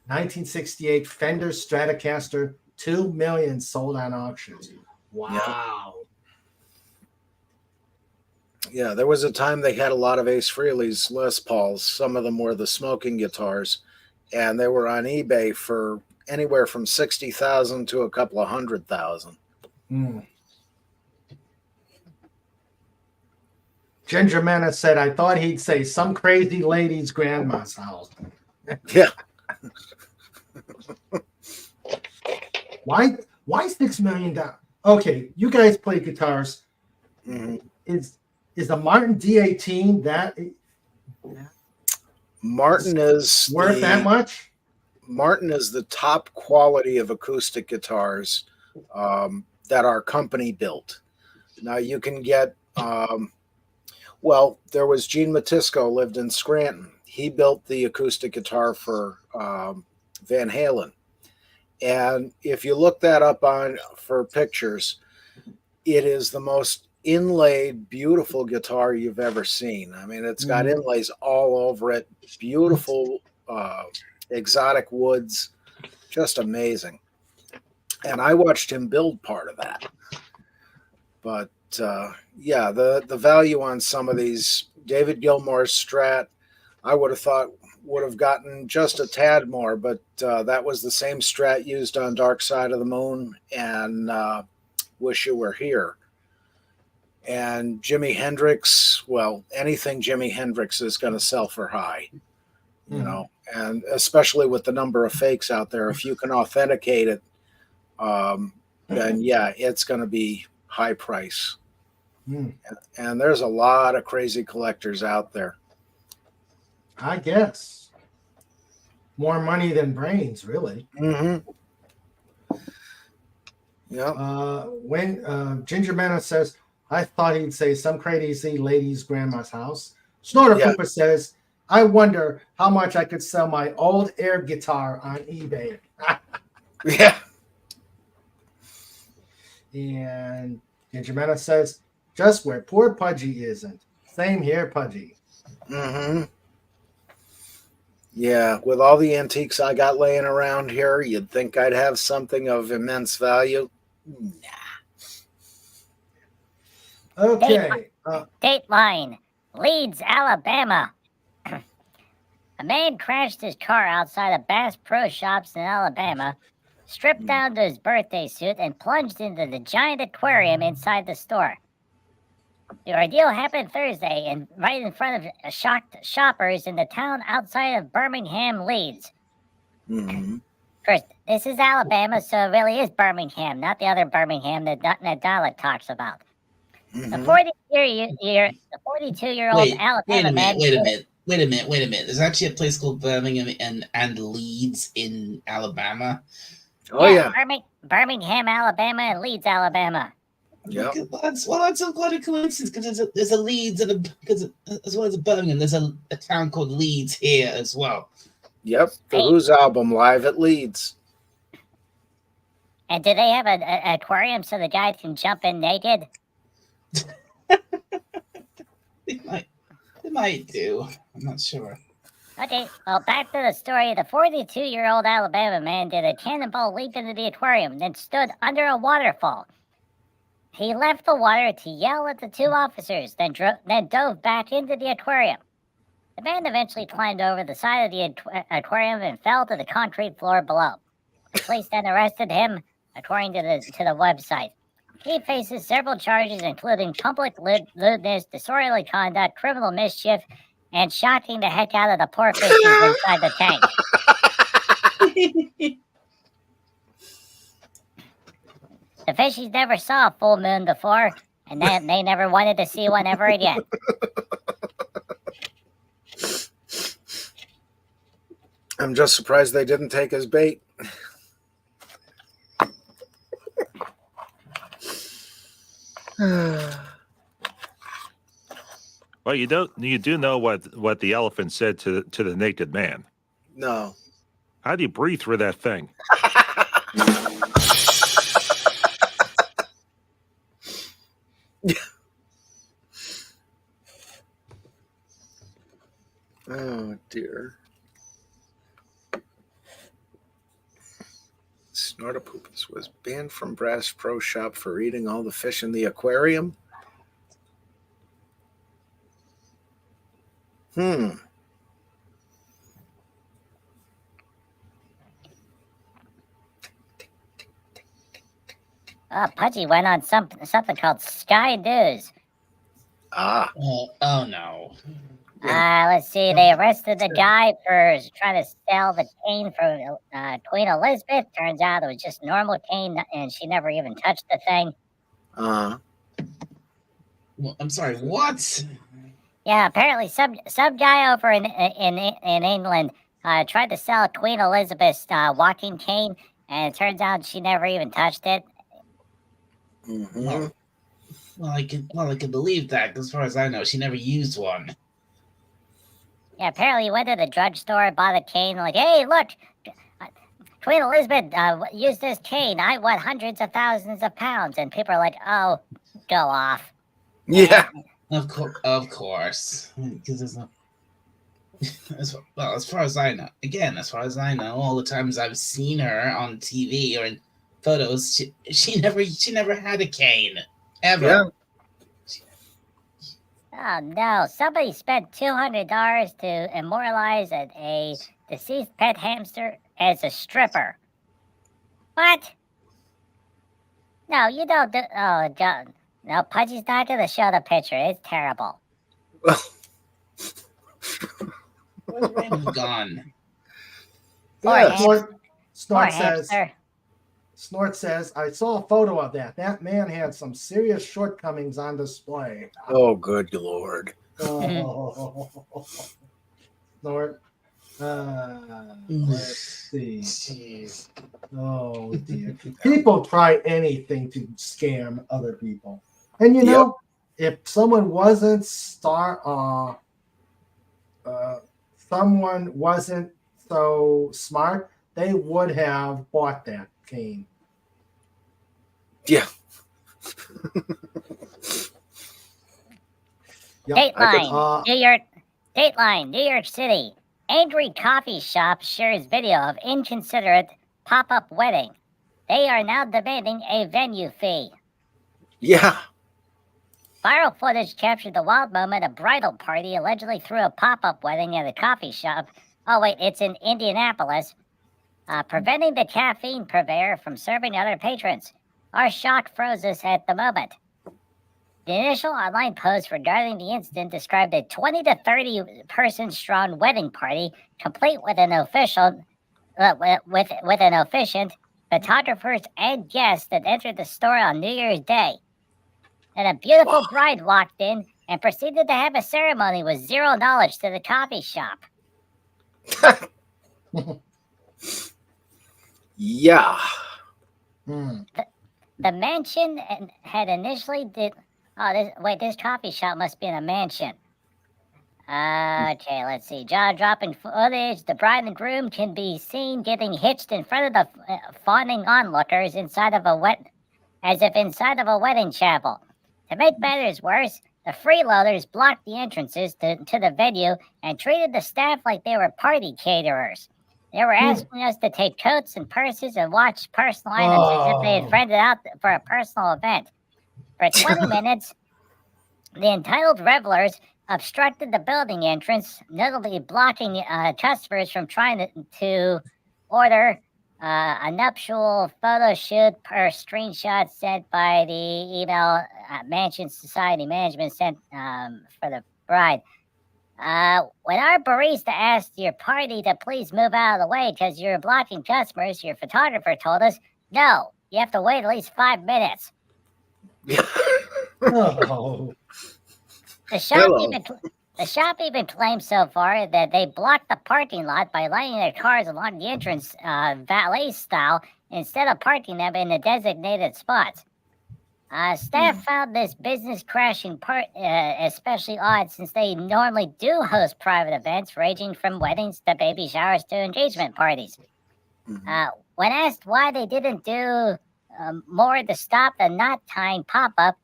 C: 1968 Fender Stratocaster, $2 million sold on auctions. Wow.
D: Yeah, there was a time they had a lot of Ace Frehley's Les Pauls. Some of them were the smoking guitars, and they were on eBay for anywhere from 60,000 to a couple of 100,000.
C: Ginger Menace said, I thought he'd say some crazy lady's grandma's house.
D: Yeah.
C: Why $6 million? Okay, you guys play guitars.
D: Mm-hmm.
C: Is the Martin D18 that
D: Martin is
C: worth that much?
D: Martin is the top quality of acoustic guitars that our company built. Now you can get, there was Gene Matisco lived in Scranton. He built the acoustic guitar for Van Halen. And if you look that up for pictures, it is the most inlaid, beautiful guitar you've ever seen. I mean, it's got inlays all over it, beautiful, exotic woods, just amazing. And I watched him build part of that. But yeah, the value on some of these, David Gilmour's Strat, I would have thought would have gotten just a tad more, but that was the same Strat used on Dark Side of the Moon and Wish You Were Here. And Jimi Hendrix, well, anything Jimi Hendrix is going to sell for high, and especially with the number of fakes out there, if you can authenticate it, then yeah, it's going to be high price. And there's a lot of crazy collectors out there.
C: I guess. More money than brains, really.
D: Mm-hmm. Yeah.
C: When Ginger Menace says, I thought he'd say some crazy lady's grandma's house. Snorter Pooper says, I wonder how much I could sell my old air guitar on eBay.
D: Yeah.
C: And Ginger Menace says, just where poor Pudgy isn't. Same here, Pudgy.
D: Mm-hmm. Yeah, with all the antiques I got laying around here, you'd think I'd have something of immense value. Nah.
C: Okay.
A: Dateline, Leeds, Alabama. A man crashed his car outside of Bass Pro Shops in Alabama, stripped down to his birthday suit, and plunged into the giant aquarium inside the store. The ordeal happened Thursday, and right in front of shocked shoppers in the town outside of Birmingham, Leeds.
D: Mm-hmm.
A: Of course, this is Alabama, so it really is Birmingham, not the other Birmingham that Dalek talks about.
D: Mm-hmm.
A: The 42-year-old Alabama man.
F: Wait a minute. There's actually a place called Birmingham and Leeds in Alabama.
D: Oh yeah.
A: Birmingham, Alabama, and Leeds, Alabama.
D: Yeah.
F: That's quite a coincidence because there's a Leeds because as well as a Birmingham, there's a town called Leeds here as well.
D: Yep. The Who's album live at Leeds.
A: And do they have an aquarium so the guy can jump in naked?
F: They might do. I'm not sure.
A: Okay, well, back to the story. The 42-year-old Alabama man did a cannonball leap into the aquarium, then stood under a waterfall. He left the water to yell at the two officers, then dove back into the aquarium. The man eventually climbed over the side of the aquarium and fell to the concrete floor below. The police then arrested him, according to the website. He faces several charges, including public lewdness, disorderly conduct, criminal mischief, and shocking the heck out of the poor fishes inside the tank. The fishies never saw a full moon before, and then they never wanted to see one ever again.
D: I'm just surprised they didn't take his bait.
E: Well, you do know what the elephant said to the naked man.
D: No.
E: How do you breathe through that thing?
D: Oh dear. Snortopoops was banned from Brass Pro Shop for eating all the fish in the aquarium.
A: Pudgy went on something called Sky News.
D: Ah.
F: Oh no.
A: Let's see. They arrested the guy for trying to sell the cane for Queen Elizabeth. Turns out it was just normal cane, and she never even touched the thing.
F: Well, I'm sorry. What?
A: Yeah, apparently some guy over in England tried to sell Queen Elizabeth's walking cane, and it turns out she never even touched it.
F: Well, I can believe that. 'Cause as far as I know, she never used one.
A: Yeah, apparently he went to the drugstore, bought a cane, like, hey, look, Queen Elizabeth used this cane. I won hundreds of thousands of pounds. And people are like, oh, go off.
D: Yeah.
F: Of course. Because there's no... as far as I know, all the times I've seen her on TV or in photos, she never had a cane. Ever.
D: Yeah.
A: Oh, no. Somebody spent $200 to immortalize a deceased pet hamster as a stripper. What? No, you don't do... Oh, don't. No, Pudgy's not going to show the picture. It's terrible.
F: Where's Raymond gone?
A: Poor
C: Snort
A: hamster.
C: Snort says, I saw a photo of that. That man had some serious shortcomings on display.
D: Oh, good Lord.
C: Oh. Snort. Let's see.
F: Jeez.
C: Oh, dear. People try anything to scam other people. And you know, if someone wasn't someone wasn't so smart, they would have bought that cane.
D: Yeah.
A: Dateline, New York City. Angry coffee shop shares video of inconsiderate pop-up wedding. They are now demanding a venue fee.
D: Yeah.
A: Viral footage captured the wild moment a bridal party allegedly threw a pop-up wedding at a coffee shop. Oh, wait, it's in Indianapolis. Preventing the caffeine purveyor from serving other patrons. Our shock froze us at the moment. The initial online post regarding the incident described a 20 to 30 person strong wedding party, complete with an officiant, photographers, and guests that entered the store on New Year's Day. And a beautiful bride walked in and proceeded to have a ceremony with zero knowledge to the coffee shop.
D: Yeah.
A: The mansion had initially this coffee shop must be in a mansion. Okay, let's see. Jaw-dropping footage. The bride and groom can be seen getting hitched in front of the fawning onlookers inside of a wedding chapel. To make matters worse, the freeloaders blocked the entrances to the venue and treated the staff like they were party caterers. They were asking us to take coats and purses and watch personal items as if they had rented out for a personal event. For 20 minutes, the entitled revelers obstructed the building entrance, notably blocking customers from trying to order a nuptial photo shoot per screenshot sent by the email Mansion Society Management sent for the bride. When our barista asked your party to please move out of the way because you're blocking customers, your photographer told us, no, you have to wait at least 5 minutes.
C: Oh.
A: The shop even claims so far that they blocked the parking lot by lining their cars along the entrance valet style instead of parking them in the designated spots. Staff found this business crashing part especially odd since they normally do host private events ranging from weddings to baby showers to engagement parties. When asked why they didn't do more to stop the knot tying pop-up,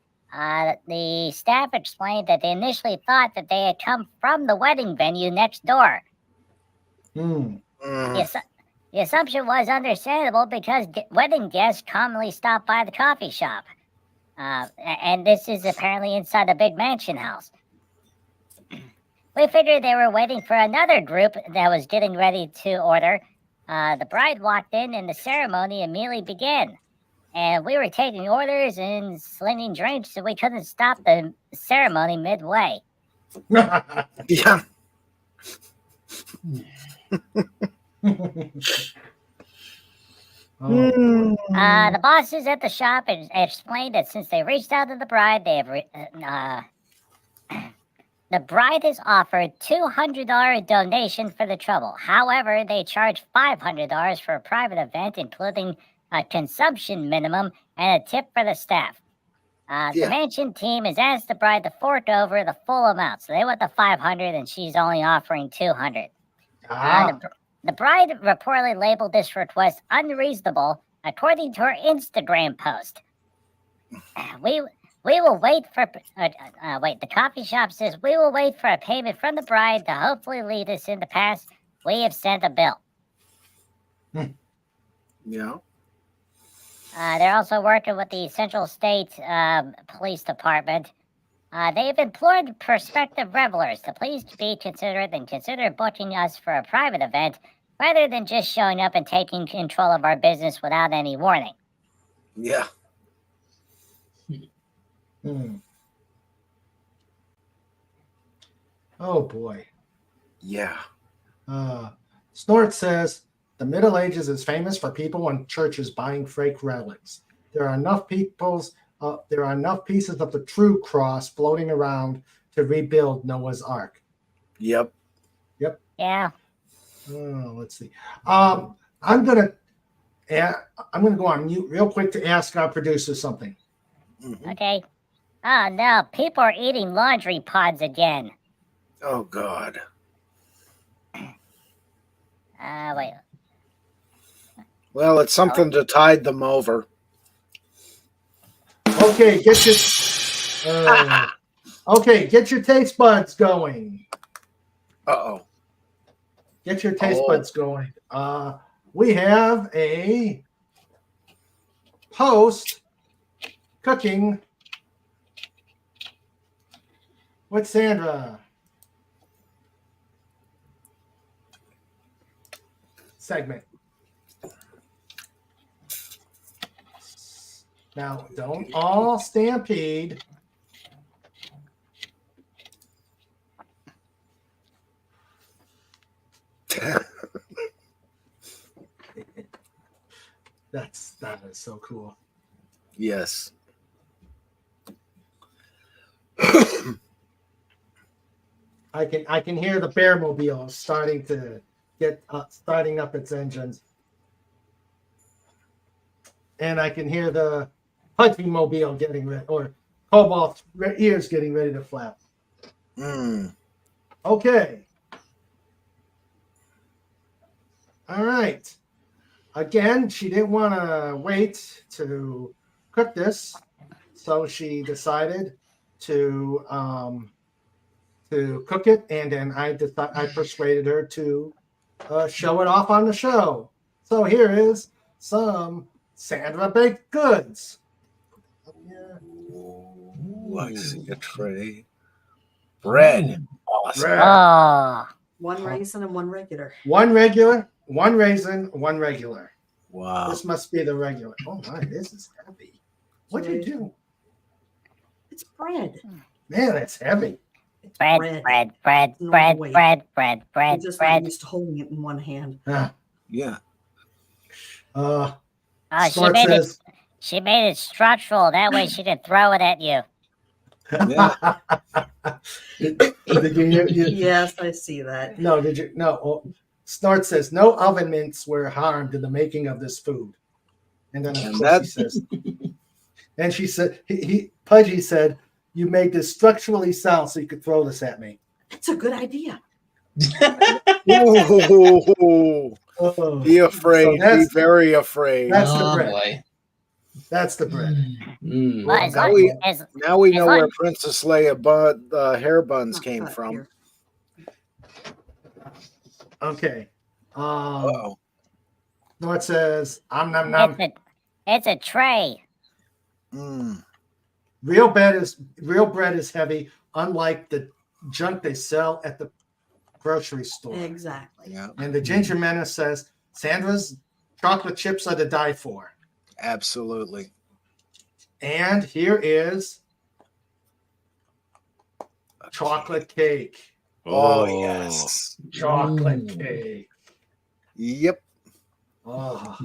A: the staff explained that they initially thought that they had come from the wedding venue next door.
C: Mm.
A: The assumption was understandable because wedding guests commonly stop by the coffee shop. And this is apparently inside a big mansion house. We figured they were waiting for another group that was getting ready to order. The bride walked in and the ceremony immediately began. And we were taking orders and slinging drinks, so we couldn't stop the ceremony midway.
D: Yeah.
C: Oh,
A: The bosses at the shop explained that since they reached out to the bride, they have the bride has offered $200 donation for the trouble. However, they charge $500 for a private event, including a consumption minimum and a tip for the staff. The mansion team has asked the bride to fork over the full amount, so they want the $500, and she's only offering $200. The bride reportedly labeled this request unreasonable, according to her Instagram post. We will wait for the coffee shop says we will wait for a payment from the bride to hopefully lead us in the past. We have sent a bill.
D: Yeah.
A: They're also working with the Central State Police Department. They've implored prospective revelers to please be considerate and consider booking us for a private event rather than just showing up and taking control of our business without any warning.
D: Yeah.
C: Oh boy.
D: Yeah.
C: Snort says the Middle Ages is famous for people and churches buying fake relics. There are enough pieces of the true cross floating around to rebuild Noah's Ark.
D: Yep.
A: Yeah.
C: Let's see. I'm gonna go on mute real quick to ask our producer something.
A: Okay. Oh no, people are eating laundry pods again.
D: Oh God.
A: Wait.
D: Well, it's something to tide them over.
C: Okay, get your taste buds going.
D: Uh-oh.
C: Get your taste buds going. We have a post cooking with Sandra segment. Now, don't all stampede. That is so cool.
D: Yes.
C: I can hear the Bearmobile starting up its engines, and I can hear the Pudgy Mobile getting ready, or Cobalt's ears getting ready to flap. Okay. All right. Again, she didn't want to wait to cook this, so she decided to cook it, and then I persuaded her to show it off on the show. So here is some Sandra baked goods. Yeah.
D: Ooh, I see a tray. Bread. Awesome.
C: Bread.
A: Oh,
I: One raisin and one regular.
C: One regular, one raisin, one regular.
D: Wow.
C: This must be the regular. Oh my, this is heavy. What'd you do?
I: It's bread.
C: Man, it's heavy.
I: It's
A: bread,
I: bread.
A: bread, bread,
I: No
A: bread,
I: way.
A: bread, bread,
I: I'm
A: bread,
I: just not
A: bread.
I: used to holding it in one hand.
D: Yeah.
A: Oh,
C: Smart says,
A: she made it structural. That way she can throw it at you.
D: Yeah.
C: did you,
I: Yes, I see that.
C: no, did you? No. Oh, Snort says, no oven mints were harmed in the making of this food. And then, of
D: And
C: course, he
D: that-
C: says, and she said, Pudgy said, you made this structurally sound so you could throw this at me.
I: It's a good idea.
D: Ooh.
C: Oh,
D: Be afraid.
C: So
D: Be
C: that's-
D: very afraid.
C: that's the
F: Oh
C: bread.
F: boy.
C: That's the bread.
F: Mm.
A: Well, as
D: now
A: long,
D: we-
A: as,
D: Now we
A: As
D: know
A: long-
D: where Princess Leia hair buns
I: Not
D: came
I: cut
D: from.
I: here.
C: Okay.
D: Uh-oh.
C: Snort says, nom
A: it's
C: nom.
A: it's a tray.
D: Mm.
C: Real bread is heavy, unlike the junk they sell at the grocery store.
I: Exactly.
D: Yeah,
C: And the Ginger Menace says, Sandra's chocolate chips are to die for.
D: absolutely.
C: And here is chocolate cake.
D: Oh, yes.
C: Chocolate cake.
D: Yep.
C: Oh.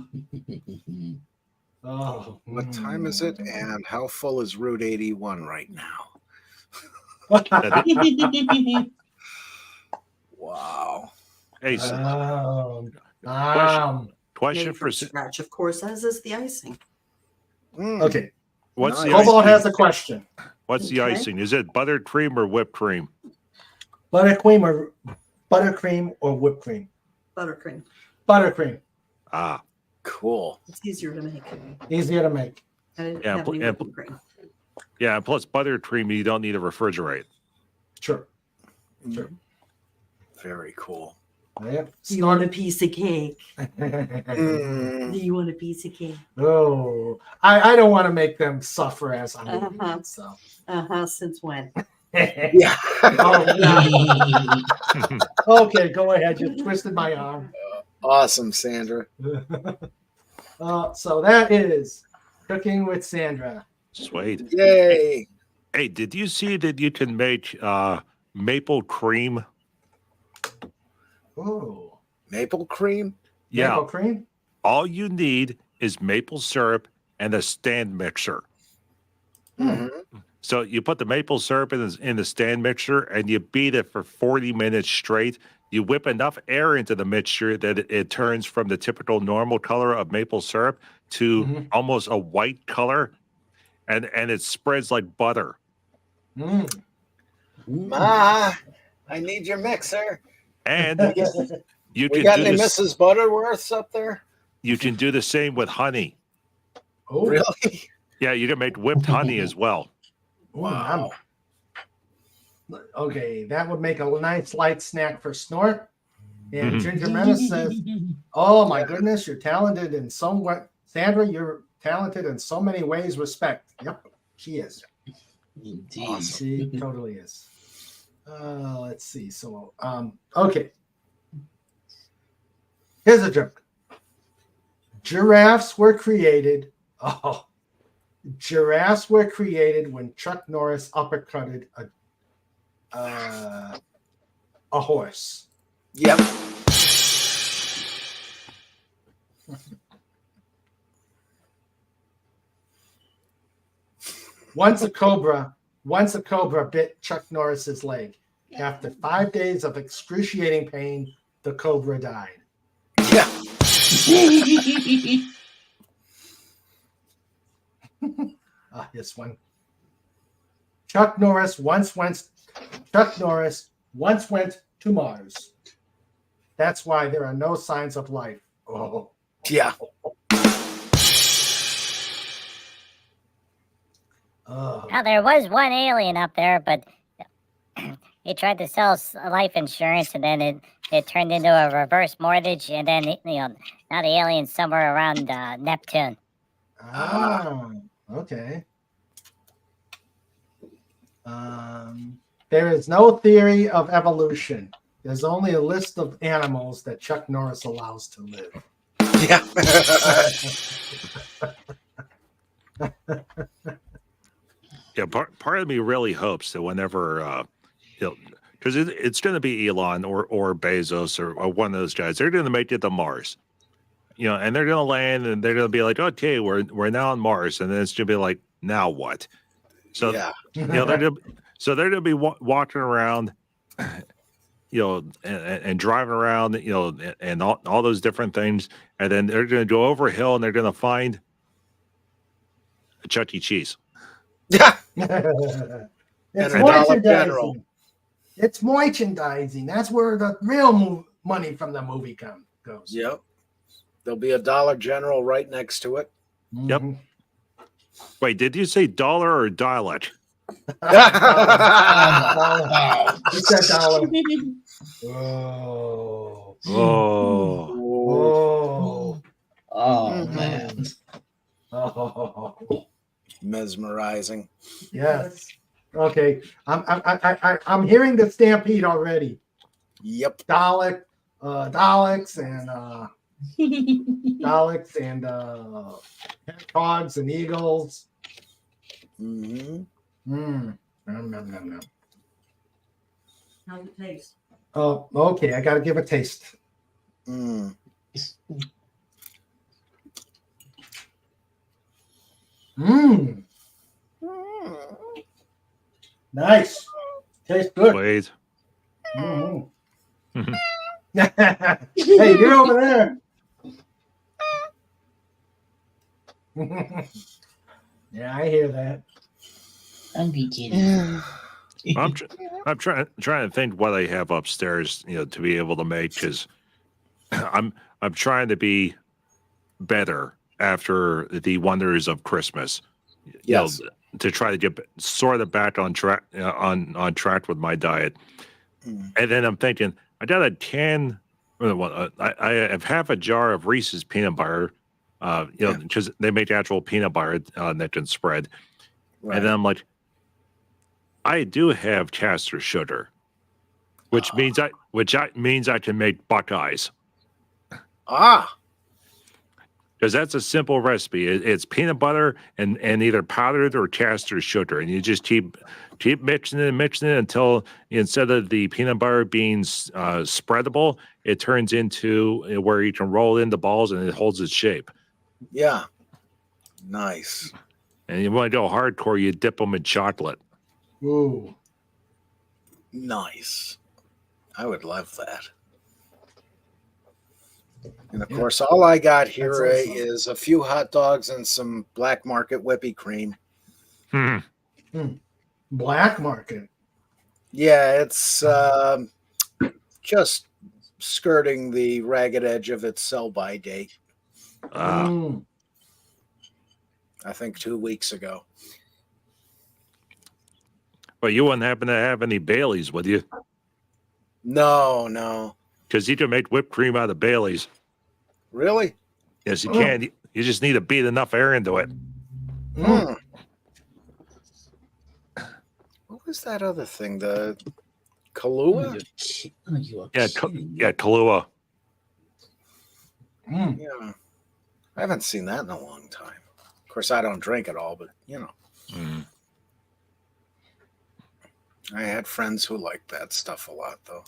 C: Oh.
D: What time is it? And how full is Route 81 right now? Wow.
E: Hey, so question
I: Made
E: for
I: from scratch, of course, as is the icing.
D: Mm.
C: Okay.
E: what's the
D: Nice.
C: Cobalt
E: icing?
C: has a question.
E: What's the
I: Okay.
E: icing? Is it buttered cream or whipped cream?
C: Buttercream or whipped cream?
I: Buttercream.
C: Buttercream.
E: Ah,
D: Cool.
I: It's easier to make.
C: Easier to make.
I: I didn't
E: Yeah,
I: have any
E: and-
I: whipping cream.
E: yeah. And plus buttered cream, you don't need to refrigerate.
C: Sure. Sure.
D: Very cool.
C: Yep.
I: Do you want a piece of cake?
D: Mm.
I: Do you want a piece of cake?
C: Oh, I don't want to make them suffer as I'm eating
I: Uh-huh.
C: it, so.
I: Since when?
D: Yeah.
C: Oh, no. Okay, go ahead. You twisted my arm.
D: Awesome, Sandra.
C: So that is Cooking with Sandra.
E: Sweet.
D: Yay.
E: Hey, did you see that you can make maple cream?
C: Oh,
D: Maple cream?
E: Yeah.
C: maple cream?
E: All you need is maple syrup and a stand mixer.
D: Mhm.
E: So you put the maple syrup in the stand mixer and you beat it for 40 minutes straight. You whip enough air into the mixture that it turns from the typical normal color of maple syrup to
C: Mhm.
E: almost a white color, and it spreads like butter.
C: Mm.
D: Ma, I need your mixer.
E: And you
D: We
E: can
D: got
E: do
D: any
E: this.
D: Mrs. Butterworths up there?
E: You can do the same with honey.
C: Oh,
D: Really?
E: Yeah, you can make whipped honey as well.
D: Wow.
C: Okay, that would make a nice light snack for Snort. And
E: Mhm.
C: Ginger Menace says, "Oh my goodness, you're talented in some way, Sandra. You're talented in so many ways. Respect." Yep, she is.
F: Indeed.
C: She totally is. Let's see. So, okay. Here's a joke. Giraffes were created. Oh, giraffes were created when Chuck Norris uppercutted a horse.
D: Yep.
C: Once a cobra bit Chuck Norris's leg. After 5 days of excruciating pain, the cobra died.
D: Yeah.
C: Here's one. Chuck Norris once went to Mars. That's why there are no signs of life. Oh.
D: Yeah.
C: Oh.
A: Now, there was one alien up there, but he tried to sell life insurance, and then it turned into a reverse mortgage, and then now the alien's somewhere around Neptune.
C: Okay. There is no theory of evolution. There's only a list of animals that Chuck Norris allows to live.
D: Yeah.
E: Yeah, part of me really hopes that whenever because it's going to be Elon or Bezos or one of those guys, they're going to make it to Mars. And they're going to land and they're going to be like, okay, we're now on Mars, and then it's going to be like, now what? So
D: Yeah.
E: they're going to be walking around, and driving around, and all those different things, and then they're going to go over a hill and they're going to find a Chuck E. Cheese.
D: Yeah.
C: It's
D: And a Dollar General.
C: merchandising. It's merchandising. That's where the real money from the movie goes.
D: Yep. There'll be a Dollar General right next to it.
E: Yep. Wait, did you say dollar or dialect?
C: Dollar. It's that dollar. Oh.
E: Oh.
F: Oh man.
C: Oh.
D: Mesmerizing.
C: Yes. Okay. I'm hearing the stampede already.
D: Yep.
C: Daleks and hedgehogs and eagles.
D: Mm-hmm.
C: Nom, nom, nom, nom.
I: How's it taste?
C: Oh, okay. I got to give a taste.
D: Mm.
C: Mmm. Nice. Tastes good.
E: Wait.
C: Mhm. Hey, get over there. Yeah, I hear that.
F: I'm beginning.
E: I'm trying to think what I have upstairs, to be able to make, because I'm trying to be better after the wonders of Christmas.
D: Yes.
E: To try to get sort of back on track on track with my diet.
D: Mm.
E: And then I'm thinking, I got a can. I have half a jar of Reese's peanut butter, because they make actual peanut butter that can spread.
D: Right.
E: And then I'm like, I do have caster sugar, which means I can make Buckeyes.
D: Ah.
E: Because that's a simple recipe. It's peanut butter and either powdered or caster sugar, and you just keep mixing it until instead of the peanut butter being spreadable, it turns into where you can roll into balls and it holds its shape.
D: Yeah. Nice.
E: And you want to go hardcore, you dip them in chocolate.
C: Ooh.
D: Nice. I would love that. And of course, all I got here
C: awesome.
D: is a few hot dogs and some black market whippy cream.
C: Black market.
D: Yeah, it's just skirting the ragged edge of its sell-by date.
C: Mm.
D: I think 2 weeks ago.
E: But you wouldn't happen to have any Baileys, would you?
D: No.
E: Because you can make whipped cream out of Baileys.
D: Really?
E: Yes, you can. You just need to beat enough air into it.
D: Mm. What was that other thing? The Kahlua?
E: Kahlua.
D: Yeah. I haven't seen that in a long time. Of course, I don't drink at all, but
E: Mm.
D: I had friends who liked that stuff a lot, though.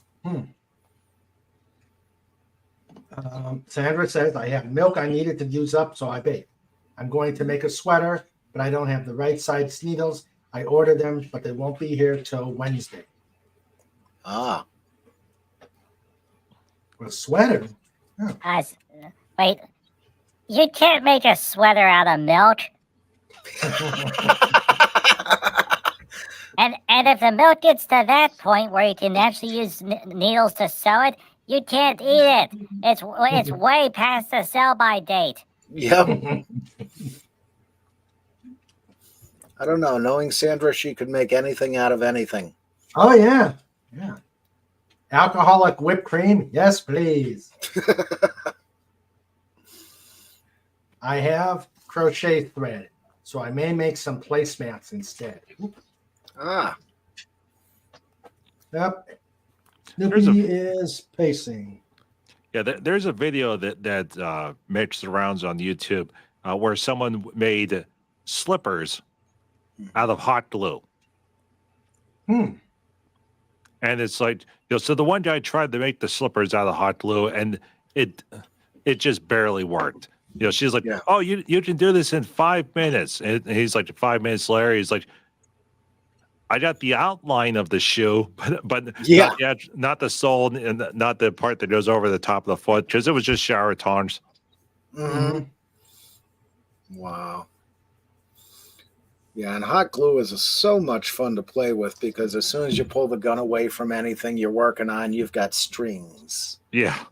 C: Sandra says, I have milk I needed to use up, so I bake. I'm going to make a sweater, but I don't have the right size needles. I ordered them, but they won't be here till Wednesday.
D: Ah.
C: A sweater?
A: Wait, you can't make a sweater out of milk. And if the milk gets to that point where you can actually use needles to sew it, you can't eat it. It's way past the sell-by date.
D: Yep. I don't know. Knowing Sandra, she could make anything out of anything.
C: Oh, yeah. Yeah. Alcoholic whipped cream? Yes, please. I have crochet thread, so I may make some placemats instead.
D: Ah,
C: Yep.
E: There's
C: Snoopy is pacing.
E: Yeah, there's a video that makes the rounds on YouTube where someone made slippers out of hot glue,
C: Hmm.
E: and it's like so the one guy tried to make the slippers out of hot glue, and it it just barely worked. She's like,
D: yeah.
E: "Oh, you can do this in 5 minutes," and he's like, 5 minutes later, he's like, "I got the outline of the shoe, but
D: Yeah.
E: not the sole and not the part that goes over the top of the foot because it was just shower tongs."
D: hmm Wow. Yeah, and hot glue is so much fun to play with because as soon as you pull the gun away from anything you're working on, you've got strings.
E: Yeah.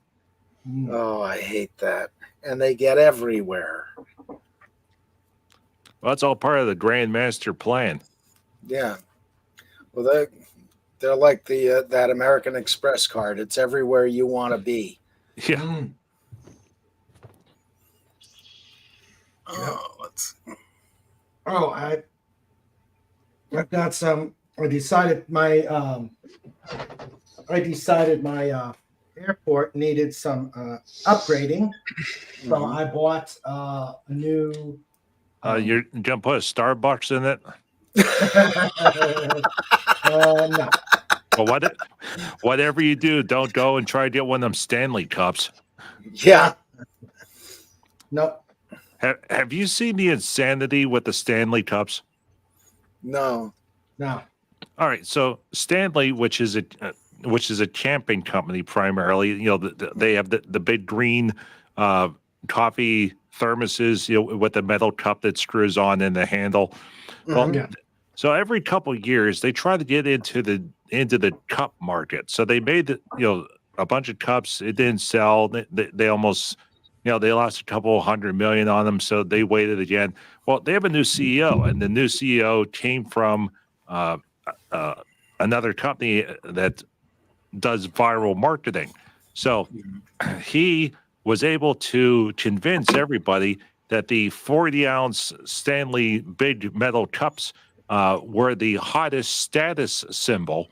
C: Mm.
D: Oh, I hate that. And they get everywhere.
E: Well, that's all part of the Grand Master plan.
D: Yeah. Well, they're like the that American Express card. It's everywhere you want to be.
E: Yeah.
C: Mm.
D: Oh,
C: Oh, I've got some. I decided my airport needed some upgrading, so
D: Mhm.
C: I bought a new.
E: You're gonna put a Starbucks in it?
C: No.
E: Well, whatever you do, don't go and try to get one of them Stanley cups.
D: Yeah.
C: No.
E: Have you seen the insanity with the Stanley cups?
D: No.
C: No.
E: All right, so Stanley, which is a camping company primarily, they have the big green coffee thermoses, with the metal cup that screws on in the handle. Well,
D: Mhm.
C: Yeah.
E: so every couple of years they try to get into the cup market. So they made a bunch of cups. It didn't sell. They almost they lost a couple $100 million on them. So they waited again. Well, they have a new CEO, and the new CEO came from uh, another company that does viral marketing. So he was able to convince everybody that the 40-ounce Stanley big metal cups were the hottest status symbol,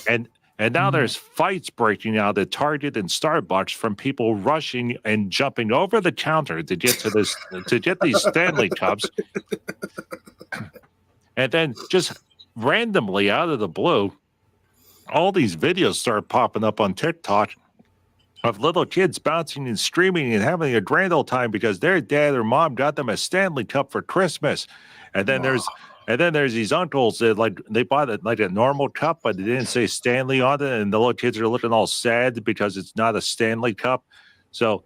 E: and now there's fights breaking out at Target and Starbucks from people rushing and jumping over the counter to get these Stanley cups, and then just randomly out of the blue, all these videos start popping up on TikTok of little kids bouncing and screaming and having a grand old time because their dad or mom got them a Stanley Cup for Christmas. And then there's these uncles that they bought it like a normal cup, but they didn't say Stanley on it, and the little kids are looking all sad because it's not a Stanley Cup. So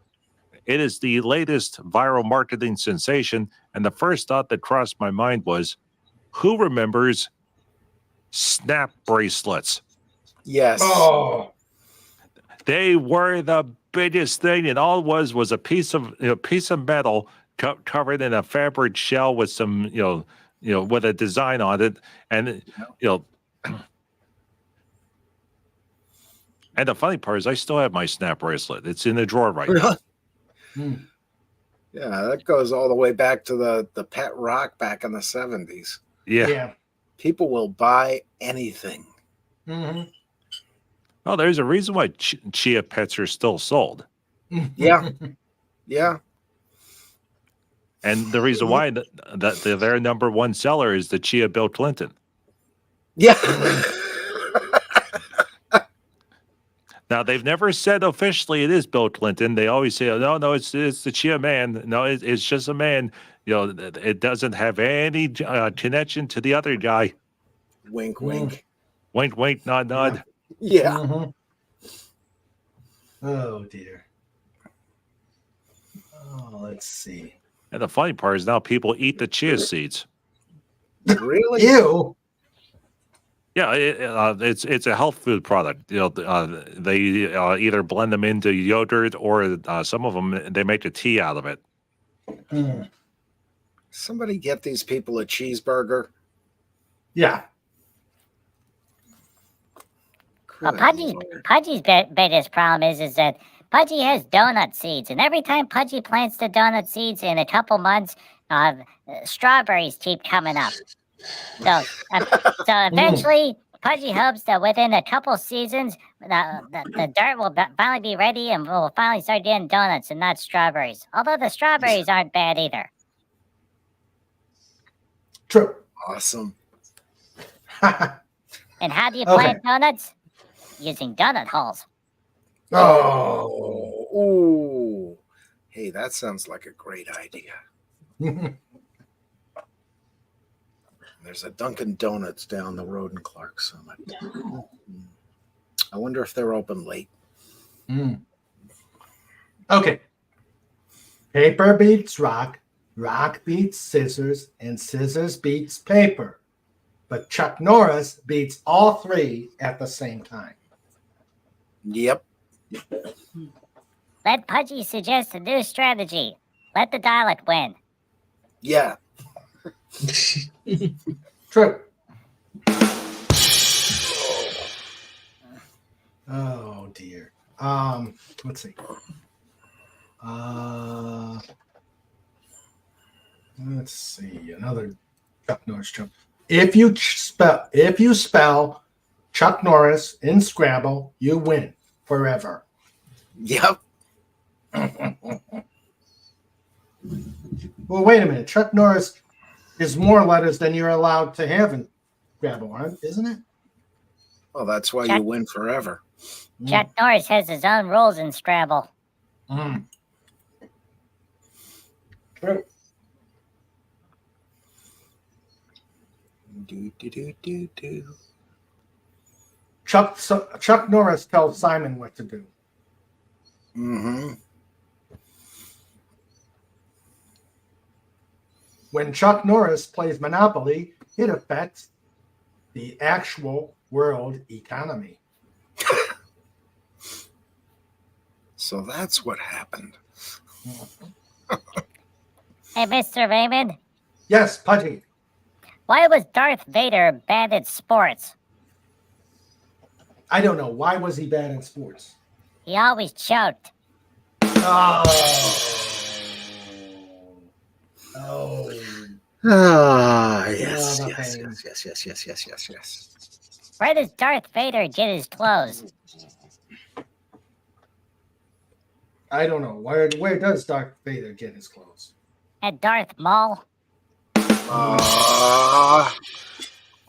E: it is the latest viral marketing sensation. And the first thought that crossed my mind was, who remembers snap bracelets?
D: Yes.
C: Oh.
E: They were the biggest thing, and all it was a piece of metal covered in a fabric shell with some with a design on it, and and the funny part is I still have my snap bracelet. It's in the drawer right now.
C: Mm.
D: Yeah, that goes all the way back to the pet rock back in the 70s.
E: Yeah.
C: Yeah.
D: People will buy anything.
C: Mm-hmm.
E: Oh, there's a reason why chia pets are still sold,
D: Yeah. Yeah.
E: and the reason why that their number one seller is the Chia Bill Clinton.
D: Yeah.
E: Now, they've never said officially it is Bill Clinton. They always say, oh, no, it's the Chia man. No, it's just a man. It doesn't have any connection to the other guy.
D: Wink, wink.
E: Wink, wink, nod, nod.
D: Yeah.
C: Mhm. Oh dear. Oh, let's see.
E: And the funny part is now people eat the chia seeds.
D: Really?
C: Ew.
E: Yeah, it's a health food product. They either blend them into yogurt or some of them they make a tea out of it.
C: Mm.
D: Somebody get these people a cheeseburger.
C: Yeah.
A: Well,
D: Good
A: Pudgy's,
D: Lord.
A: Pudgy's biggest problem is that Pudgy has donut seeds, and every time Pudgy plants the donut seeds in a couple months, strawberries keep coming up. So eventually, Pudgy hopes that within a couple seasons, the dirt will finally be ready and we'll finally start getting donuts and not strawberries. Although the strawberries aren't bad either.
C: True.
D: Awesome.
A: And how do you
C: Okay.
A: plant donuts? Using donut holes.
C: Oh.
D: Ooh. Hey, that sounds like a great idea. There's a Dunkin' Donuts down the road in Clark Summit. I wonder if they're open late.
C: Okay. Paper beats rock, rock beats scissors, and scissors beats paper. But Chuck Norris beats all three at the same time.
D: Yep.
A: Let Pudgy suggest a new strategy. Let the dialect win.
D: Yeah.
C: True. Oh dear. Let's see. Let's see. Another Chuck Norris joke. If you spell Chuck Norris in Scrabble, you win forever.
D: Yep.
C: Well, wait a minute. Chuck Norris is more letters than you're allowed to have in Scrabble, isn't it?
D: Well, that's why
A: Chuck-
D: you win forever.
A: Chuck Norris has his own rules in Scrabble.
C: True.
D: Do.
C: Chuck Norris tells Simon what to do.
D: Mm-hmm.
C: When Chuck Norris plays Monopoly, it affects the actual world economy.
D: So that's what happened.
A: Hey, Mr. Raymond,
C: Yes, Pudgy.
A: why was Darth Vader bad at sports?
C: I don't know. Why was he bad in sports?
A: He always choked.
C: Oh.
D: Ah, yes,
C: Oh,
D: yes,
C: okay.
D: yes.
A: Where does Darth Vader get his clothes?
C: I don't know. Where does Darth Vader get his clothes?
A: At Darth Maul?
D: Ah,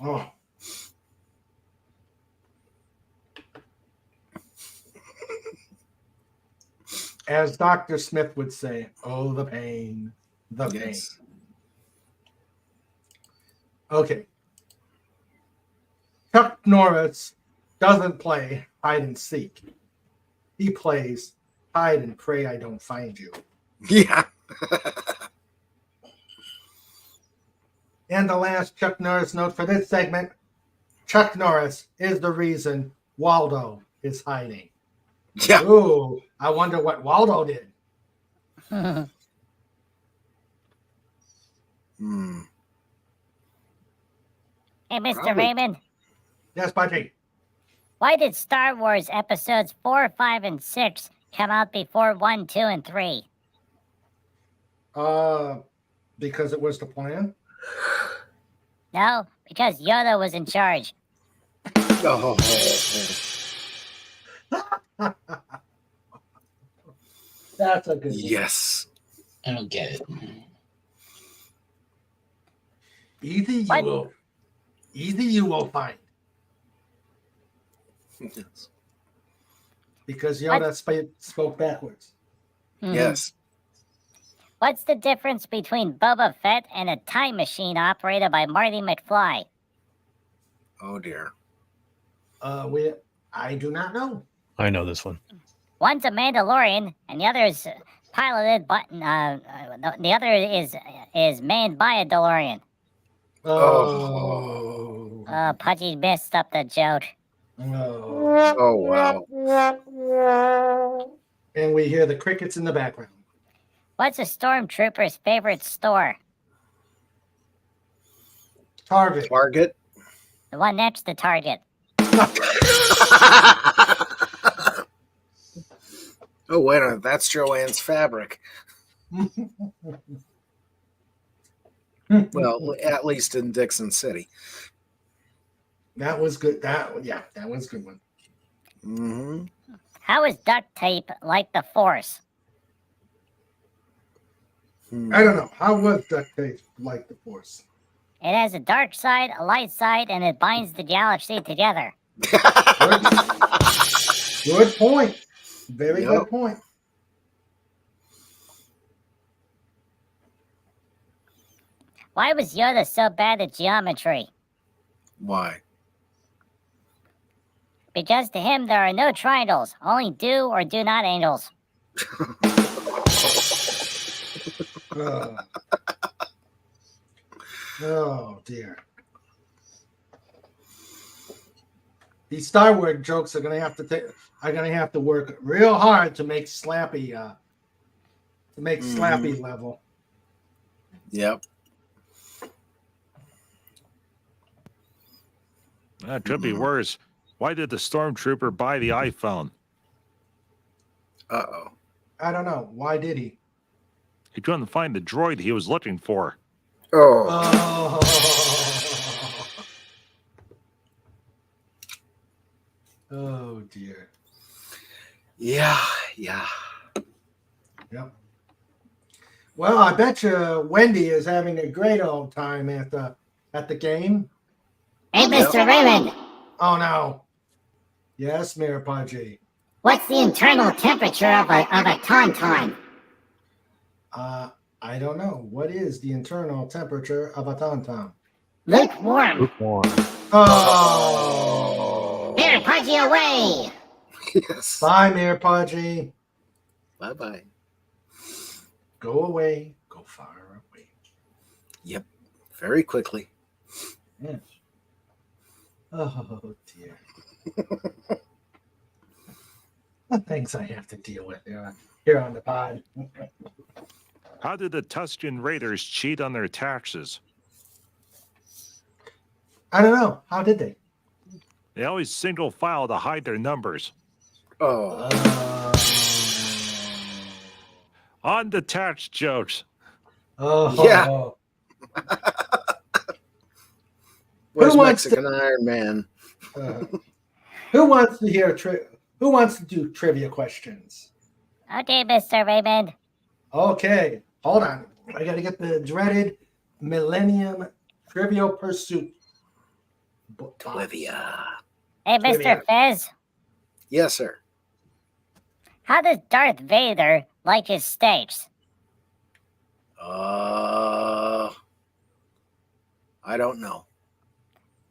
C: Oh. As Dr. Smith would say, oh, the pain, the pain.
D: yes.
C: Okay. Chuck Norris doesn't play hide and seek. He plays hide and pray I don't find you.
D: Yeah.
C: And the last Chuck Norris note for this segment, Chuck Norris is the reason Waldo is hiding.
D: Yeah.
C: Ooh, I wonder what Waldo did.
A: Hey,
D: Hmm.
A: Mr.
D: Probably.
A: Raymond,
C: Yes, Pudgy.
A: why did Star Wars episodes 4, 5, and 6 come out before 1, 2, and 3?
C: Because it was the plan.
A: No, because Yoda was in charge.
D: Oh.
C: That's a good one.
D: Yes.
F: I don't get it.
C: Either you will find. Because Yoda spoke backwards.
A: Mhm.
D: Yes.
A: What's the difference between Boba Fett and a time machine operated by Marty McFly?
D: Oh dear.
C: I do not know.
G: I know this one.
A: One's a Mandalorian, and the other is piloted, but the other is manned by a DeLorean.
C: Oh.
A: Pudgy messed up the joke.
C: Oh.
D: Oh wow.
C: And we hear the crickets in the background.
A: What's a stormtrooper's favorite store?
C: Target.
D: Target.
A: The one next to Target.
D: Oh wait a minute, that's Joanne's fabric. Well, at least in Dixon City.
C: That was good. That was a good one.
D: Hmm.
A: How is duct tape like the Force?
C: I don't know. How was duct tape like the Force?
A: It has a dark side, a light side, and it binds the galaxy together.
C: Good point. Very
D: Yep.
C: good point.
A: Why was Yoda so bad at geometry?
D: Why?
A: Because to him there are no triangles, only do or do not angles.
C: Oh dear. These Star Wars jokes are gonna have to work real hard to make Slappy Slappy level.
E: That
D: Yep.
E: could be worse. Why did the stormtrooper buy the iPhone?
D: Uh-oh.
C: I don't know. Why did he?
E: He couldn't find the droid he was looking for.
D: Oh.
C: Oh dear.
D: Yeah.
C: Yep. Well, I bet you Wendy is having a great old time at the game.
A: Hey, Mr. Raymond,
C: Oh no. Yes, Mayor Pudgy.
A: what's the internal temperature of a tauntaun?
C: I don't know. What is the internal temperature of a tauntaun?
A: Lukewarm.
G: Lukewarm.
C: Oh.
A: Mayor Pudgy away!
D: Yes.
C: Bye, Mayor Pudgy.
D: Bye-bye.
C: Go away. Go far away.
D: Yep. Very quickly.
C: Yes. Oh dear. The things I have to deal with here on the pod.
E: How did the Tuscan Raiders cheat on their taxes?
C: I don't know. How did they?
E: They always single file to hide their numbers.
D: Oh.
E: On to tax jokes.
C: Oh.
D: Yeah. Where's
C: wants
D: Mexican Iron Man?
C: Who wants to hear? Who wants to do trivia questions?
A: Okay, Mr. Raymond.
C: Okay, hold on. I got to get the dreaded Millennium Trivial Pursuit book box.
D: Trivia.
A: Hey,
C: Trivia.
A: Mr. Fez,
D: Yes, sir.
A: how does Darth Vader like his steaks?
D: I don't know.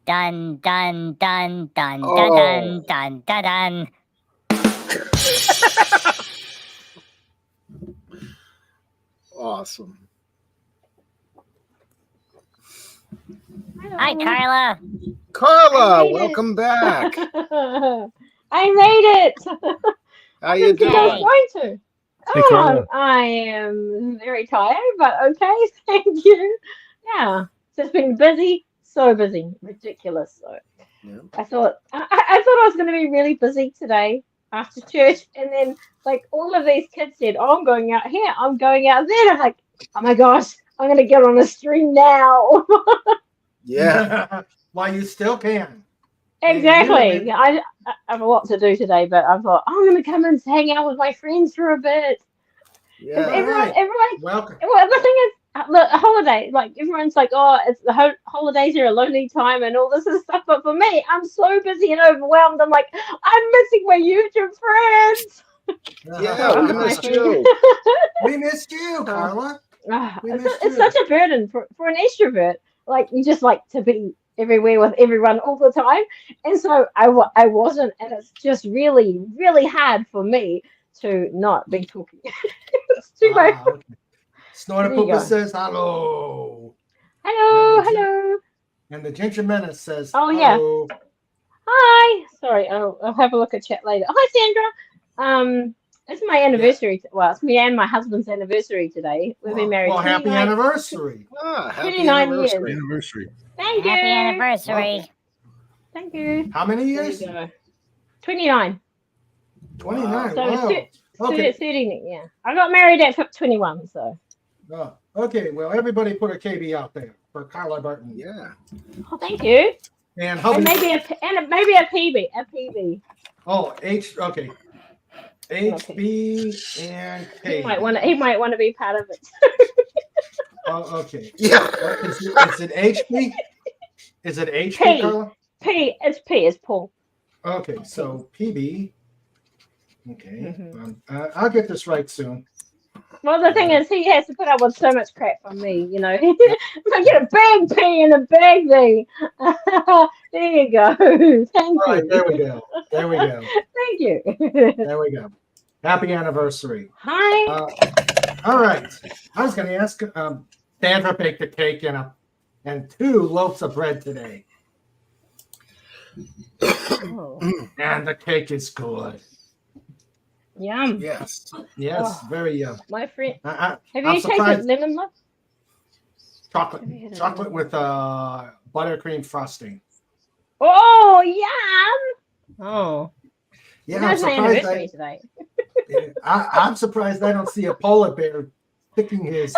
A: Dun, dun, dun, dun,
D: Oh.
A: dun, dun, dun, dun, dun.
D: Awesome.
A: Hi, Carla.
D: Carla,
J: I made it.
D: welcome back.
J: I made it.
D: How
J: I
D: you
J: didn't think I was
D: doing?
J: going to.
G: Hey,
J: Oh,
G: Carla.
J: I am very tired, but okay, thank you. Yeah, just been busy, so busy, ridiculous. So
D: Yeah.
J: I thought I thought I was going to be really busy today after church, and then like all of these kids said, "Oh, I'm going out here, I'm going out there." I'm like, "Oh my gosh, I'm going to get on a stream now."
D: Yeah.
C: While you still can.
J: Exactly.
C: Yeah,
J: Yeah, I have a lot to do today, but I thought, oh, I'm going to come and hang out with my friends for a bit. Because
D: Yeah.
C: Alright.
J: everyone,
C: Welcome.
J: well, the thing is, the holiday, like everyone's like, oh, it's the holidays are a lonely time and all this and stuff. But for me, I'm so busy and overwhelmed. I'm like, I'm missing my YouTube friends.
D: Yeah, we
J: My
D: missed
J: friends.
D: you.
C: We missed you, Carla. We missed
J: It's
C: you.
J: such a burden for an extrovert. Like you just like to be everywhere with everyone all the time, and so I wasn't, and it's just really really hard for me to not be talking. It's too much.
C: Okay. Snorter
J: There you
C: Pooper
J: go.
C: says hello.
J: Hello.
C: And the Ginger Menace says
J: Oh, yeah.
C: hello.
J: Hi. Sorry, I'll have a look at chat later. Hi, Sandra. It's my anniversary. Well, it's me and my husband's anniversary today. We've been married
C: Well, happy
J: 29
C: anniversary.
D: Happy
J: 29 years.
D: anniversary.
G: Anniversary.
J: Thank you.
A: Happy anniversary.
J: Thank you.
C: How many
J: There
C: years?
J: you go. 29.
C: 29.
J: So
C: Wow. Okay.
J: 30, yeah. I got married at 21, so.
C: Oh, Okay, well, everybody put a KB out there for Carla Burton.
D: Yeah.
J: Oh, thank you.
C: And
J: And
C: Hubby.
J: maybe a PB. A PB.
C: Oh, okay. HB and
J: He
C: KB.
J: might want to be part of it.
C: Oh, okay.
D: Yeah.
C: What is it HB? Is it HB,
J: P.
C: Carla?
J: It's P. It's Paul.
C: Okay, so PB. Okay.
J: Mhm.
C: I'll get this right soon.
J: Well, the thing is, he has to put up with so much crap from me, you know. I get a big P and a big V. There you go. Thank
C: All right,
J: you.
C: there we go. There we go.
J: Thank you.
C: There we go. Happy anniversary.
J: Hi.
C: All right. I was going to ask Sandra baked a cake and 2 loaves of bread today.
J: Oh,
C: And the cake is good.
J: yum.
D: Yes.
C: Yes,
J: Oh.
C: very yum.
J: My friend,
C: Have
J: have
C: I'm
J: you
C: surprised.
J: tasted lemon muff?
C: Chocolate.
J: Have you had it?
C: Chocolate with buttercream frosting.
J: Oh, yum. Oh,
C: Yeah, I'm
J: that's my
C: surprised.
J: anniversary today.
C: I'm surprised I don't see a polar bear sticking his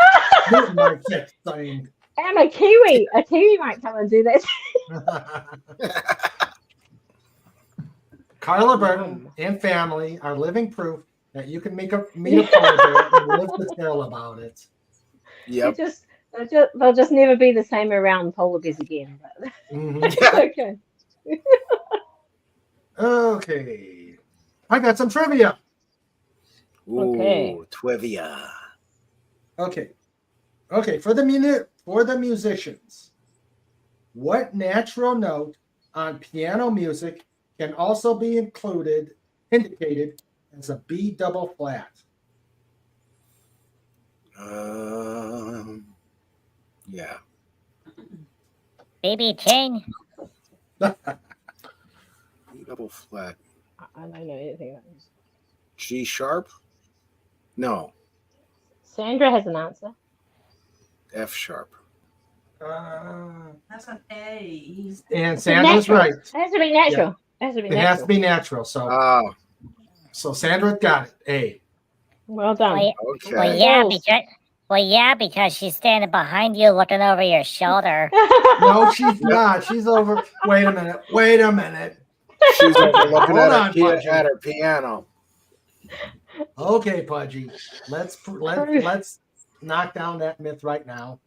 C: foot in my chest saying.
J: And a kiwi. A kiwi might come and do that.
C: Carla Burton and family are living proof that you can meet a polar bear and live to tell about it.
D: Yep.
J: They'll just never be the same around polar bears again. But
C: Mhm.
J: okay.
C: Okay. I got some trivia.
D: Ooh,
J: Okay.
D: Twivia.
C: Okay. Okay, for the musicians, what natural note on piano music can also be indicated as a B double flat?
D: Yeah.
A: BB King.
D: B double flat.
J: I don't know anything about this.
D: G sharp? No.
J: Sandra has an answer.
D: F sharp.
I: That's an A.
C: And
J: It's
C: Sandra's
J: natural.
C: right.
J: It has to be natural. It has to be
C: It has to
J: natural.
C: be natural. So Sandra got it. A.
J: Well done.
A: Well,
D: Okay.
A: well, yeah, because she's standing behind you, looking over your shoulder.
C: No, she's not. She's over. Wait a minute.
D: She's over looking
C: Hold
D: at
C: on, Pudgy.
D: at her piano.
C: Okay, Pudgy. Let's knock down that myth right now.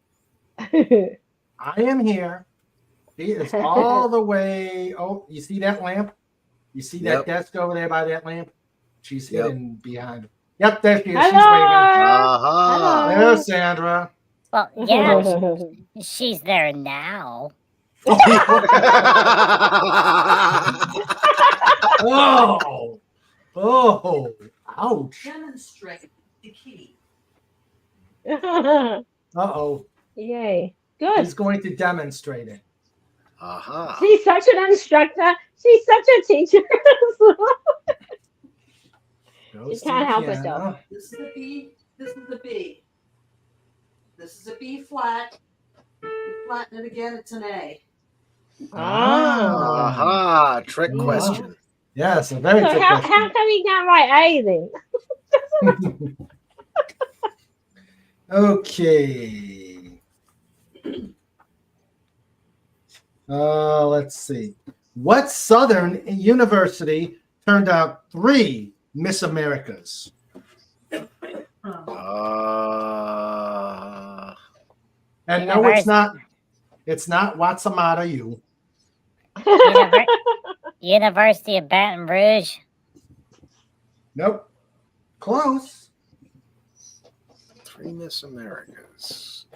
C: I am here. She is all the way. Oh, you see that lamp? You see that
D: Yep.
C: desk over there by that lamp? She's
D: Yep.
C: hidden behind. Yep, there she is.
J: Hello.
C: She's waving.
D: Uh-huh.
C: There's Sandra.
A: Well, yeah, she's there now.
C: Oh, ouch.
I: Demonstrate the key.
C: Uh-oh.
J: Yay. Good.
C: He's going to demonstrate it.
D: Uh-huh.
J: She's such an instructor. She's such a teacher.
C: Goes
J: She can't
C: to
J: help
C: piano.
J: herself.
I: This is a B. This is a B. This is a B flat. You flatten it again, it's an A.
J: Ah.
D: Uh-huh. Trick
J: Yeah.
D: question.
C: Yes, a very
J: So
C: good
J: how
C: question.
J: come you can't write A then?
C: Okay. Let's see. What Southern university turned out 3 Miss Americas?
D: Uh,
C: And no, it's not. It's not Watsamata U.
A: University of Baton Rouge.
C: Nope. Close.
D: 3 Miss Americas.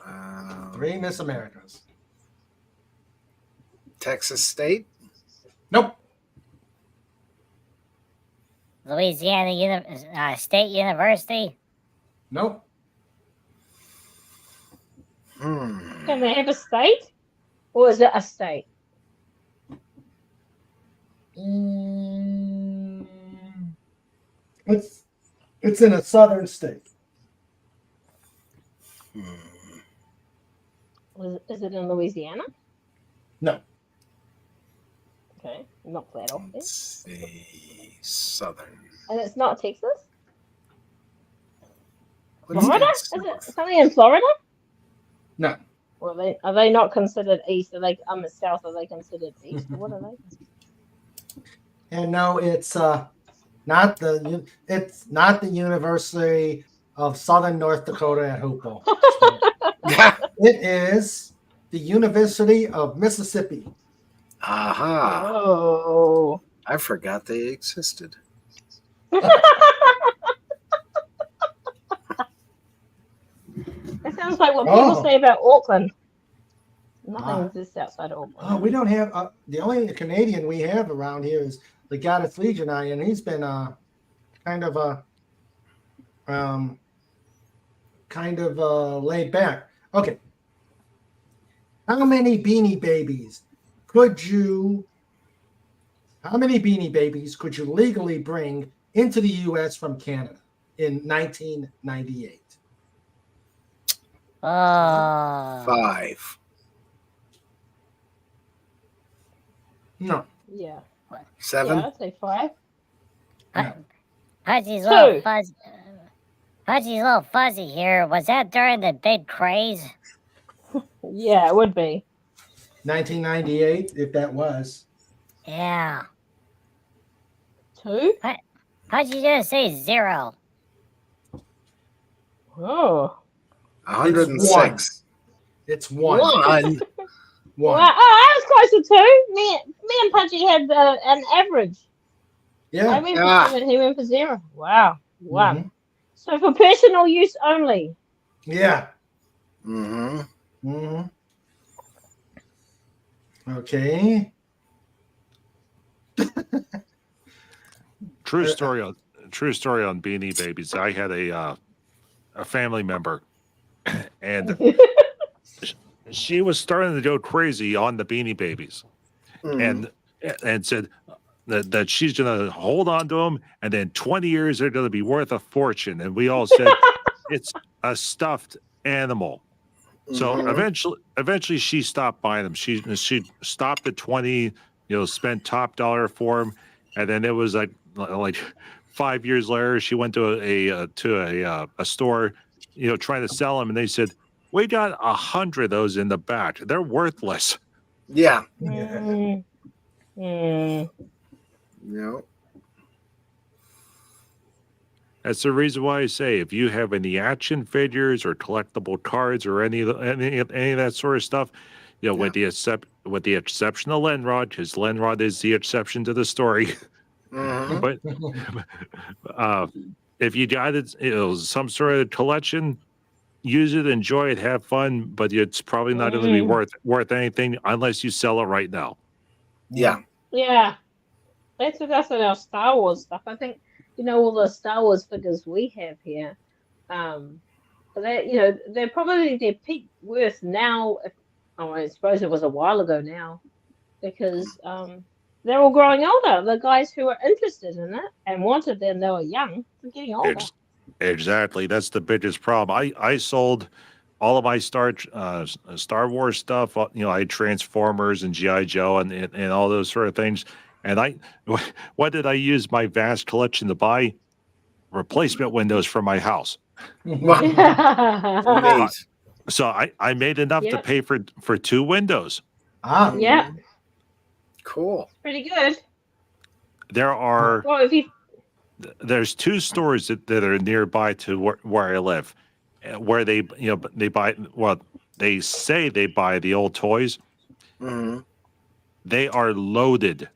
C: 3 Miss Americas.
D: Texas State?
C: Nope.
A: Louisiana State University.
C: Nope.
J: Can they have a state? Or is it a state?
C: It's in a southern state.
J: Is it in Louisiana?
C: No.
J: Okay, knock that off there.
D: Let's see. Southern.
J: And it's not Texas?
D: What's
J: Florida?
D: that?
J: Is it something in Florida?
C: No.
J: Well, are they not considered east? Are they south? Are they considered east? Or what are they considered?
C: And no, it's not the University of Southern North Dakota at Hoople. It is the University of Mississippi.
D: Aha.
J: Oh.
D: I forgot they existed.
J: That sounds like what people say about Auckland. Nothing
C: Ah.
J: exists outside of Auckland.
C: Oh, we don't have the only Canadian we have around here is Legatus Legionnaire, and he's been kind of laid back. Okay. How many Beanie Babies could you legally bring into the U.S. from Canada in 1998?
D: 5.
C: No.
J: Yeah.
D: 7.
J: Yeah, I'd say 5.
A: Pudgy's
J: Two.
A: little fuzz. Pudgy's little fuzzy here. Was that during the big craze?
J: Yeah, it would be.
C: 1998, if that was.
A: Yeah.
J: 2?
A: Pudgy's gonna say 0.
J: Oh.
D: 106.
C: It's 1.
D: 1.
J: Well, I was close to 2. Me and Pudgy had an average.
C: Yeah.
J: I went for 7. He went for 0. Wow. 1.
C: Mhm.
J: So for personal use only.
C: Yeah.
D: Mm-hmm.
C: Mm-hmm. Okay.
E: True story on Beanie Babies. I had a family member, and she was starting to go crazy on the Beanie Babies, and said that she's going to hold on to them, and then 20 years they're going to be worth a fortune. And we all said it's a stuffed animal. So eventually she stopped buying them. She stopped at 20, spent top dollar for them, and then it was like 5 years later she went to a store, trying to sell them, and they said, "We got 100 of those in the back. They're worthless."
D: Yeah.
J: Mm.
D: No.
E: That's the reason why I say if you have any action figures or collectible cards or any of that sort of stuff, with the exception of Lenrod, because Lenrod is the exception to the story.
D: Mm-hmm.
E: But if you got it, some sort of collection, use it, enjoy it, have fun, but it's probably not going to be worth anything unless you sell it right now.
D: Yeah.
J: Yeah. That's with us in our Star Wars stuff. I think, all the Star Wars figures we have here, they're probably their peak worth now. I suppose it was a while ago now, because they're all growing older. The guys who were interested in it and wanted them, they were young. They're getting older.
E: Exactly. That's the biggest problem. I sold all of my Star Wars stuff. I had Transformers and G.I. Joe and all those sort of things. And what did I use my vast collection to buy? Replacement windows for my house.
D: Amazing.
E: So I made enough to pay for 2 windows.
C: Ah.
J: Yeah.
D: Cool.
J: Pretty good.
E: There's 2 stores that are nearby to where I live, where they buy, they say they buy the old toys.
D: Mm-hmm.
E: They are loaded.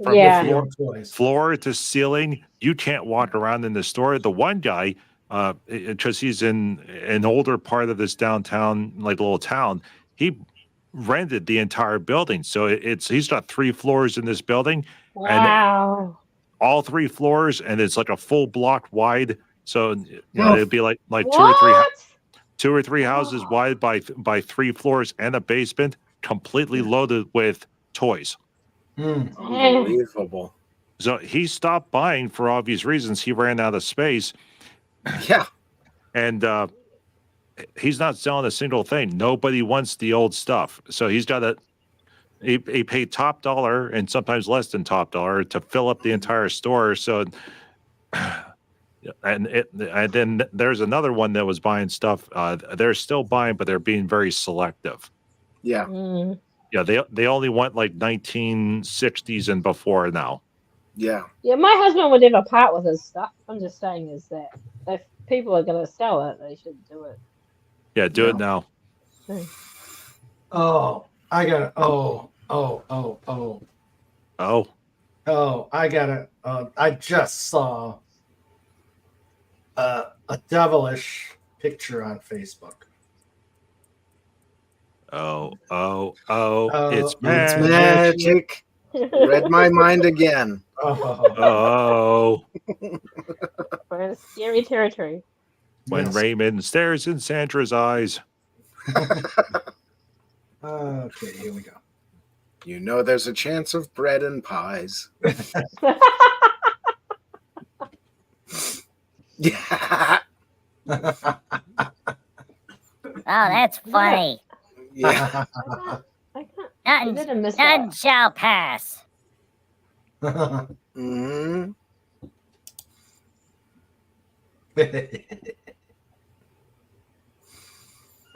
E: From floor to ceiling, you can't walk around in the store. The one guy, because he's in an older part of this downtown, little town, he rented the entire building. So he's got 3 floors in this building.
J: Wow.
E: And all 3 floors, and it's like a full block wide. So it'd be like two or three houses wide by 3 floors and a basement, completely loaded with toys.
D: Unbelievable.
E: So he stopped buying for obvious reasons. He ran out of space.
D: Yeah.
E: And he's not selling a single thing. Nobody wants the old stuff. So he's got he paid top dollar and sometimes less than top dollar to fill up the entire store. So, And then there's another one that was buying stuff. They're still buying, but they're being very selective.
D: Yeah.
J: Mm.
E: Yeah, they only want like 1960s and before now.
D: Yeah.
J: Yeah, my husband would never part with his stuff. I'm just saying is that if people are going to sell it, they should do it.
E: Yeah, do it
D: Yeah.
E: now.
J: Mm.
C: Oh, I got it. Oh. I got it. I just saw a devilish picture on Facebook.
E: Oh,
C: It's
E: it's
D: It's
E: magic.
D: magic. Read my mind again.
E: Oh,
J: We're in scary territory.
E: when
C: Yes.
E: Raymond stares in Sandra's eyes.
C: Okay, here we go.
D: You know there's a chance of bread and pies. Yeah.
A: Oh, that's funny.
D: Yeah.
J: I can't. Is it a miss
A: None shall pass.
D: Hmm.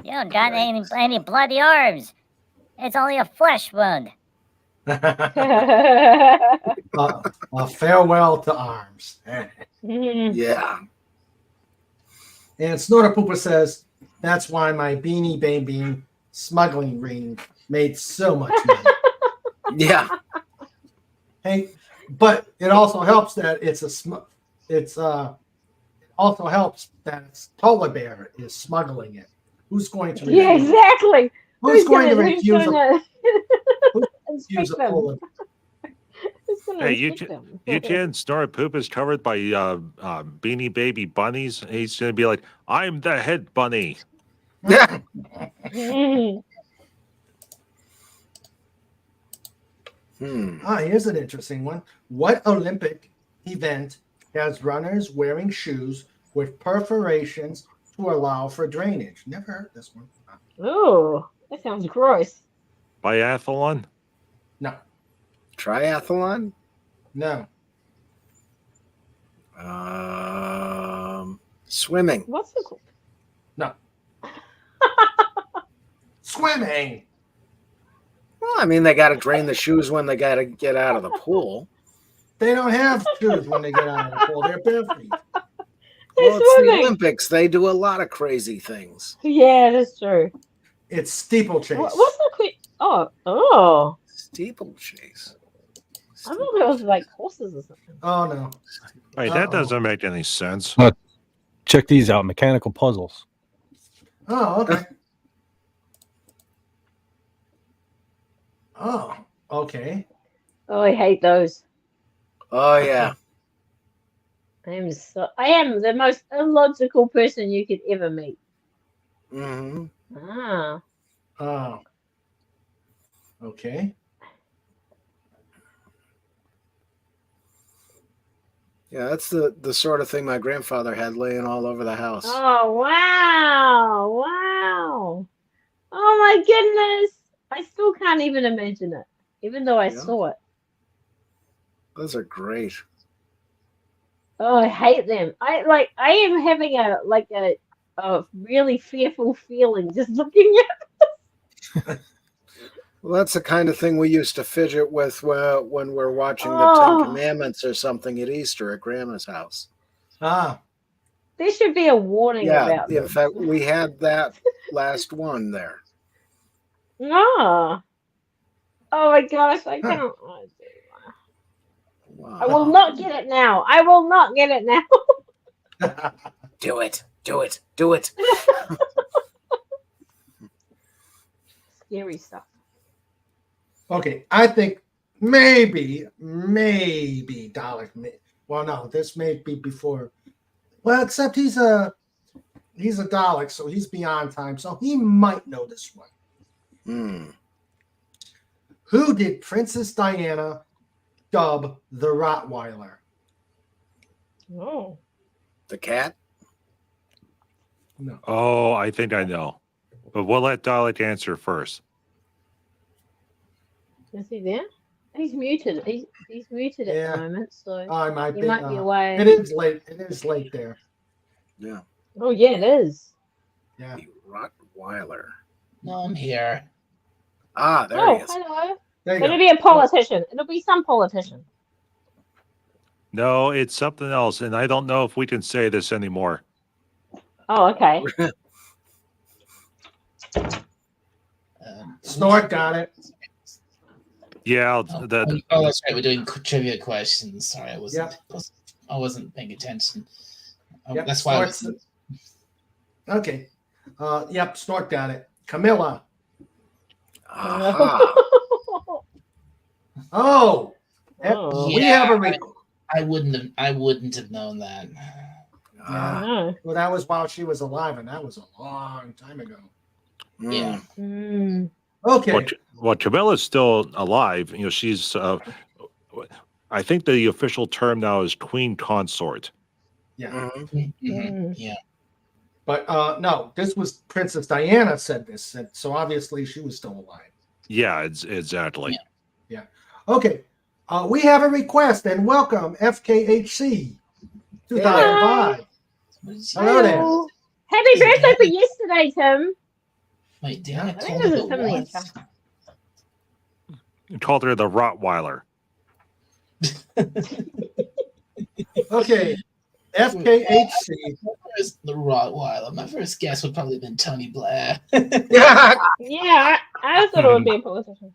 A: You don't got any bloody arms. It's only a flesh wound.
C: A farewell to arms.
D: Yeah.
C: And Snorter Pooper says, that's why my Beanie Baby smuggling ring made so much money.
D: Yeah.
C: Hey, but it also helps that also helps that it's Polar Bear is smuggling it. Who's going to
J: Yeah,
C: refuse?
J: exactly.
C: Who's going to
J: who's
C: refuse
J: gonna
C: who's
J: inspect
C: a
J: them?
C: polar bear?
J: Who's gonna
E: Hey,
J: inspect them?
E: You can Snort Poop is covered by Beanie Baby bunnies. He's gonna be like, I'm the head bunny.
D: Yeah.
J: Mm.
C: Here's an interesting one. What Olympic event has runners wearing shoes with perforations to allow for drainage? Never heard this one.
J: Ooh, that sounds gross.
E: Biathlon?
C: No.
D: Triathlon?
C: No.
D: Swimming.
J: What's the
C: No. Swimming.
D: Well, I mean, they got to drain the shoes when they got to get out of the pool.
C: They don't have shoes when they get out of the pool. They're bare feet.
D: Well, it's the
J: swimming.
D: Olympics. They do a lot of crazy things.
J: Yeah, that's true.
C: It's steeplechase.
J: What's the quick? Oh.
D: Steeplechase.
J: I thought it was like horses or something.
C: Oh no.
E: Wait, that doesn't make any sense.
G: Check these out. Mechanical puzzles.
C: Oh, okay. Oh, okay.
J: Oh, I hate those.
D: Oh, yeah.
J: I am the most illogical person you could ever meet.
D: Mm-hmm.
J: Ah.
C: Oh. Okay.
D: Yeah, that's the sort of thing my grandfather had laying all over the house.
J: Oh, wow. Wow. Oh, my goodness. I still can't even imagine it, even though I saw it.
D: Those are great.
J: Oh, I hate them. I am having a really fearful feeling just looking at.
D: Well, that's the kind of thing we used to fidget with when we're watching the
J: Oh.
D: Ten Commandments or something at Easter at Grandma's house.
C: Ah.
J: There should be a warning
D: Yeah,
J: about
D: in
J: this.
D: fact, we had that last one there.
J: Ah. Oh my gosh, I can't.
D: Wow.
J: I will not get it now. I will not get it now.
D: Do it. Do it. Do it.
J: Scary stuff.
C: Okay, I think maybe Dalek. Well, no, this may be before. Well, except he's a Dalek, so he's beyond time, so he might know this one. Who did Princess Diana dub the Rottweiler?
J: Oh.
D: The cat?
C: No.
E: Oh, I think I know. But we'll let Dalek answer first.
J: Is he there? He's muted. He's muted at
C: Yeah.
J: the moment, so
C: I might
J: he
C: be.
J: might be away.
C: It is late. It is late there.
D: Yeah.
J: Oh yeah, it is.
C: Yeah.
D: The Rottweiler.
F: No, I'm here.
D: Ah, there
J: Oh,
D: he is.
J: hello.
C: There you
J: It'll
C: go.
J: be a politician. It'll be some politician.
E: No, it's something else, and I don't know if we can say this anymore.
J: Oh, okay.
C: Snort got it.
E: Yeah,
F: Oh,
E: the
F: oh, that's right. We're doing trivia questions. Sorry, I wasn't paying attention.
C: Yep,
F: That's why I was.
C: Snort's- Okay. Yep, Snort got it. Camilla.
D: Aha.
C: Oh,
J: Oh.
C: we have a re-
F: I wouldn't have known that.
D: Ah.
J: No.
C: Well, that was while she was alive, and that was a long time ago.
F: Yeah.
J: Mm.
C: Okay.
E: well, Camilla's still alive. You know, she's. I think the official term now is queen consort.
C: Yeah.
D: Mhm.
J: Mm.
F: Yeah.
C: But no, this was Princess Diana said this, and so obviously she was still alive.
E: Yeah, exactly.
C: Yeah. Okay. We have a request, and welcome FKHC 2005. Hello there.
J: Hello. Happy birthday for yesterday, Tim.
F: Wait, did
C: Yeah.
F: I
J: I think
F: call
J: this
F: it
J: is
F: a
J: Timmy in
F: what?
J: chat.
E: You called her the Rottweiler.
C: Okay. FKHC.
F: The Rottweiler. My first guess would probably have been Tony Blair.
C: Yeah.
J: Yeah, I thought it would be a politician.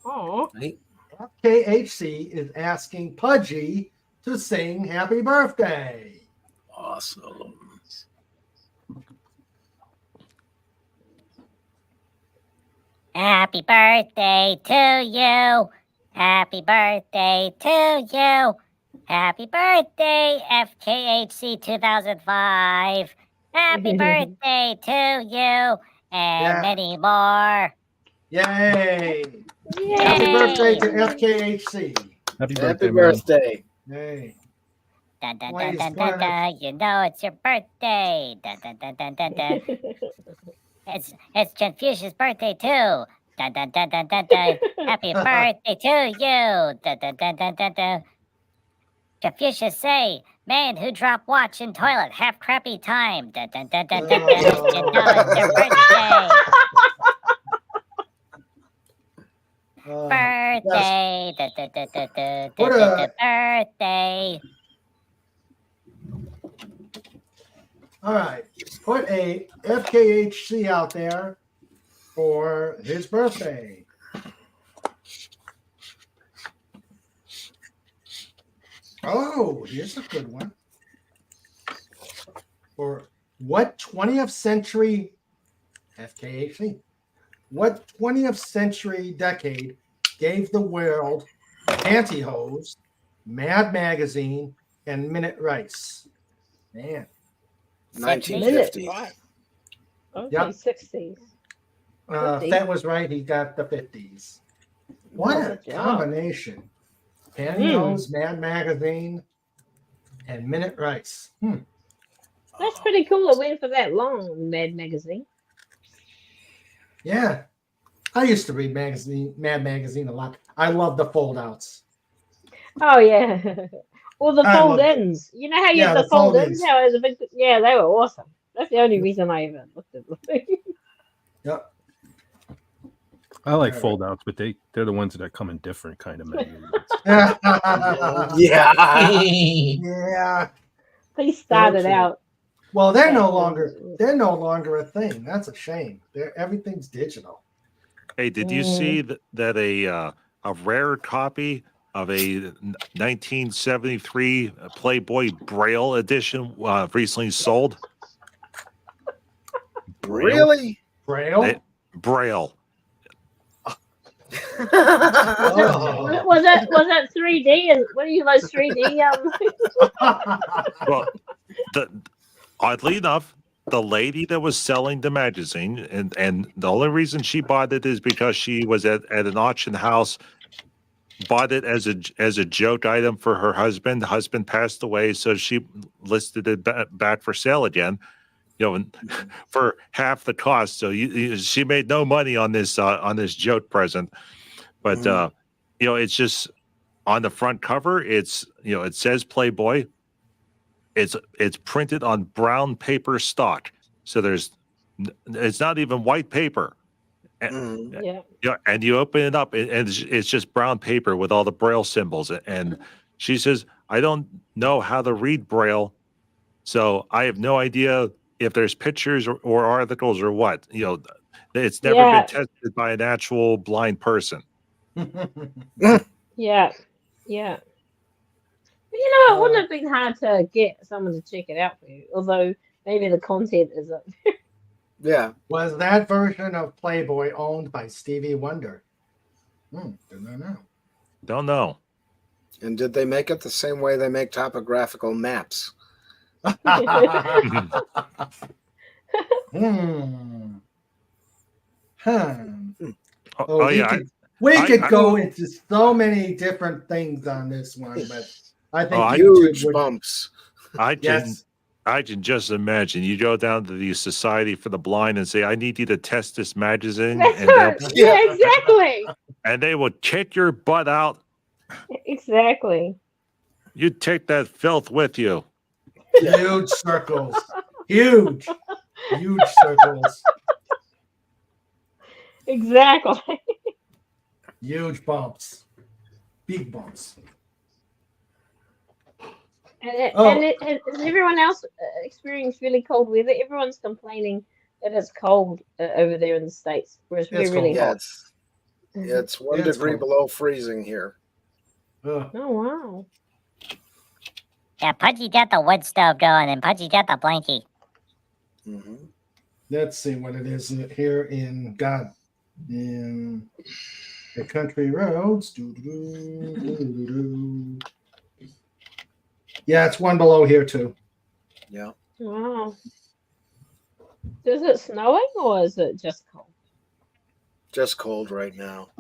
J: Oh.
C: FKHC is asking Pudgy to sing Happy Birthday.
D: Awesome.
A: Happy birthday to you. Happy birthday to you. Happy birthday, FKHC 2005. Happy birthday to you and
C: Yeah.
A: many more.
C: Yay.
J: Yay.
C: Happy birthday to FKHC.
G: Happy birthday,
D: Happy
G: man.
D: birthday.
C: Yay.
A: Dun, dun,
C: Why
A: dun,
C: is
A: dun,
C: one
A: dun,
C: of-
A: dun. You know it's your birthday. Dun, dun, dun, dun, dun, dun. It's Confucius' birthday too. Dun, dun, dun, dun, dun, dun. Happy birthday to you. Dun, dun, dun, dun, dun, dun. Confucius say, man who drop watch in toilet, have crappy time. Dun, dun, dun, dun, dun, dun. You know it's your birthday. Birthday. Dun, dun, dun, dun, dun,
C: What
A: dun, dun,
C: a-
A: dun, birthday.
C: All right. Put a FKHC out there for his birthday. Oh, here's a good one. For what 20th century FKHC? What 20th century decade gave the world pantyhose, Mad Magazine, and Minute Rice? Man.
D: 1950.
J: Right. Okay,
C: Yep.
J: 60s.
C: If that was right, he got the 50s. What a
J: Good job.
C: combination. Pantyhose, Mad Magazine, and Minute Rice.
J: That's pretty cool. It went for that long, Mad Magazine.
C: Yeah. I used to read Mad Magazine a lot. I love the foldouts.
J: Oh, yeah. Or the
C: I love-
J: fold-ins. You know how you
C: Yeah,
J: have the
C: the fold-ins.
J: fold-ins? How it was a big... Yeah, they were awesome. That's the only reason I even looked at them.
C: Yep.
G: I like
C: Alright.
G: fold outs, but they're the ones that come in different kind of magazines.
D: Yeah.
C: Yeah.
J: They started
C: true.
J: out.
C: Well, they're no
J: Back
C: longer a thing. That's a shame. Everything's digital.
E: Hey, did you see that a rare copy of a 1973 Playboy Braille edition recently sold?
D: Really?
C: Braille?
E: Braille.
C: Oh.
J: Was that 3D? And what do you like 3D?
E: Well, oddly enough, the lady that was selling the magazine, and the only reason she bought it is because she was at an auction house, bought it as a joke item for her husband. The husband passed away, so she listed it back for sale again, and for half the cost. So she made no money on this joke present. But it's just on the front cover. It's it says Playboy. It's printed on brown paper stock, so it's not even white paper.
D: Mhm.
J: Yeah.
E: Yeah, and you open it up, and it's just brown paper with all the Braille symbols. And she says, "I don't know how to read Braille, so I have no idea if there's pictures or articles or what. It's never been
J: Yeah.
E: tested by an actual blind person."
J: Yeah. Yeah. But it wouldn't
C: Uh,
J: have been hard to get someone to check it out for you, although maybe the content isn't.
D: Yeah.
C: was that version of Playboy owned by Stevie Wonder? Didn't know.
E: Don't know.
D: And did they make it the same way they make topographical maps?
C: Hmm. Huh.
E: Oh,
C: we
E: yeah,
C: could we
E: I-
C: could
E: I-
C: go into so many different things on this one, but I think
E: I-
C: YouTube
D: Huge
C: would.
D: bumps.
E: I can
C: Yes.
E: I can just imagine you go down to the Society for the Blind and say, "I need you to test this magazine,"
J: That's
E: and
J: right.
E: they'll
J: Yeah, exactly.
E: and they will kick your butt out.
J: Exactly.
E: You take that filth with you.
C: Huge circles. Huge circles.
J: Exactly.
C: Huge bumps. Big bumps.
J: Has everyone else experienced really cold weather? Everyone's complaining that it's cold over there in the States, whereas we're
C: It's
J: really
C: cold.
D: Yeah,
J: hot.
D: it's 1
C: It's
D: degree
C: cold.
D: below freezing here.
C: Ugh.
J: Oh, wow.
A: Yeah, Pudgy got the wood stove going, and Pudgy got the blankie.
D: Hmm.
C: Let's see what it is here in the country roads. Doo-doo-doo-doo-doo-doo. Yeah, it's 1 below here too.
D: Yeah.
J: Wow. Is it snowing or is it just cold?
D: Just cold right now.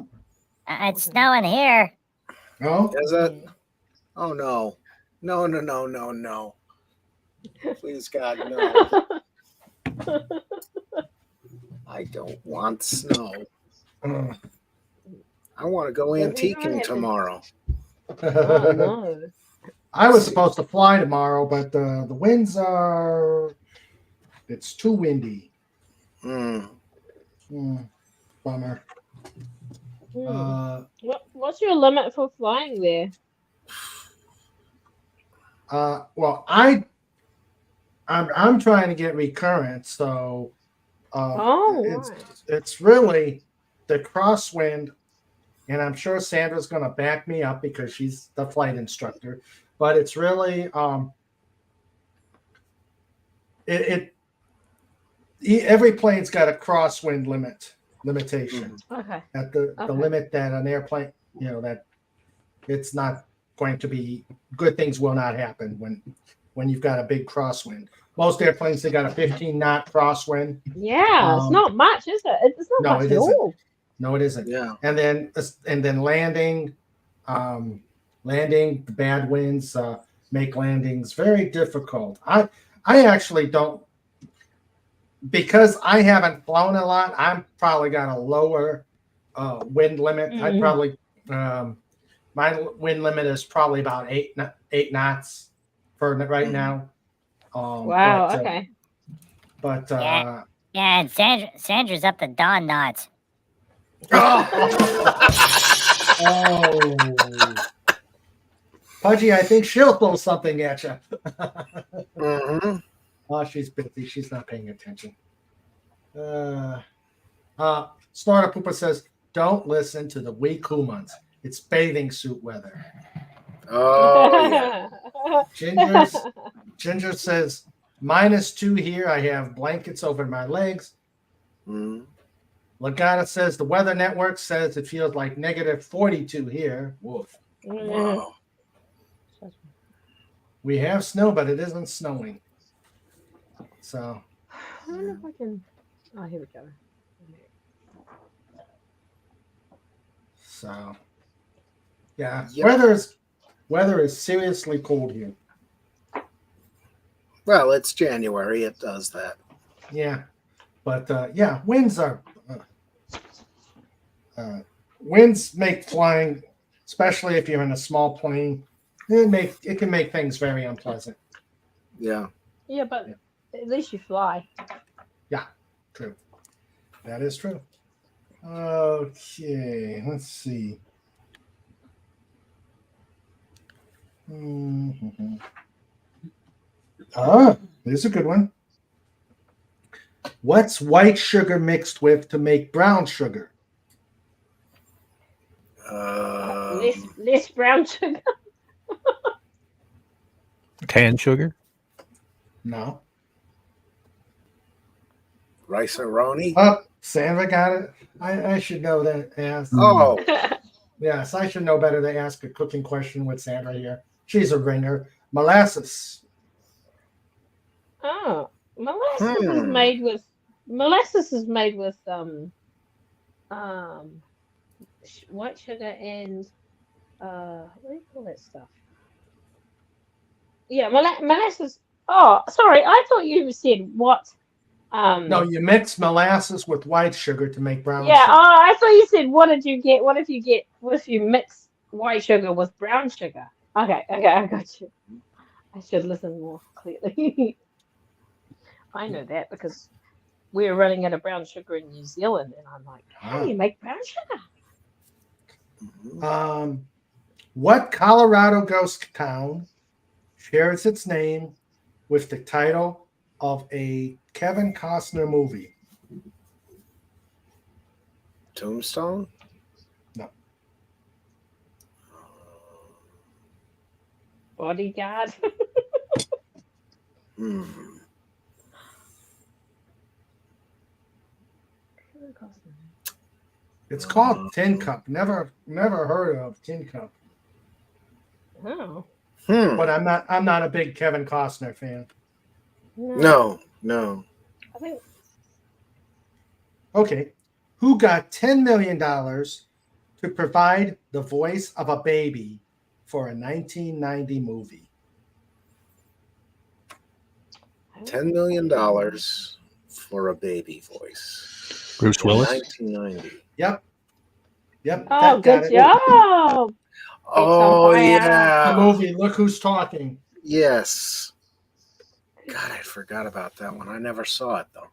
A: It's snowing here.
C: Oh,
D: Is it? Oh no. No, no, no, no, no. Please God, no. I don't want snow.
C: uh,
D: I want to go
J: Doesn't everyone
D: antiquing
J: have to-
D: tomorrow.
J: Oh, no.
C: I was supposed to fly tomorrow, but the winds it's too windy.
D: Mm.
C: Bummer.
J: Hmm. What's your limit for flying there?
C: Well, I'm trying to get recurrent, so
J: Right.
C: it's really the crosswind, and I'm sure Sandra's going to back me up because she's the flight instructor. But it's really every plane's got a crosswind limitation
J: Okay.
C: at the
J: Okay.
C: limit that an airplane, that it's not going to be good things will not happen when you've got a big crosswind. Most airplanes they got a 15-knot crosswind.
J: Yeah, it's not much, is it? It's not
C: No,
J: much
C: it
J: at
C: isn't.
J: all.
C: No, it isn't.
D: Yeah.
C: And then landing, the bad winds make landings very difficult. I actually don't, because I haven't flown a lot. I'm probably got a lower wind limit. I
J: Mhm.
C: probably my wind limit is probably about 8 knots for right now.
J: Wow, okay.
C: But
A: Yeah, and Sandra's up to Dawn knots.
C: oh, Pudgy, I think she'll throw something at you.
D: Mm-hmm.
C: Oh, she's busy. She's not paying attention. Snorter Poopa says, "Don't listen to the weak humans. It's bathing suit weather."
D: Oh yeah.
C: Ginger says, "-2 here. I have blankets over my legs."
D: Mm-hmm.
C: Lagata says, "The Weather Network says it feels like -42 here." Woof.
D: Wow.
C: We have snow, but it isn't snowing. So,
J: I wonder if I can. Oh, here we go.
C: so yeah,
D: Yep.
C: weather is seriously cold here.
D: Well, it's January. It does that.
C: Yeah, but winds make flying especially if you're in a small plane. It can make things very unpleasant.
D: Yeah.
J: Yeah, but at least you fly.
C: True. That is true. Okay, let's see. Mhm. Here's a good one. What's white sugar mixed with to make brown sugar?
J: Less brown sugar.
G: Canned sugar.
C: No.
D: Rice-A-Roni?
C: Oh, Sandra got it. I should know that. Yes.
D: Oh,
C: Yes, I should know better to ask a cooking question with Sandra here. She's a ringer. Molasses.
J: Oh, molasses is made with white sugar and what do you call that stuff? Yeah, molasses. Oh, sorry, I thought you said what?
C: No, you mix molasses with white sugar to make brown
J: Yeah.
C: sugar.
J: Oh, I thought you said what did you get? What if you mix white sugar with brown sugar? Okay, I got you. I should listen more clearly. I know that because we're running out of brown sugar in New Zealand, and I'm like, how do you make brown sugar?
C: What Colorado ghost town shares its name with the title of a Kevin Costner movie?
D: Tombstone?
C: No.
J: Bodyguard.
D: Hmm.
C: It's called Tin Cup. Never heard of Tin Cup.
J: Oh.
C: But I'm not a big Kevin Costner fan.
D: No.
J: I think.
C: Okay. Who got $10 million to provide the voice of a baby for a 1990 movie?
D: $10 million for a baby voice.
G: Bruce Willis.
D: 1990.
C: Yep.
J: Oh, good job.
D: Oh,
C: The
D: yeah.
C: movie, Look Who's Talking.
D: Yes. God, I forgot about that one. I never saw it, though.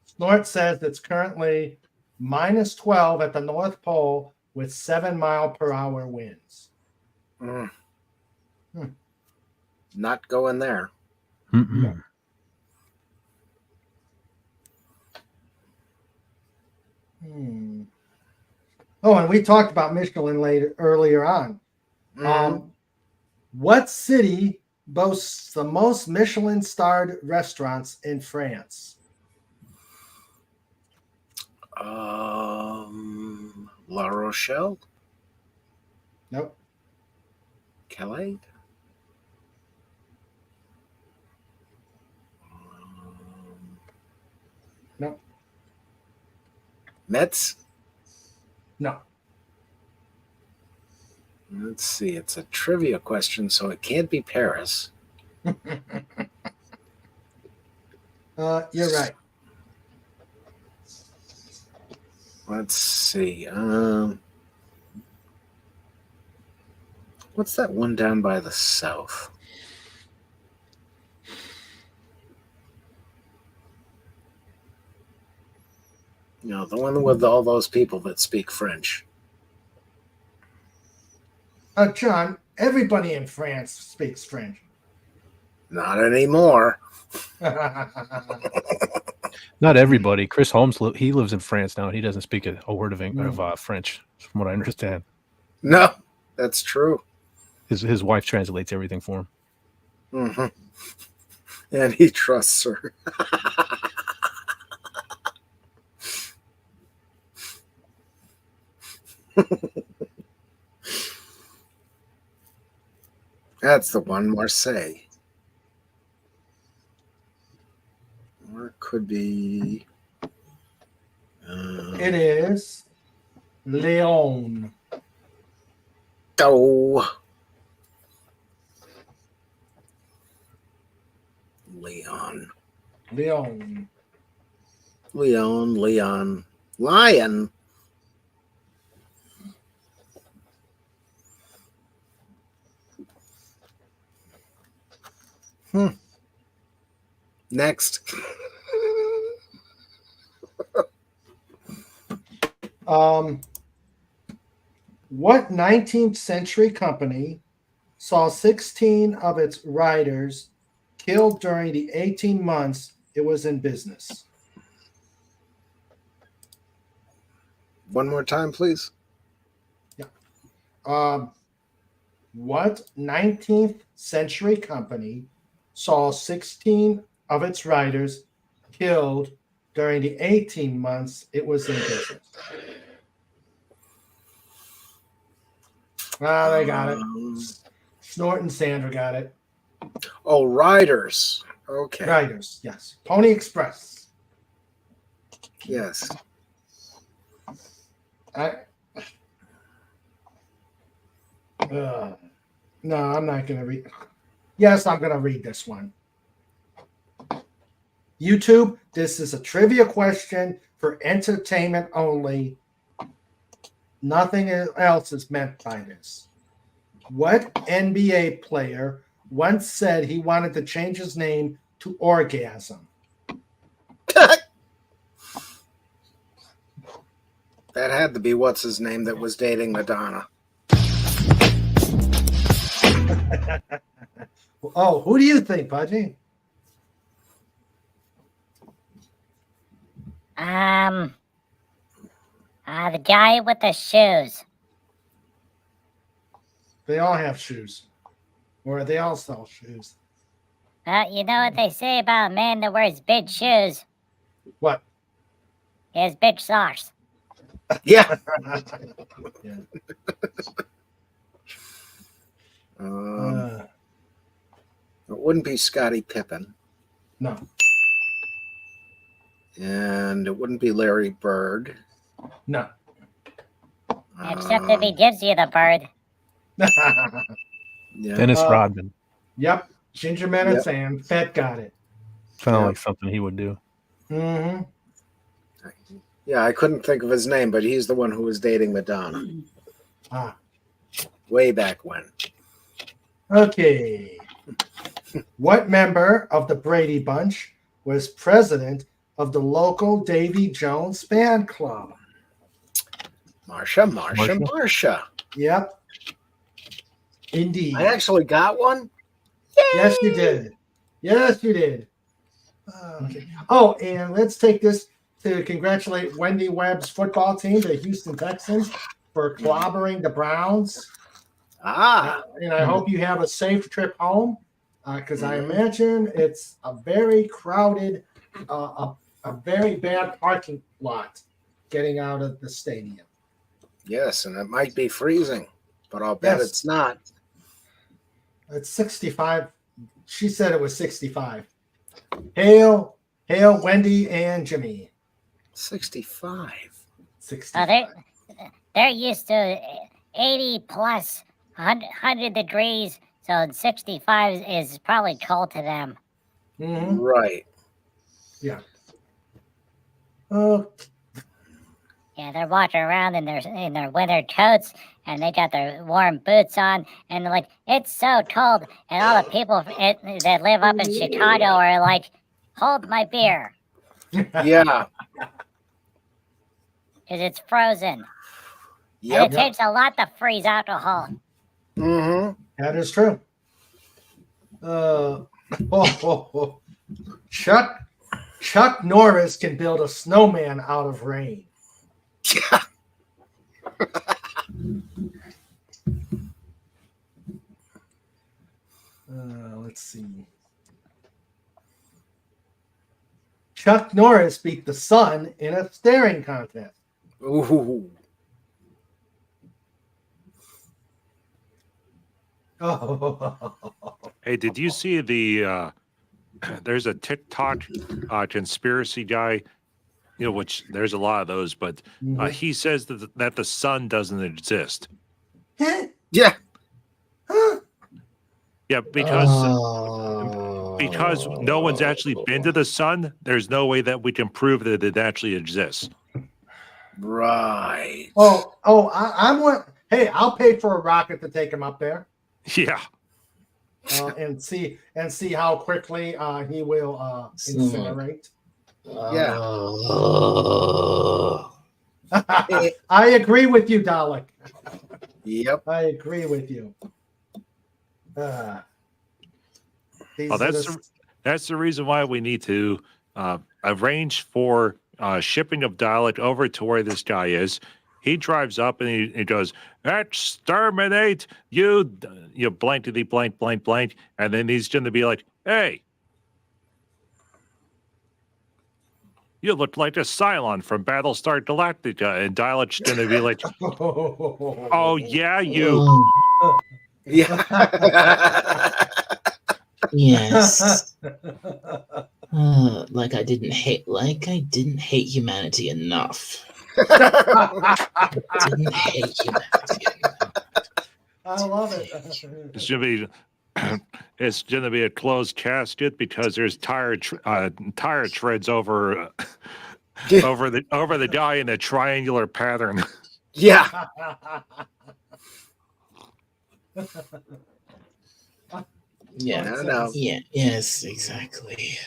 C: Snort says it's currently minus 12 at the North Pole with 7-mile-per-hour winds.
D: Not going there.
G: Mm-mm.
C: Oh, and we talked about Michelin earlier on. What city boasts the most Michelin-starred restaurants in France?
D: La Rochelle?
C: Nope.
D: Calais?
C: Nope.
D: Metz?
C: No.
D: Let's see. It's a trivia question, so it can't be Paris.
C: You're right.
D: Let's see. What's that one down by the south? You know, the one with all those people that speak French.
C: John, everybody in France speaks French.
D: Not anymore.
G: Not everybody. Chris Holmes, he lives in France now. He doesn't speak a word of French, from what I understand.
D: No, that's true.
G: His wife translates everything for him.
D: Mm-hmm. And he trusts her. That's the one, Marseille. Or it could be.
C: It is Leon.
D: Oh. Leon. Lion. Next.
C: What 19th century company saw 16 of its riders killed during the 18 months it was in business?
D: One more time, please.
C: What 19th century company saw 16 of its riders killed during the 18 months it was in business? Ah, they got it. Snort and Sandra got it.
D: Oh, riders. Okay.
C: Riders, yes. Pony Express.
D: Yes.
C: No, I'm not going to read. Yes, I'm going to read this one. YouTube, this is a trivia question for entertainment only. Nothing else is meant by this. What NBA player once said he wanted to change his name to Orgasm?
D: That had to be what's his name that was dating Madonna.
C: Oh, who do you think, Pudgy?
A: The guy with the shoes.
C: They all have shoes. Or they all sell shoes.
A: You know what they say about a man that wears big shoes?
C: What?
A: He has big socks.
D: Yeah.
C: Yeah.
D: It wouldn't be Scottie Pippen.
C: No.
D: And it wouldn't be Larry Bird.
C: No.
A: Except if he gives you the bird.
D: Yeah.
G: Dennis Rodman.
C: Yep. Ginger Man
D: Yep.
C: and Fett got it.
G: Sounded like something he would do.
C: Mm-hmm.
D: Yeah, I couldn't think of his name, but he's the one who was dating Madonna.
C: Ah.
D: Way back when.
C: Okay. What member of the Brady Bunch was president of the local Davy Jones fan club?
D: Marsha.
C: Yep. Indeed.
D: I actually got one.
C: Yes, you did. Yes, you did. Okay. Oh, and let's take this to congratulate Wendy Webb's football team, the Houston Texans, for clobbering the Browns. And I hope you have a safe trip home, because I imagine it's a very crowded, a very bad parking lot getting out of the stadium.
D: Yes, and it might be freezing, but I'll bet
C: Yes.
D: it's not.
C: It's 65. She said it was 65. Hail, Wendy and Jimmy.
D: 65.
C: 65.
A: They're used to 80 plus 100 degrees, so 65 is probably cold to them.
C: Mm-hmm.
D: Right.
C: Yeah.
A: Yeah, they're walking around in their winter coats, and they got their warm boots on, and they're like, it's so cold. And all the people that live up in Chicago are like, hold my beer,
D: Yeah.
A: because it's frozen.
D: Yep.
A: And it takes a lot to freeze alcohol.
D: Mm-hmm.
C: That is true. Chuck Norris can build a snowman out of rain.
D: Yeah.
C: Let's see. Chuck Norris beat the sun in a staring contest.
D: Ooh.
C: Oh.
E: Hey, did you see the? There's a TikTok conspiracy guy, which there's a lot of those, but he says that the sun doesn't exist.
D: Yeah.
E: Yeah, because no one's actually been to the sun. There's no way that we can prove that it actually exists.
D: Right.
C: I'm one. Hey, I'll pay for a rocket to take him up there
E: Yeah.
C: and see how quickly he will incinerate.
D: Yeah.
F: Oh.
C: I agree with you, Dalek.
D: Yep.
C: I agree with you.
E: Well, that's the reason why we need to arrange for shipping of Dalek over to where this guy is. He drives up and he goes, "Exterminate you blankety blank blank blank," and then he's going to be like, "Hey, you look like a Cylon from Battlestar Galactica," and Dalek's going to be like, "Oh yeah, you."
D: Yeah.
F: Yes. Like I didn't hate humanity enough. Didn't hate humanity enough.
C: I love it.
E: It's going to be a closed casket because there's tire treads over the guy in a triangular pattern.
D: Yeah.
F: Yeah.
D: I know.
F: Yeah. Yes. Exactly.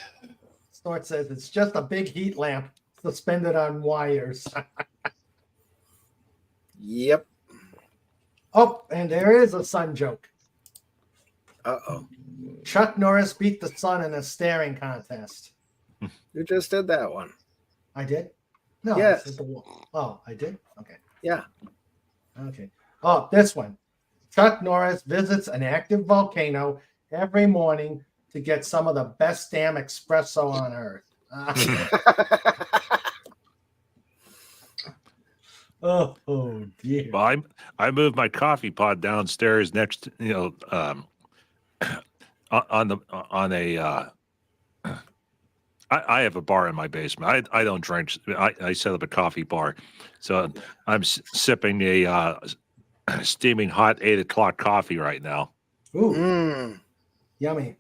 C: Snort says it's just a big heat lamp suspended on wires.
D: Yep.
C: Oh, and there is a sun joke.
D: Uh-oh.
C: Chuck Norris beat the sun in a staring contest.
D: You just did that one.
C: I did? No.
D: Yes.
C: Oh, I did? Okay.
D: Yeah.
C: Okay. Oh, this one. Chuck Norris visits an active volcano every morning to get some of the best damn espresso on earth. Oh dear.
E: Well, I moved my coffee pod downstairs next, I have a bar in my basement. I don't drink. I set up a coffee bar, so I'm sipping a steaming hot 8 o'clock coffee right now.
C: Ooh, yummy.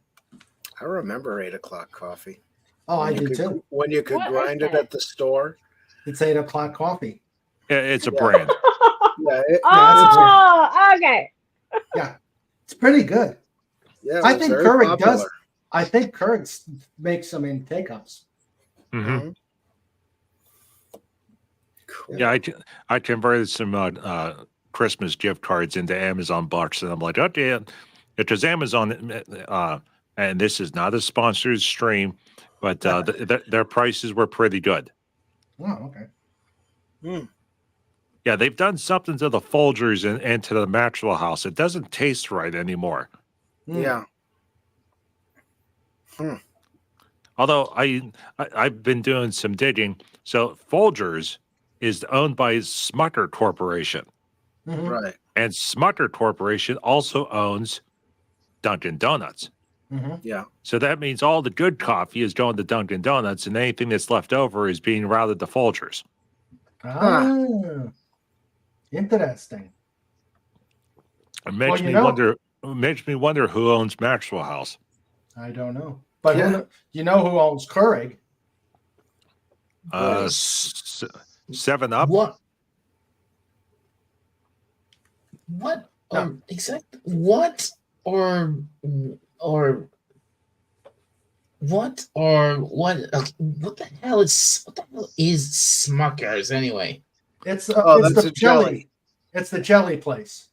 D: I remember 8 o'clock coffee.
C: Oh, I do too.
D: When you could
J: What
D: grind
J: is
D: it
J: that?
D: at the store.
C: It's 8 o'clock coffee.
E: It's a brand.
D: Yeah.
J: Oh, okay.
C: Yeah, it's pretty good.
D: Yeah.
C: I think Keurig does.
D: Popular.
C: I think Keurig makes them in take-ups.
E: Mm-hmm.
D: Cool.
E: Yeah, I converted some Christmas gift cards into Amazon bucks, and I'm like, okay, because Amazon, and this is not a sponsored stream, but their prices were pretty good.
C: Oh, okay.
E: Yeah, they've done something to the Folgers and to the Maxwell House. It doesn't taste right anymore.
D: Yeah.
E: Although I've been doing some digging. So Folgers is owned by Smucker Corporation.
C: Mhm.
D: Right.
E: And Smucker Corporation also owns Dunkin' Donuts.
C: Mhm.
D: Yeah.
E: So that means all the good coffee is going to Dunkin' Donuts, and anything that's left over is being routed to Folgers.
C: Ah, interesting.
E: It makes makes me wonder who owns Maxwell House.
C: I don't know, but
D: Yeah.
C: you know who owns Keurig?
E: 7 Up.
F: What?
C: No.
F: Exactly. What or what? Okay, what the hell is Smuckers anyway?
C: It's
D: that's
C: the
D: a jelly.
C: It's the jelly place.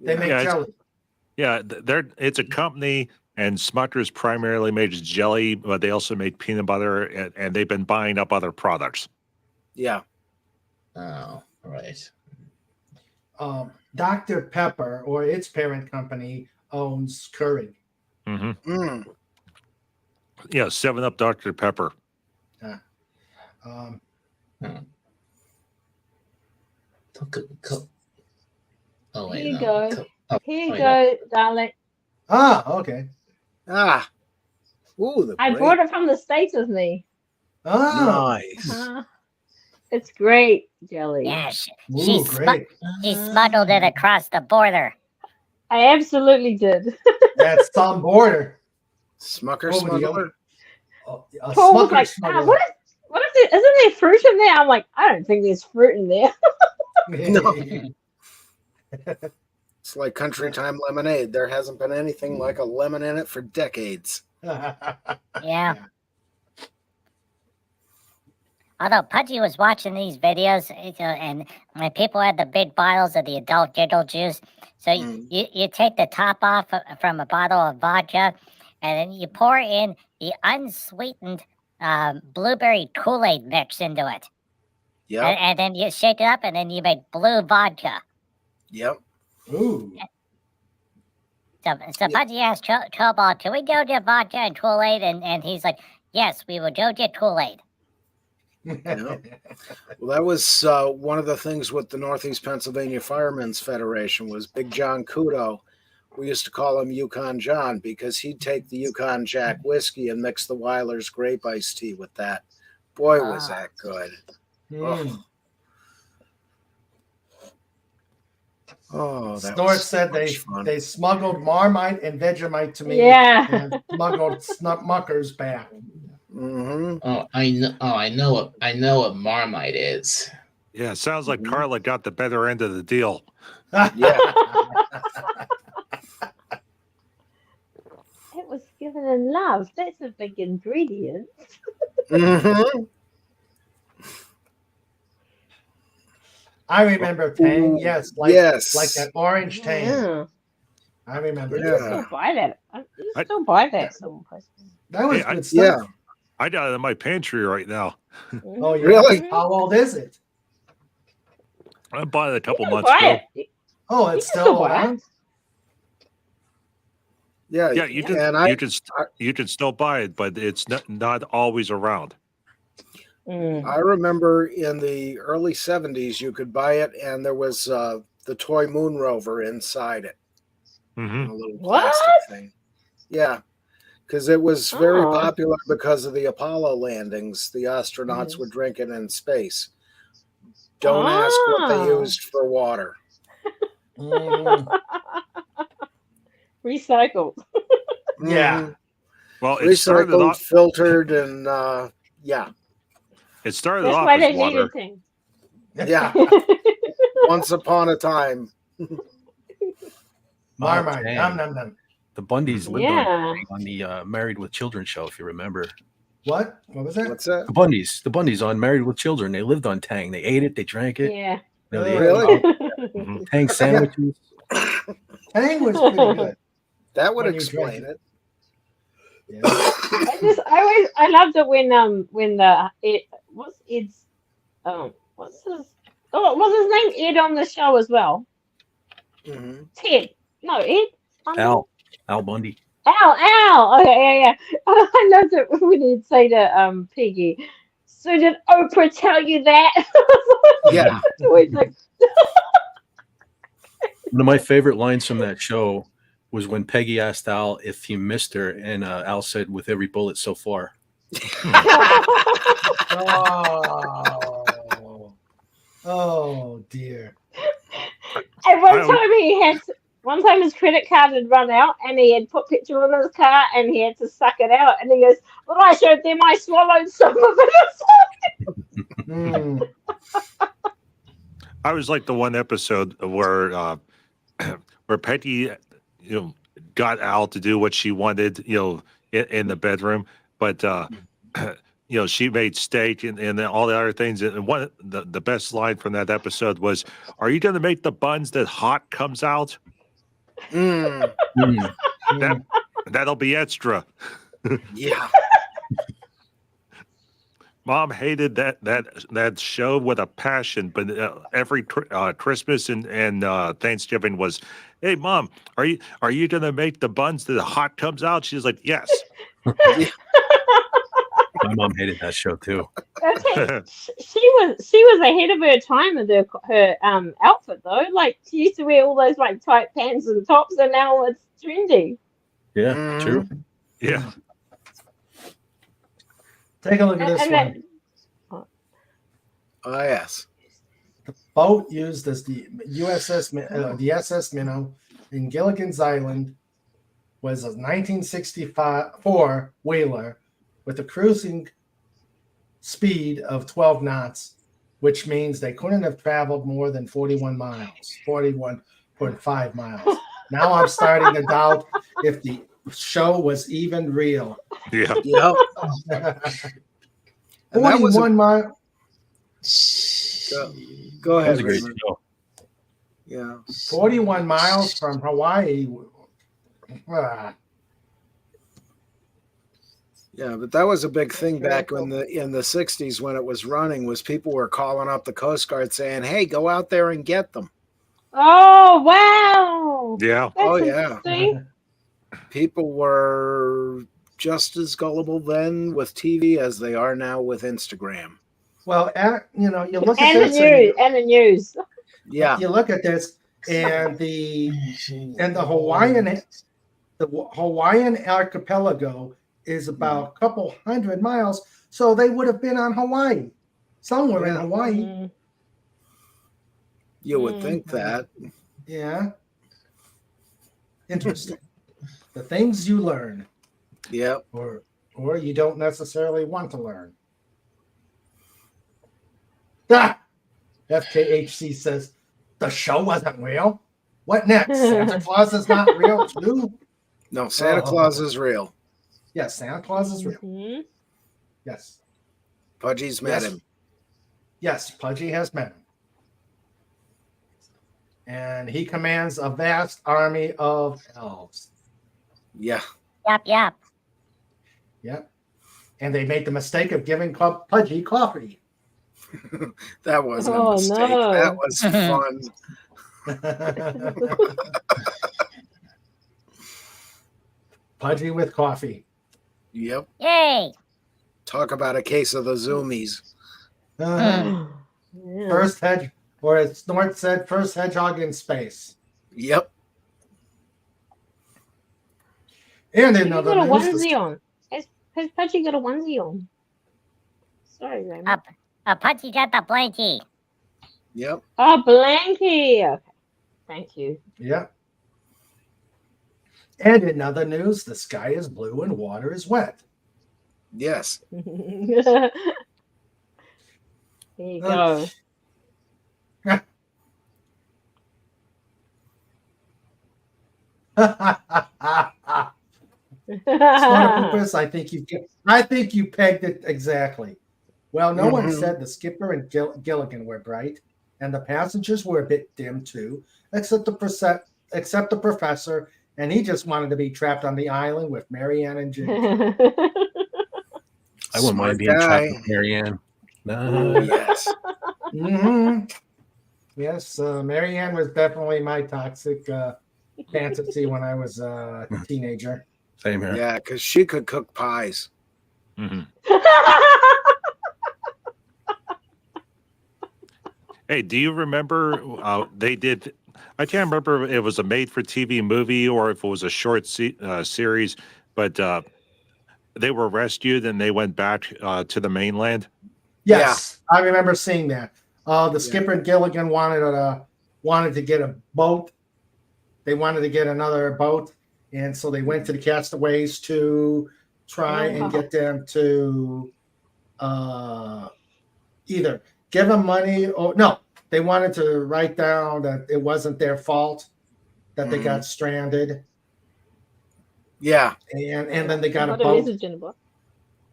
C: They make
E: Yeah,
C: jelly.
E: Yeah, it's a company, and Smuckers primarily makes jelly, but they also make peanut butter, and they've been buying up other products.
D: Yeah.
F: Oh, right.
C: Dr. Pepper or its parent company owns Keurig.
E: Mm-hmm. Yeah, 7 Up Dr. Pepper.
C: Um,
F: Oh, wait,
J: Here you
F: no.
J: go.
F: Oh,
J: Here you
F: wait,
J: go, darling.
C: okay.
D: Ooh, the
J: I
D: break.
J: brought it from the States with me.
D: Nice.
J: It's great jelly.
A: Yeah,
C: Ooh, great.
A: she smuggled it across the border.
J: I absolutely did.
C: That's some border.
D: Smucker
C: What would you
D: smuggler.
C: A
J: Paul was
C: Smucker
J: like,
C: smuggler.
J: what what is it? Isn't there fruit in there? I'm like, I don't think there's fruit in there.
D: It's like Country Time lemonade. There hasn't been anything like a lemon in it for decades.
A: Yeah. Although Pudgy was watching these videos, and when people had the big bottles of the adult Jiggle juice, so you take the top off from a bottle of vodka, and then you pour in the unsweetened blueberry Kool-Aid mix into it.
D: Yep.
A: And then you shake it up, and then you make blue vodka.
D: Yep.
C: Ooh.
A: So Pudgy asked Cobalt, can we go get vodka and Kool-Aid? And he's like, yes, we will go get Kool-Aid.
D: Yeah. Well, that was one of the things with the Northeast Pennsylvania Firemen's Federation was Big John Kudo. We used to call him Yukon John because he'd take the Yukon Jack whiskey and mix the Weiler's grape iced tea with that. Boy, was that good. Oh, that
C: Snort
D: was
C: said they smuggled Marmite and Vegemite to me.
J: Yeah.
C: And smuggled Muckers back.
D: Mm-hmm.
F: Oh, I know what Marmite is.
E: Yeah, sounds like Carla got the better end of the deal.
D: Yeah.
J: It was given in love. That's a big ingredient.
D: Mm-hmm.
C: I remember Tang. Yes, like that orange Tang.
J: Yeah.
C: I remember.
J: You can still buy that. You can still buy that someplace.
C: That was
E: Hey,
C: good stuff.
E: I got it in my pantry right now.
C: Oh, yeah.
D: Really?
C: How old is it?
E: I bought it a couple
J: You can
E: months
J: buy
E: ago.
J: it.
C: Oh,
J: You
C: it's
J: can
C: still
J: buy
C: around.
J: it.
D: Yeah.
E: Yeah, you can. You can still buy it, but it's not always around.
D: I remember in the early 70s, you could buy it, and there was the toy moon rover inside it.
E: Mm-hmm.
D: A little
J: What?
D: plastic thing. Yeah, because it was very
J: Oh.
D: popular because of the Apollo landings. The astronauts would drink it in space. Don't ask what they
J: Oh.
D: used for water.
J: Recycled.
C: Yeah.
D: Mhm.
E: Well, it started
D: Recycled,
E: off.
D: filtered, and yeah.
E: It started
J: That's
E: off
J: why
E: as
J: they
E: water.
J: needed things.
D: Yeah. Once upon a time.
C: Marmite.
G: dang.
C: Nom nom nom.
G: The Bundys lived
J: Yeah.
G: on the Married with Children show, if you remember.
C: What? What was that?
D: What's that?
G: The Bundys on Married with Children. They lived on Tang. They ate it. They drank it.
J: Yeah.
G: You know, they
D: Really?
G: ate
E: Mhm.
G: Tang sandwiches.
C: Tang was pretty good.
D: That would
C: When you
D: explain
C: drank
D: it.
C: Yeah.
J: I loved it when what's his name? Ed on the show as well.
D: Mhm.
J: Ted. No, Ed.
G: Al Bundy.
J: Al. Okay, yeah. I love it when he'd say to Piggy, so did Oprah tell you that?
D: Yeah.
J: So he's like,
G: One of my favorite lines from that show was when Peggy asked Al if he missed her, and Al said, "With every bullet so far."
C: Oh dear.
J: and one time his credit card had run out and he had put petrol in his car and he had to suck it out and he goes, "But I showed them I swallowed some of it."
E: I was like the one episode where where Peggy, got Al to do what she wanted, in the bedroom, but she made steak and all the other things. And one the best line from that episode was, "Are you going to make the buns that hot comes out? That'll be extra."
D: Yeah.
E: Mom hated that show with a passion, but every Christmas and Thanksgiving was, "Hey, Mom, are you going to make the buns that the hot comes out?" She's like, "Yes."
G: My mom hated that show too.
J: She was ahead of her time with her outfit though. Like she used to wear all those like tight pants and tops, and now it's trendy.
G: Yeah, true.
E: Yeah.
C: Take a look at this one.
D: Oh, yes.
C: The boat used as the the SS Minnow in Gilligan's Island was a 1964 whaler with a cruising speed of 12 knots, which means they couldn't have traveled more than 41 miles, 41.5 miles. Now I'm starting to doubt if the show was even real.
E: Yeah.
D: Yep. And that was
C: 41 miles.
D: Go
G: That
D: ahead.
G: was a great
D: Raymond.
G: show.
D: Yeah.
C: 41 miles from Hawaii. Ah,
D: Yeah, but that was a big thing back in the 60s when it was running, was people were calling up the Coast Guard saying, "Hey, go out there and get them."
J: Oh wow!
E: Yeah.
J: That's
D: Oh, yeah.
J: interesting.
D: People were just as gullible then with TV as they are now with Instagram.
C: well, you look at
J: And the
C: this,
J: news, and the news.
D: Yeah.
C: you look at this, and the Hawaiian archipelago is about a couple hundred miles, so they would have been on Hawaii, somewhere in
D: Yeah.
C: Hawaii.
J: Mm.
D: You would think that.
C: Yeah, interesting. The things you learn,
D: Yep.
C: or you don't necessarily want to learn. Ah! FKHC says the show wasn't real. What next? Santa Claus is not real too.
D: No, Santa
C: Oh.
D: Claus is real.
C: Yes, Santa Claus is real.
J: Mhm.
C: Yes,
D: Pudgy's met
C: Yes.
D: him.
C: yes, Pudgy has met him, and he commands a vast army of elves.
D: Yeah.
A: Yep, yep.
C: Yep, and they made the mistake of giving Pudgy coffee.
D: That wasn't
J: Oh,
D: a mistake.
J: no.
D: That was fun.
C: Pudgy with coffee.
D: Yep.
A: Yay.
D: Talk about a case of the zoomies.
C: Uh,
J: Yeah.
C: First hedge, or as Snort said, first hedgehog in space.
D: Yep.
C: And in
J: You
C: other
J: got a
C: news,
J: onesie on. Has Pudgy got a onesie on? Sorry, Raymond.
A: Punchy got the blankie.
D: Yep.
J: Oh, blankie. Okay. Thank you.
C: yeah. And in other news, the sky is blue and water is wet.
D: Yes.
J: There you go.
C: Snortopus, I think you pegged it exactly. Well, no one
D: Mhm.
C: said the skipper and Gilligan were bright, and the passengers were a bit dim too, except the professor, and he just wanted to be trapped on the island with Marianne and Jim.
G: I wouldn't mind being trapped with Marianne.
D: Oh, yes.
C: hmm Yes, Marianne was definitely my toxic fantasy when I was a teenager.
G: Same here.
D: Yeah, because she could cook pies.
E: Mhm. Hey, do you remember they did? I can't remember if it was a made-for-TV movie or if it was a short series, but they were rescued and they went back to the mainland.
C: Yes, I remember seeing that. The skipper and Gilligan wanted to get a boat. They wanted to get another boat, and so they went to the castaways to try and get them to either give them money or no. They wanted to write down that it wasn't their fault that they got stranded.
D: Yeah.
C: And then they got a
J: What a
C: boat.
J: message in the book.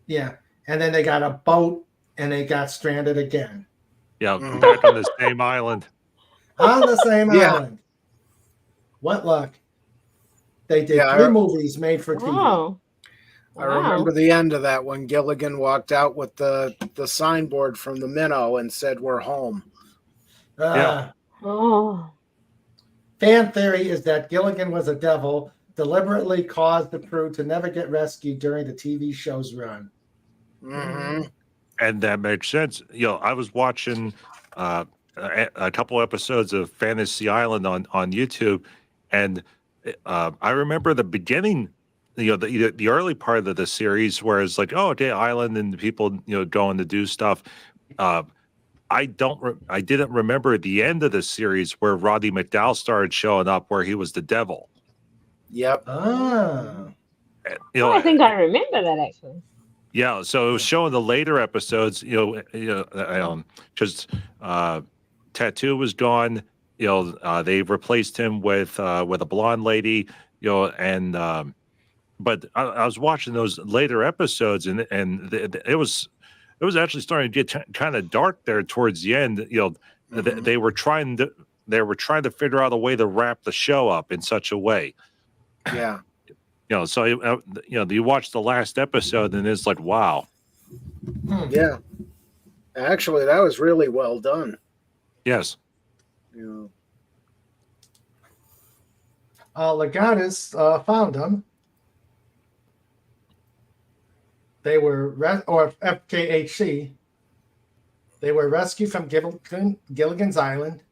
C: Yeah, and then they got a boat and they got stranded again
E: Yeah, back on the same island.
C: on the same
D: Yeah.
C: island. What luck! They did
D: Yeah,
C: 3 movies made for TV.
J: Oh.
D: I remember the end of that when Gilligan walked out with the signboard from the minnow and said, "We're home."
E: Yeah.
J: Oh.
C: Fan theory is that Gilligan was a devil, deliberately caused the crew to never get rescued during the TV show's run.
D: Mm-hmm.
E: And that makes sense. I was watching a couple episodes of Fantasy Island on YouTube, and I remember the beginning, the early part of the series where it's like, oh, okay, island and people, going to do stuff. I didn't remember the end of the series where Roddy McDowall started showing up, where he was the devil.
D: Yep.
C: Ah.
J: I think I remember that actually.
E: Yeah, so it was showing the later episodes. Just Tattoo was gone. They replaced him with a blonde lady. And but I was watching those later episodes, and it was actually starting to get kind of dark there towards the end. They were trying to figure out a way to wrap the show up in such a way.
D: Yeah.
E: So you watch the last episode, and it's like, wow.
D: Yeah. Actually, that was really well done.
E: Yes.
D: Yeah.
C: Legatus found them. They were or FKHC. They were rescued from Gilligan's Island,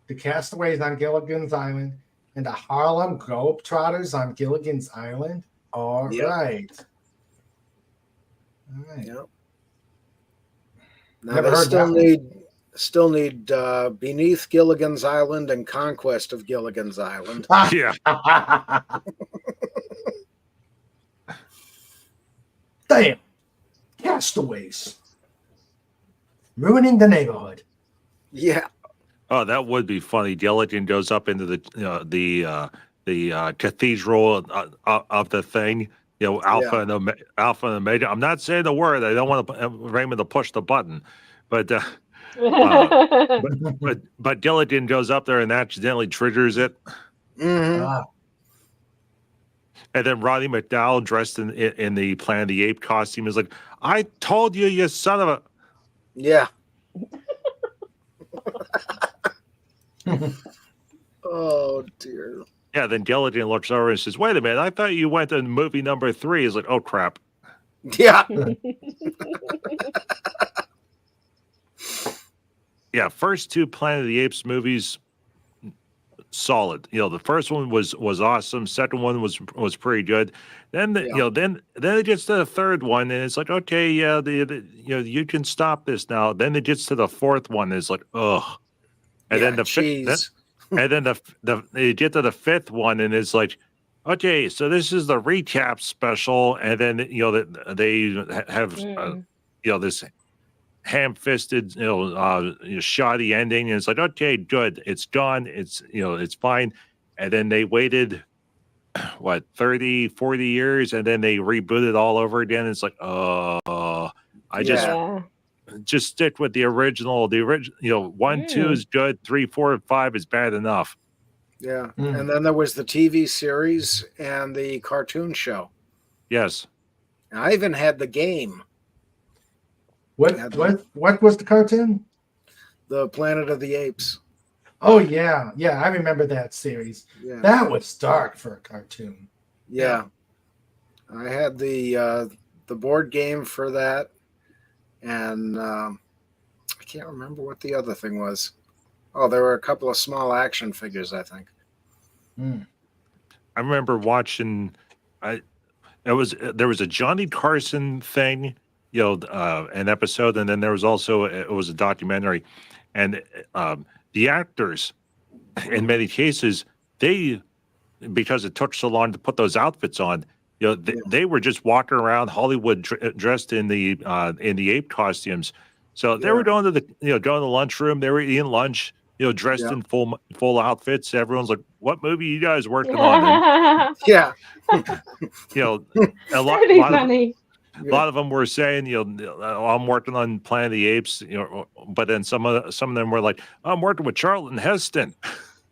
C: the castaways on Gilligan's Island, and the Harlem Globetrotters on Gilligan's Island. All right.
D: Yep. Now
C: Never
D: they
C: heard that
D: still need Beneath Gilligan's Island and Conquest of Gilligan's Island.
E: Yeah.
C: Damn. Castaways. Ruining the neighborhood.
D: Yeah.
E: Oh, that would be funny. Gilligan goes up into the cathedral of the thing. Alpha and Omega. I'm not saying the word. I don't want Raymond to push the button, but but Gilligan goes up there and accidentally triggers it.
D: Mm-hmm.
E: And then Roddy McDowell, dressed in the Planet of the Ape costume, is like, "I told you, you son of a."
D: Yeah. Oh dear.
E: Yeah. Then Gilligan looks over and says, "Wait a minute! I thought you went to movie number 3." He's like, "Oh crap."
D: Yeah.
E: Yeah. First two Planet of the Apes movies, solid. The first one was awesome. Second one was pretty good. Then then it gets to the third one, and it's like, okay, yeah, you can stop this now. Then it gets to the fourth one, and it's like, ugh. And then the fifth, and then you get to the fifth one, and it's like, okay, so this is the recap special, and then they have this ham-fisted, shoddy ending, and it's like, okay, good, it's done, it's fine. And then they waited 30, 40 years, and then they rebooted all over again. It's like, just stick with the original. The original, 1, 2 is good, 3, 4, and 5 is bad enough.
D: Yeah. And then there was the TV series and the cartoon show.
E: Yes.
D: And I even had the game.
C: What was the cartoon?
D: The Planet of the Apes.
C: Oh yeah, I remember that series.
D: Yeah.
C: That was dark for a cartoon.
D: Yeah. I had the board game for that, and I can't remember what the other thing was. Oh, there were a couple of small action figures, I think.
E: I remember watching. There was a Johnny Carson thing, an episode, and then there was also it was a documentary, and the actors, in many cases, because it took so long to put those outfits on, they were just walking around Hollywood dressed in the ape costumes. So they were going to the lunchroom. They were eating lunch, dressed in full outfits. Everyone's like, "What movie are you guys working on?" And,
D: yeah,
E: a lot of them were saying, I'm working on Planet of the Apes, but then some of them were like, I'm working with Charlton Heston.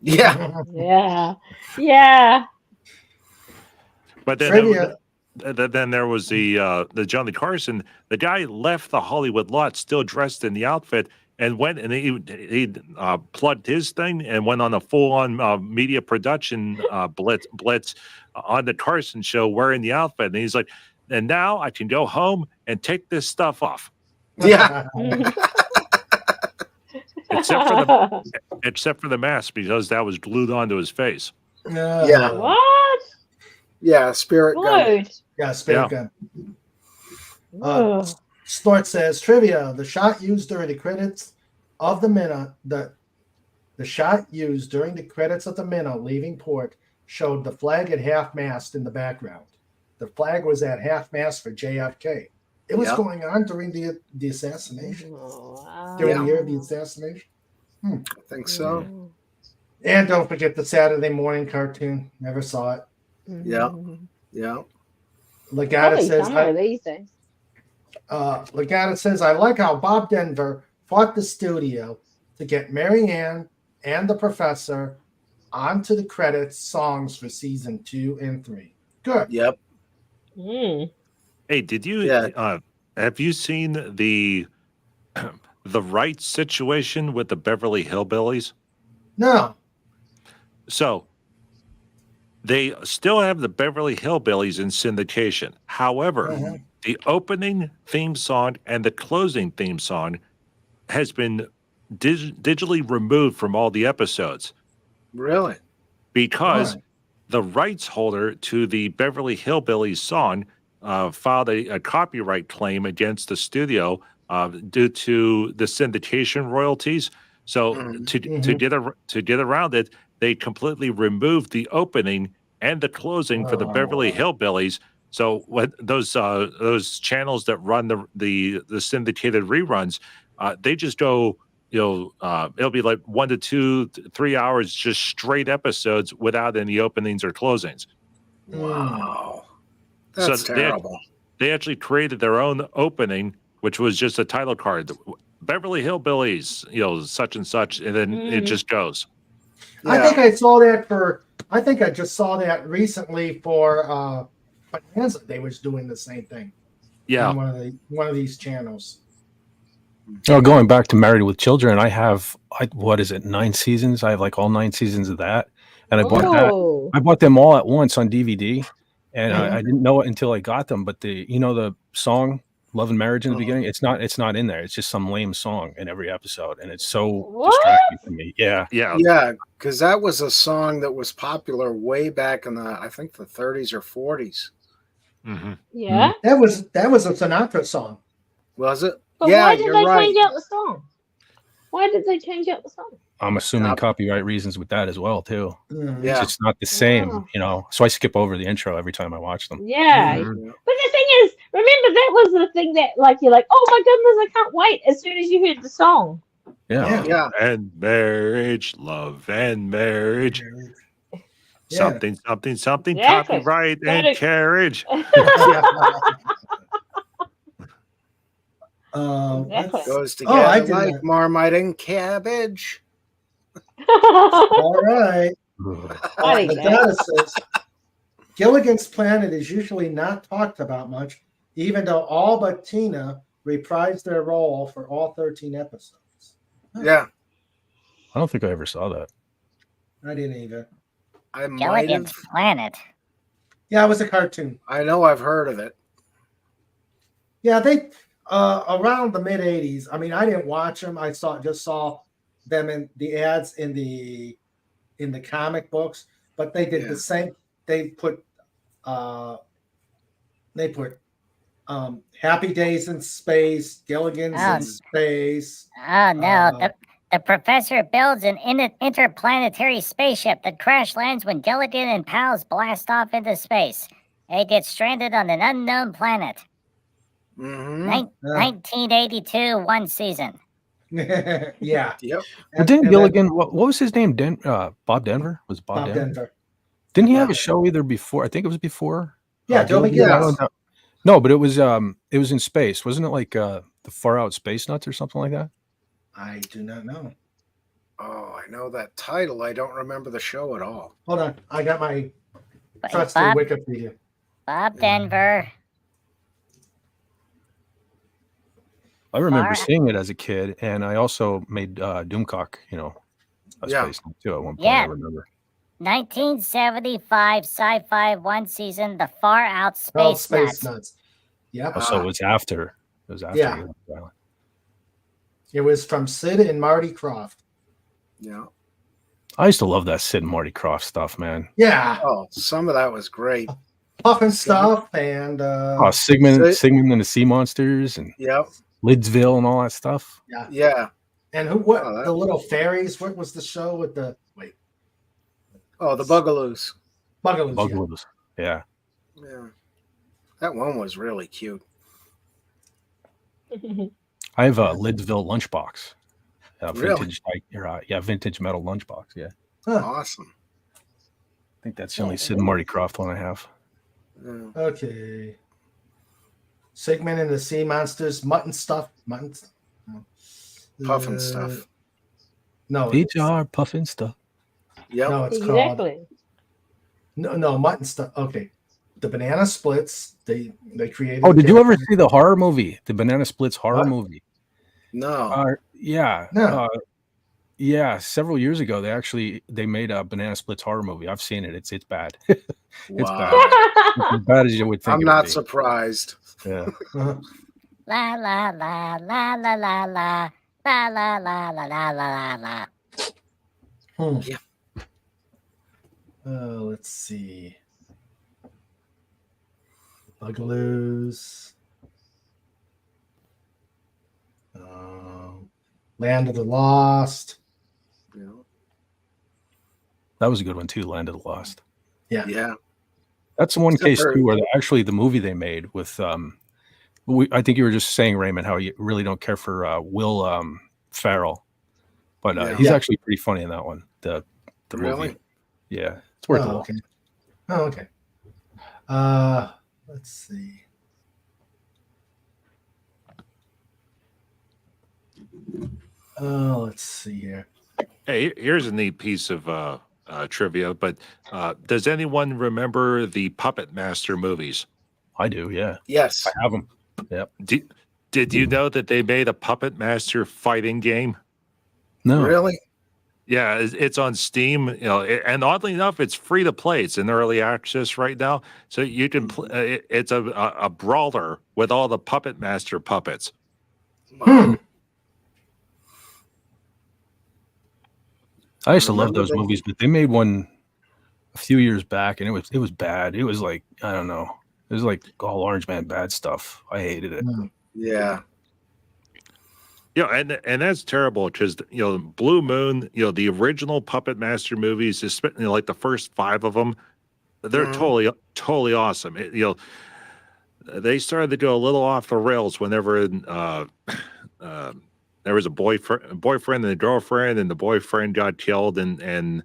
D: Yeah.
J: Yeah.
E: But then then there was the Johnny Carson. The guy left the Hollywood lot still dressed in the outfit and went and he plugged his thing and went on a full-on media production blitz on the Carson show wearing the outfit. And he's like, and now I can go home and take this stuff off.
D: Yeah.
E: except for the mask, because that was glued onto his face.
D: Yeah.
J: What?
D: Yeah, spirit gun.
C: Yeah, spirit gun. Snort says trivia: the shot used during the credits of the Minnow, the shot used during the credits of the Minnow leaving port showed the flag at half mast in the background. The flag was at half mast for JFK. It was
D: Yeah.
C: going on during the assassination.
J: Oh, wow.
C: During the year of the assassination.
D: I think so.
C: And don't forget the Saturday morning cartoon. Never saw it.
D: Yeah. Yeah.
C: Legata
J: Probably
C: says,
J: somewhere these days.
C: Legata says, I like how Bob Denver fought the studio to get Mary Ann and the professor onto the credits songs for season 2 and 3. Good.
D: Yep.
E: Hey, did you have you seen the rights situation with the Beverly Hillbillies?
C: No.
E: So they still have the Beverly Hillbillies in syndication. However, the opening theme song and the closing theme song has been digitally removed from all the episodes.
D: Really?
E: Because the rights holder to the Beverly Hillbillies song filed a copyright claim against the studio due to the syndication royalties. So to get around it, they completely removed the opening and the closing for the Beverly Hillbillies. So what those channels that run the syndicated reruns, they just go. It'll be like 1 to 2, 3 hours, just straight episodes without any openings or closings.
D: Wow. That's terrible.
E: They actually created their own opening, which was just a title card. Beverly Hillbillies, such and such, and then it just goes.
C: Yeah. I think I saw that I think I just saw that recently for Bonanza. They was doing the same thing.
E: Yeah.
C: On one of these channels.
G: Oh, going back to Married with Children, I have what is it, 9 seasons? I have like all 9 seasons of that, and I bought that. I bought them all at once on DVD, and I didn't know it until I got them. But the song "Love and Marriage" in the beginning, it's not in there. It's just some lame song in every episode, and it's so distracting to me. Yeah,
D: because that was a song that was popular way back in I think the 30s or 40s.
E: Mm-hmm.
J: Yeah,
C: that was a Sinatra song.
D: Was it?
J: But why did they change out the song? Why did they change out the song?
G: I'm assuming copyright reasons with that as well too.
D: Yeah,
G: it's not the same, So I skip over the intro every time I watch them.
J: Yeah, but the thing is, remember that was the thing that you're like, oh my goodness, I can't wait as soon as you heard the song.
G: Yeah.
E: And marriage, love and marriage. Something,
J: Exactly.
E: copyright and carriage.
D: Goes together like Marmite and cabbage.
C: All right. Madonna says, Gilligan's Planet is usually not talked about much, even though all but Tina reprised their role for all 13 episodes.
D: Yeah.
G: I don't think I ever saw that.
C: I didn't either.
A: Gilligan's Planet.
C: Yeah, it was a cartoon.
D: I know I've heard of it.
C: Yeah, they around the mid 80s. I mean, I didn't watch them. I just saw them in the ads in the comic books, but they did the same. They put Happy Days in Space, Gilligan's in Space.
A: Oh no, the professor builds an interplanetary spaceship that crash lands when Gilligan and pals blast off into space. They get stranded on an unknown planet. 1982, 1 season.
C: Yeah.
D: Yep.
G: Well, didn't Gilligan? What was his name? Bob Denver? Was Bob Denver? Didn't he have a show either before? I think it was before.
C: Yeah, Joe McGinnis.
G: No, but it was in space, wasn't it? Like the Far Out Space Nuts or something like that.
C: I do not know.
D: Oh, I know that title. I don't remember the show at all.
C: Hold on, I got my trusted Wikipedia.
A: Bob Denver.
G: I remember seeing it as a kid, and I also made Doomcock, a space nut too at one point. I remember.
A: 1975 sci-fi 1 season, The Far Out Space
C: Nuts. Yeah.
G: Oh, so it was after. It was after.
C: Yeah. It was from Sid and Marty Krofft.
D: Yeah.
G: I used to love that Sid and Marty Krofft stuff, man.
C: Yeah.
D: Oh, some of that was great.
C: Puff and Stuff and
G: Sigmund and the Sea Monsters and Lidsville and all that stuff.
C: Yeah.
D: Yeah.
C: And the little fairies? What was the show with the
D: Oh, the Bugaloos.
G: Bugaloos. Yeah.
D: Yeah. That one was really cute.
G: I have a Lidsville lunchbox.
D: Really?
G: Vintage, vintage metal lunchbox. Yeah,
D: Awesome.
G: I think that's the only Sid and Marty Krofft one I have.
D: Yeah.
C: Okay. Sigmund and the Sea Monsters, mutton stuff.
D: Puffin stuff.
C: No,
G: HR puffin stuff.
D: Yep.
C: no, it's
J: Exactly.
C: called no mutton stuff. Okay, the Banana Splits. They created.
G: Oh, did you ever see the horror movie, the Banana Splits horror
C: What?
G: movie?
D: No.
G: Yeah.
C: No.
G: Yeah, several years ago they made a Banana Splits horror movie. I've seen it. It's bad. It's
D: Wow.
G: bad. It's as bad as you would think.
D: I'm
G: it
D: not
G: would be.
D: surprised.
G: Yeah.
A: La la la la la la la la la la la la la la.
D: Yeah.
C: Let's see. Bugaloos. Land of the Lost.
D: Yeah.
G: That was a good one too, Land of the Lost.
C: Yeah.
D: Yeah.
G: That's the one
D: Except
G: case
D: for-
G: too where actually the movie they made with I think you were just saying, Raymond, how you really don't care for Will Ferrell, but
D: Yeah.
G: he's
C: Yeah.
G: actually pretty funny in that one. The
D: Really?
G: movie. Yeah, it's worth a watch.
C: Okay. Oh, okay. Let's see. Let's see here.
E: Hey, here's a neat piece of trivia. But does anyone remember the Puppet Master movies?
G: I do. Yeah,
D: Yes.
G: I have them. Yep.
E: Did you know that they made a Puppet Master fighting game?
G: No.
D: Really?
E: Yeah, it's on Steam. You know, and oddly enough, it's free to play. It's in early access right now, so you can. It's a brawler with all the Puppet Master puppets.
C: Hmm.
G: I used to love
D: Remember
G: those
D: they-
G: movies, but they made one a few years back, and it was bad. It was like, I don't know. It was like all Orange Man bad stuff. I hated it.
D: Yeah.
E: You know, and that's terrible because Blue Moon, the original Puppet Master movies, like the first 5 of them, they're
D: Mhm.
E: totally awesome. They started to go a little off the rails whenever there was a boyfriend and a girlfriend, and the boyfriend got killed and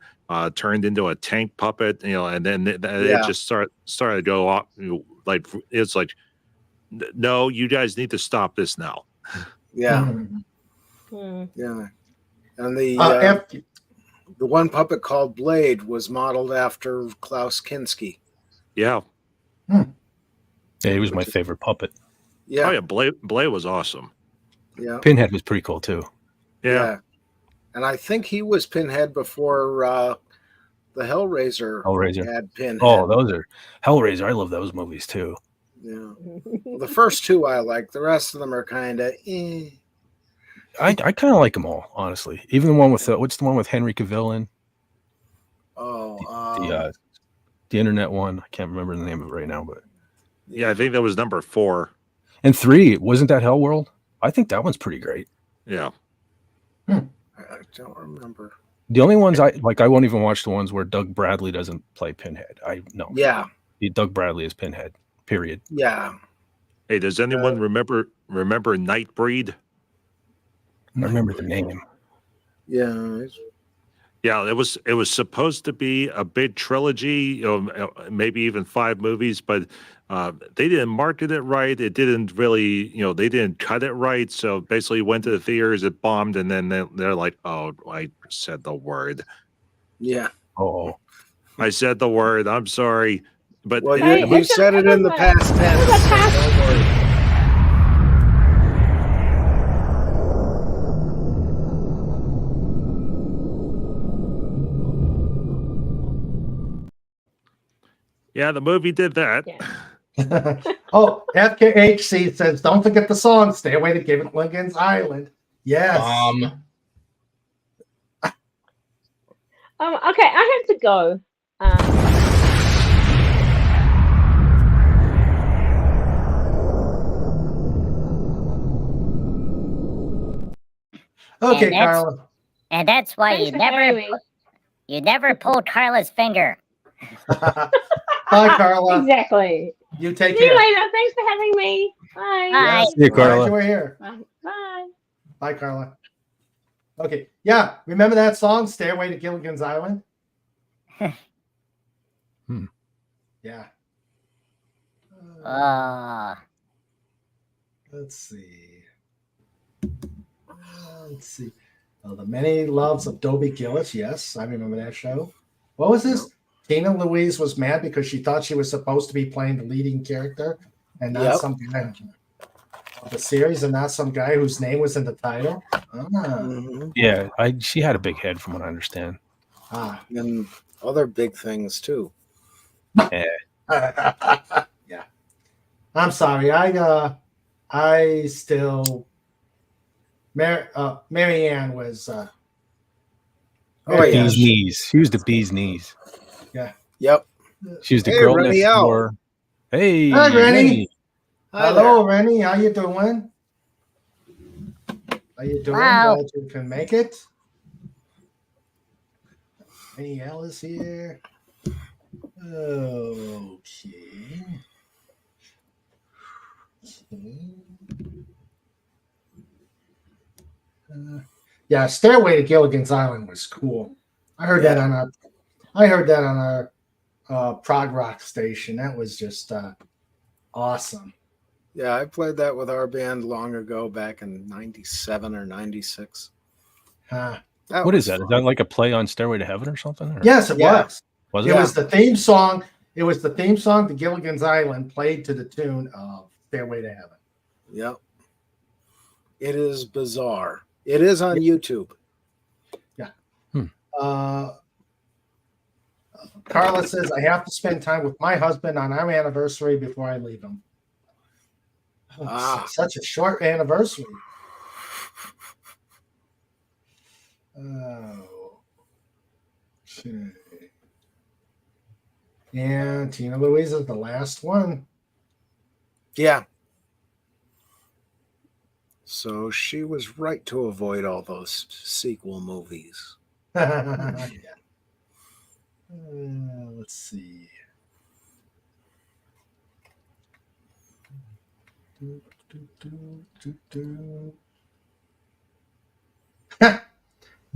E: turned into a tank puppet. And then it
D: Yeah.
E: just started to go off. Like it's like, no, you guys need to stop this now.
D: Yeah.
J: Hmm.
D: Yeah. And the
C: After,
D: the one puppet called Blade was modeled after Klaus Kinski.
E: Yeah.
G: Yeah, he was my favorite puppet.
D: Yeah.
E: Oh yeah, Blade was awesome.
D: Yeah.
G: Pinhead was pretty cool too.
E: Yeah.
D: And I think he was Pinhead before the Hellraiser had Pinhead.
G: Oh, those are Hellraiser. I love those movies too.
D: Yeah. Well, the first 2 I like. The rest of them are kind of eh.
G: I kind of like them all, honestly. Even the one with what's the one with Henry Cavill in?
D: Oh,
G: The internet one. I can't remember the name of it right now, but
E: Yeah, I think that was number 4.
G: and 3 wasn't that Hell World? I think that one's pretty great.
E: Yeah.
D: I don't remember.
G: The only ones I won't even watch the ones where Doug Bradley doesn't play Pinhead.
D: Yeah.
G: Doug Bradley is Pinhead. Period.
D: Yeah.
E: Hey, does anyone remember Nightbreed?
G: I remember the name.
D: Yeah.
E: Yeah, it was supposed to be a big trilogy, maybe even 5 movies, but they didn't market it right. It didn't really, they didn't cut it right. So basically, went to the theaters, it bombed, and then they're like, "Oh, I said the word."
D: Yeah.
G: Oh,
E: I said the word. I'm sorry, but
D: Well,
J: Hey,
D: you said it in the past tense. so don't worry.
E: yeah, the movie did that.
J: Yeah.
C: Oh, FKHC says, don't forget the song, Stay Away to Gilligan's Island. Yes.
J: Okay, I have to go.
C: Okay,
A: And that's-
C: Carla.
A: And that's why
J: Thanks for having me.
A: you never pull Carla's finger.
C: Bye, Carla.
J: Exactly.
C: You take
J: See you
C: care.
J: later. Thanks for having me. Bye.
A: Bye.
G: See you,
C: Glad
G: Carla.
C: you were here.
J: Bye. Bye.
C: Bye, Carla. Okay. Yeah. Remember that song, Stairway to Gilligan's Island? Yeah.
A: Oh.
C: Let's see. Oh, The Many Loves of Dobie Gillis. Yes, I remember that show. What was this? Tina Louise was mad because she thought she was supposed to be playing the leading character and not some guy of the series and not some guy whose name was in the title.
G: Yeah, she had a big head, from what I understand.
D: And other big things too.
G: Yeah.
C: Yeah. I'm sorry. I still. Marianne was.
G: Bee's knees. She was the bee's knees.
C: Yeah.
D: Yep.
G: She was the
D: Hey,
G: girl
D: Rennie
G: next
D: L.
G: door. Hey,
C: Hi, Rennie.
D: Hi
C: Hello, Rennie. How you doing? How you doing?
A: Wow.
C: Glad you can make it. Rennie L is here. Okay. Yeah, Stairway to Gilligan's Island was cool. I heard that on our prog rock station. That was just awesome.
D: Yeah, I played that with our band long ago, back in '97 or '96.
G: What is that? Is that like a play on Stairway to Heaven or something? Or?
C: Yes, it was.
G: Was
C: It
G: it?
C: was the theme song. It was the theme song to Gilligan's Island, played to the tune of Stairway to Heaven.
D: Yep. It is bizarre. It is on YouTube.
C: Yeah. Carla says, I have to spend time with my husband on our anniversary before I leave him. Such a short anniversary. Okay. And Tina Louise is the last one.
D: Yeah. So she was right to avoid all those sequel movies.
C: Yeah. Let's see.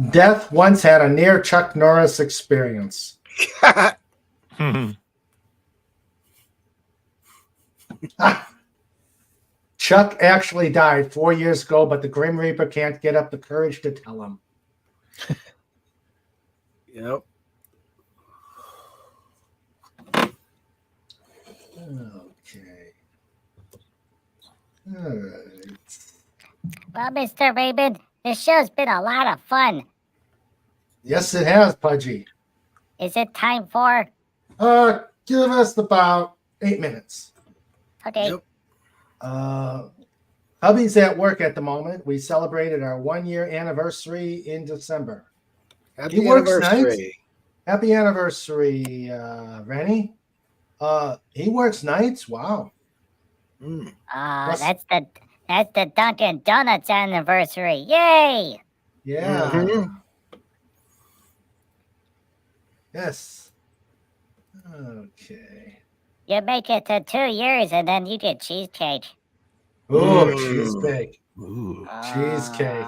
C: Death once had a near Chuck Norris experience. Chuck actually died 4 years ago, but the Grim Reaper can't get up the courage to tell him.
D: Yep.
C: Okay. All right.
A: Well, Mr. Raymond, this show's been a lot of fun.
C: Yes, it has, Pudgy.
A: Is it time for?
C: Give us about 8 minutes.
A: Okay.
C: Hubby's at work at the moment. We celebrated our 1-year anniversary in December.
D: Happy anniversary.
C: Happy anniversary, Rennie. He works nights. Wow.
A: That's the Dunkin' Donuts anniversary. Yay!
C: Yeah. Yes. Okay.
A: You make it to 2 years and then you get cheesecake.
C: Oh, cheesecake.
G: Ooh.
C: Cheesecake.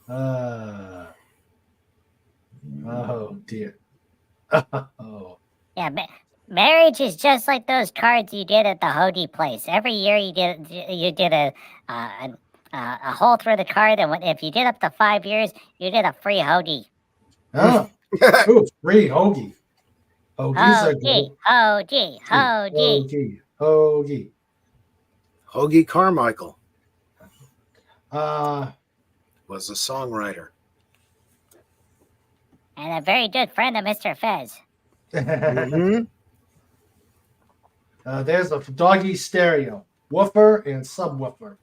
C: Oh dear. Oh.
A: Yeah, marriage is just like those cards you did at the hoagie place. Every year you did a hole through the card, and if you did up to 5 years, you get a free hoagie.
C: Oh, ooh, free hoagie. Hoagies are good. Hoagie.
D: Hoagie Carmichael
C: Uh,
D: was a songwriter.
A: And a very good friend of Mr. Fez.
C: There's a doggy stereo, woofer and subwoofer.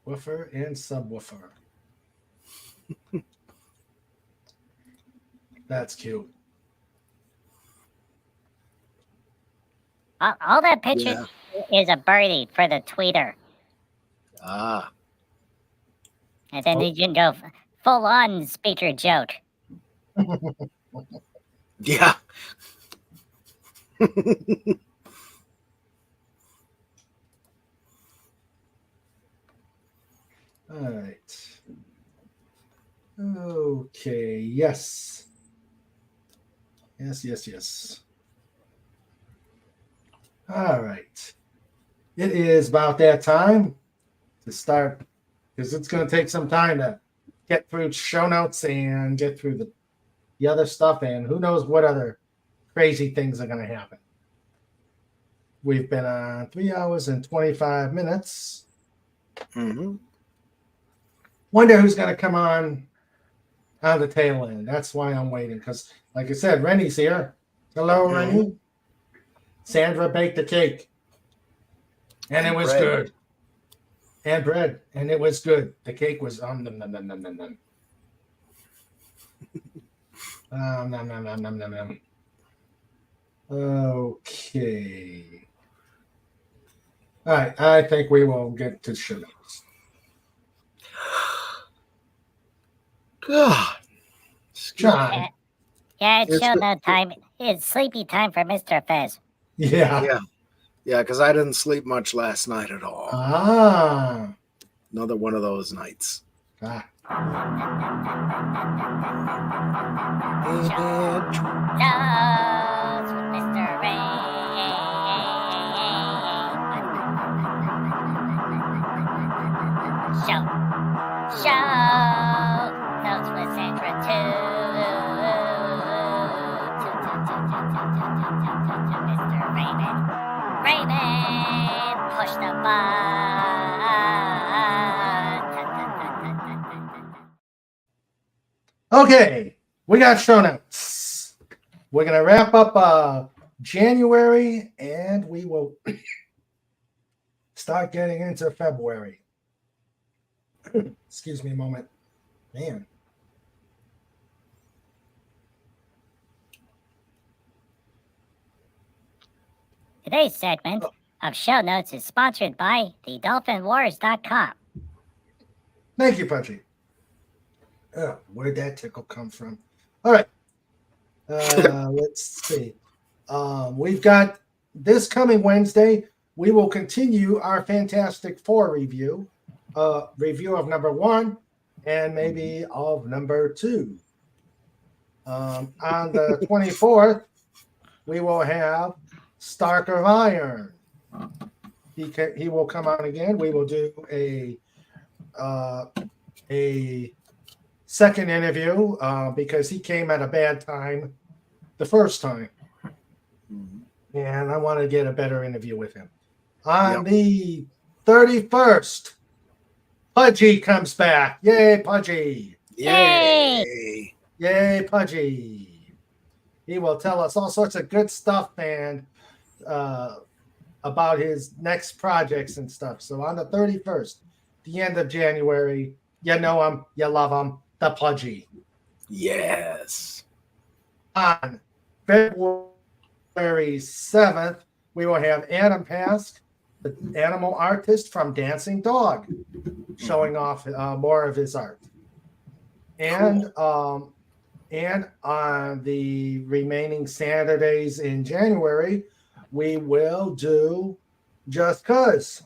C: Woofer and subwoofer. That's cute.
A: All that picture is a birdie for the tweeter. And then you can go full on speaker joke.
D: Yeah.
C: All right. Okay. Yes. Yes. All right. It is about that time to start because it's going to take some time to get through show notes and get through the other stuff, and who knows what other crazy things are going to happen. We've been on 3 hours and 25 minutes.
D: Mm-hmm.
C: Wonder who's going to come on the tail end. That's why I'm waiting because, like I said, Rennie's here. Hello,
D: Mhm.
C: Rennie. Sandra baked the cake, and it was
D: bread.
C: good. And bread, and it was good. The cake was nom. Nom. Okay. All right. I think we will get to show notes.
D: God.
C: John.
A: Yeah, it's
D: It's
A: show
D: good.
A: no time. It's sleepy time for Mr. Fizz.
C: Yeah.
D: Yeah, because I didn't sleep much last night at all.
C: Ah.
D: Another one of those nights.
C: Ah.
A: Shows with Mr. Rain. Show notes with Sandra Mr. Raymond, push the button.
C: Okay. We got show notes. We're going to wrap up January, and we will start getting into February. Excuse me a moment. Man.
A: Today's segment of show notes is sponsored by thedolphinwars.com.
C: Thank you, Punchy. Where'd that tickle come from? All right. Let's see. We've got this coming Wednesday. We will continue our Fantastic Four review. Review of number 1 and maybe of number 2. On the 24th, we will have Stark of Iron. He will come on again. We will do a second interview because he came at a bad time the first time. And I want to get a better interview with him. On the 31st, Pudgy comes back. Yay, Pudgy.
D: Yay.
C: Yay, Pudgy. He will tell us all sorts of good stuff and about his next projects and stuff. So on the 31st, the end of January, you know him, you love him, the Pudgy.
D: Yes.
C: On February 7th, we will have Adam Pask, the animal artist from Dancing Dog, showing off more of his art. And on the remaining Saturdays in January, we will do Just Cuz.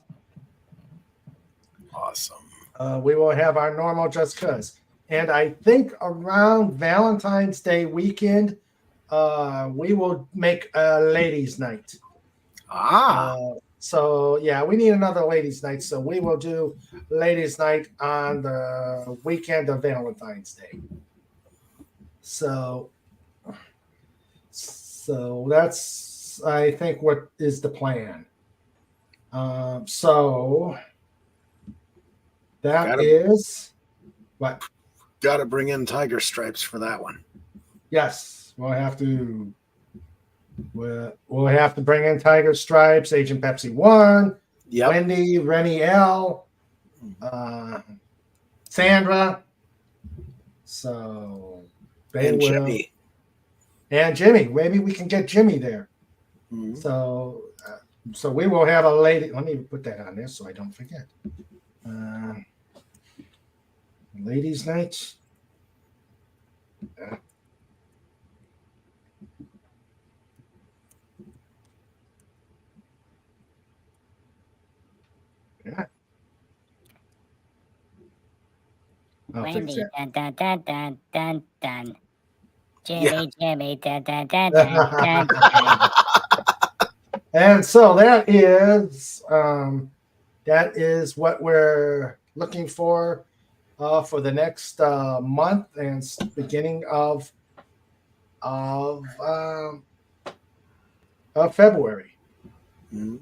D: Awesome.
C: We will have our normal Just Cuz. And I think around Valentine's Day weekend, we will make a ladies' night. So yeah, we need another ladies' night. So we will do ladies' night on the weekend of Valentine's Day. So that's, I think, what is the plan. So that is what.
D: Got to bring in Tiger Stripes for that one.
C: Yes, we'll have to bring in Tiger Stripes, Agent Pepsi 1, Wendy, Rennie L, Sandra. So they will. Jimmy. And Jimmy. Maybe we can get Jimmy there. Mm-hmm. So we will have a lady. Let me put that on there so I don't forget. Ladies' night. Yeah. I'll fix
A: Wendy,
C: that.
A: dun dun dun dun dun dun.
D: Yeah.
A: Jimmy, dun dun dun dun dun dun.
C: And so that is what we're looking for the next month and beginning of February.
D: Mhm.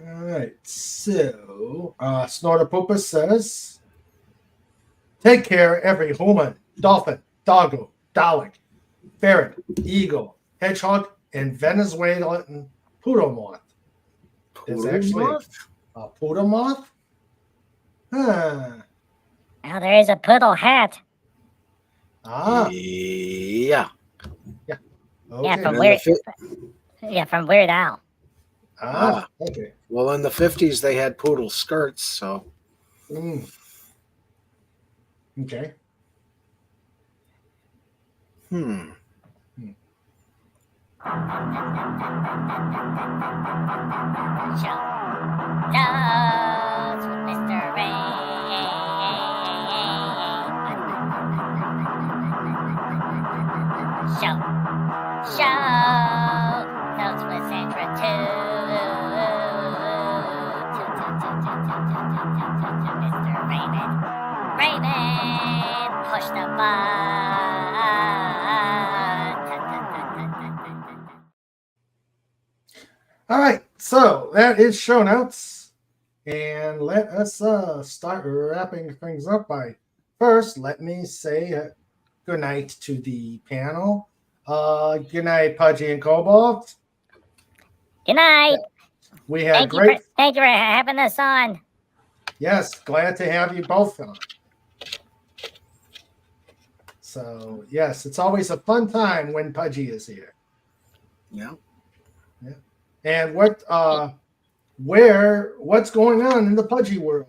C: All right. So Snorter says, "Take care, every human, dolphin, doggo, Dalek, ferret, eagle, hedgehog, and Venezuelan poodle moth." There's
D: Poodle
C: actually
D: moth?
C: a poodle moth? Huh.
A: Now there is a poodle hat.
C: Ah,
D: Yeah.
C: yeah.
A: Yeah,
C: Okay.
A: from
D: And in the
A: from Weird Al.
C: Okay.
D: well, in the 50s, they had poodle skirts. So,
C: Mm. Okay.
D: hmm.
A: Shows with Mr. Show. Shows with Sandra too. Mr. Raymond, push the button.
C: All right. So that is show notes. And let us start wrapping things up by first, let me say good night to the panel. Good night, Pudgy and Cobalt.
A: Good night.
C: We had
A: Thank you for having us on.
C: Yes, glad to have you both on. So yes, it's always a fun time when Pudgy is here.
D: Yeah.
C: Yeah. And what's going on in the Pudgy world?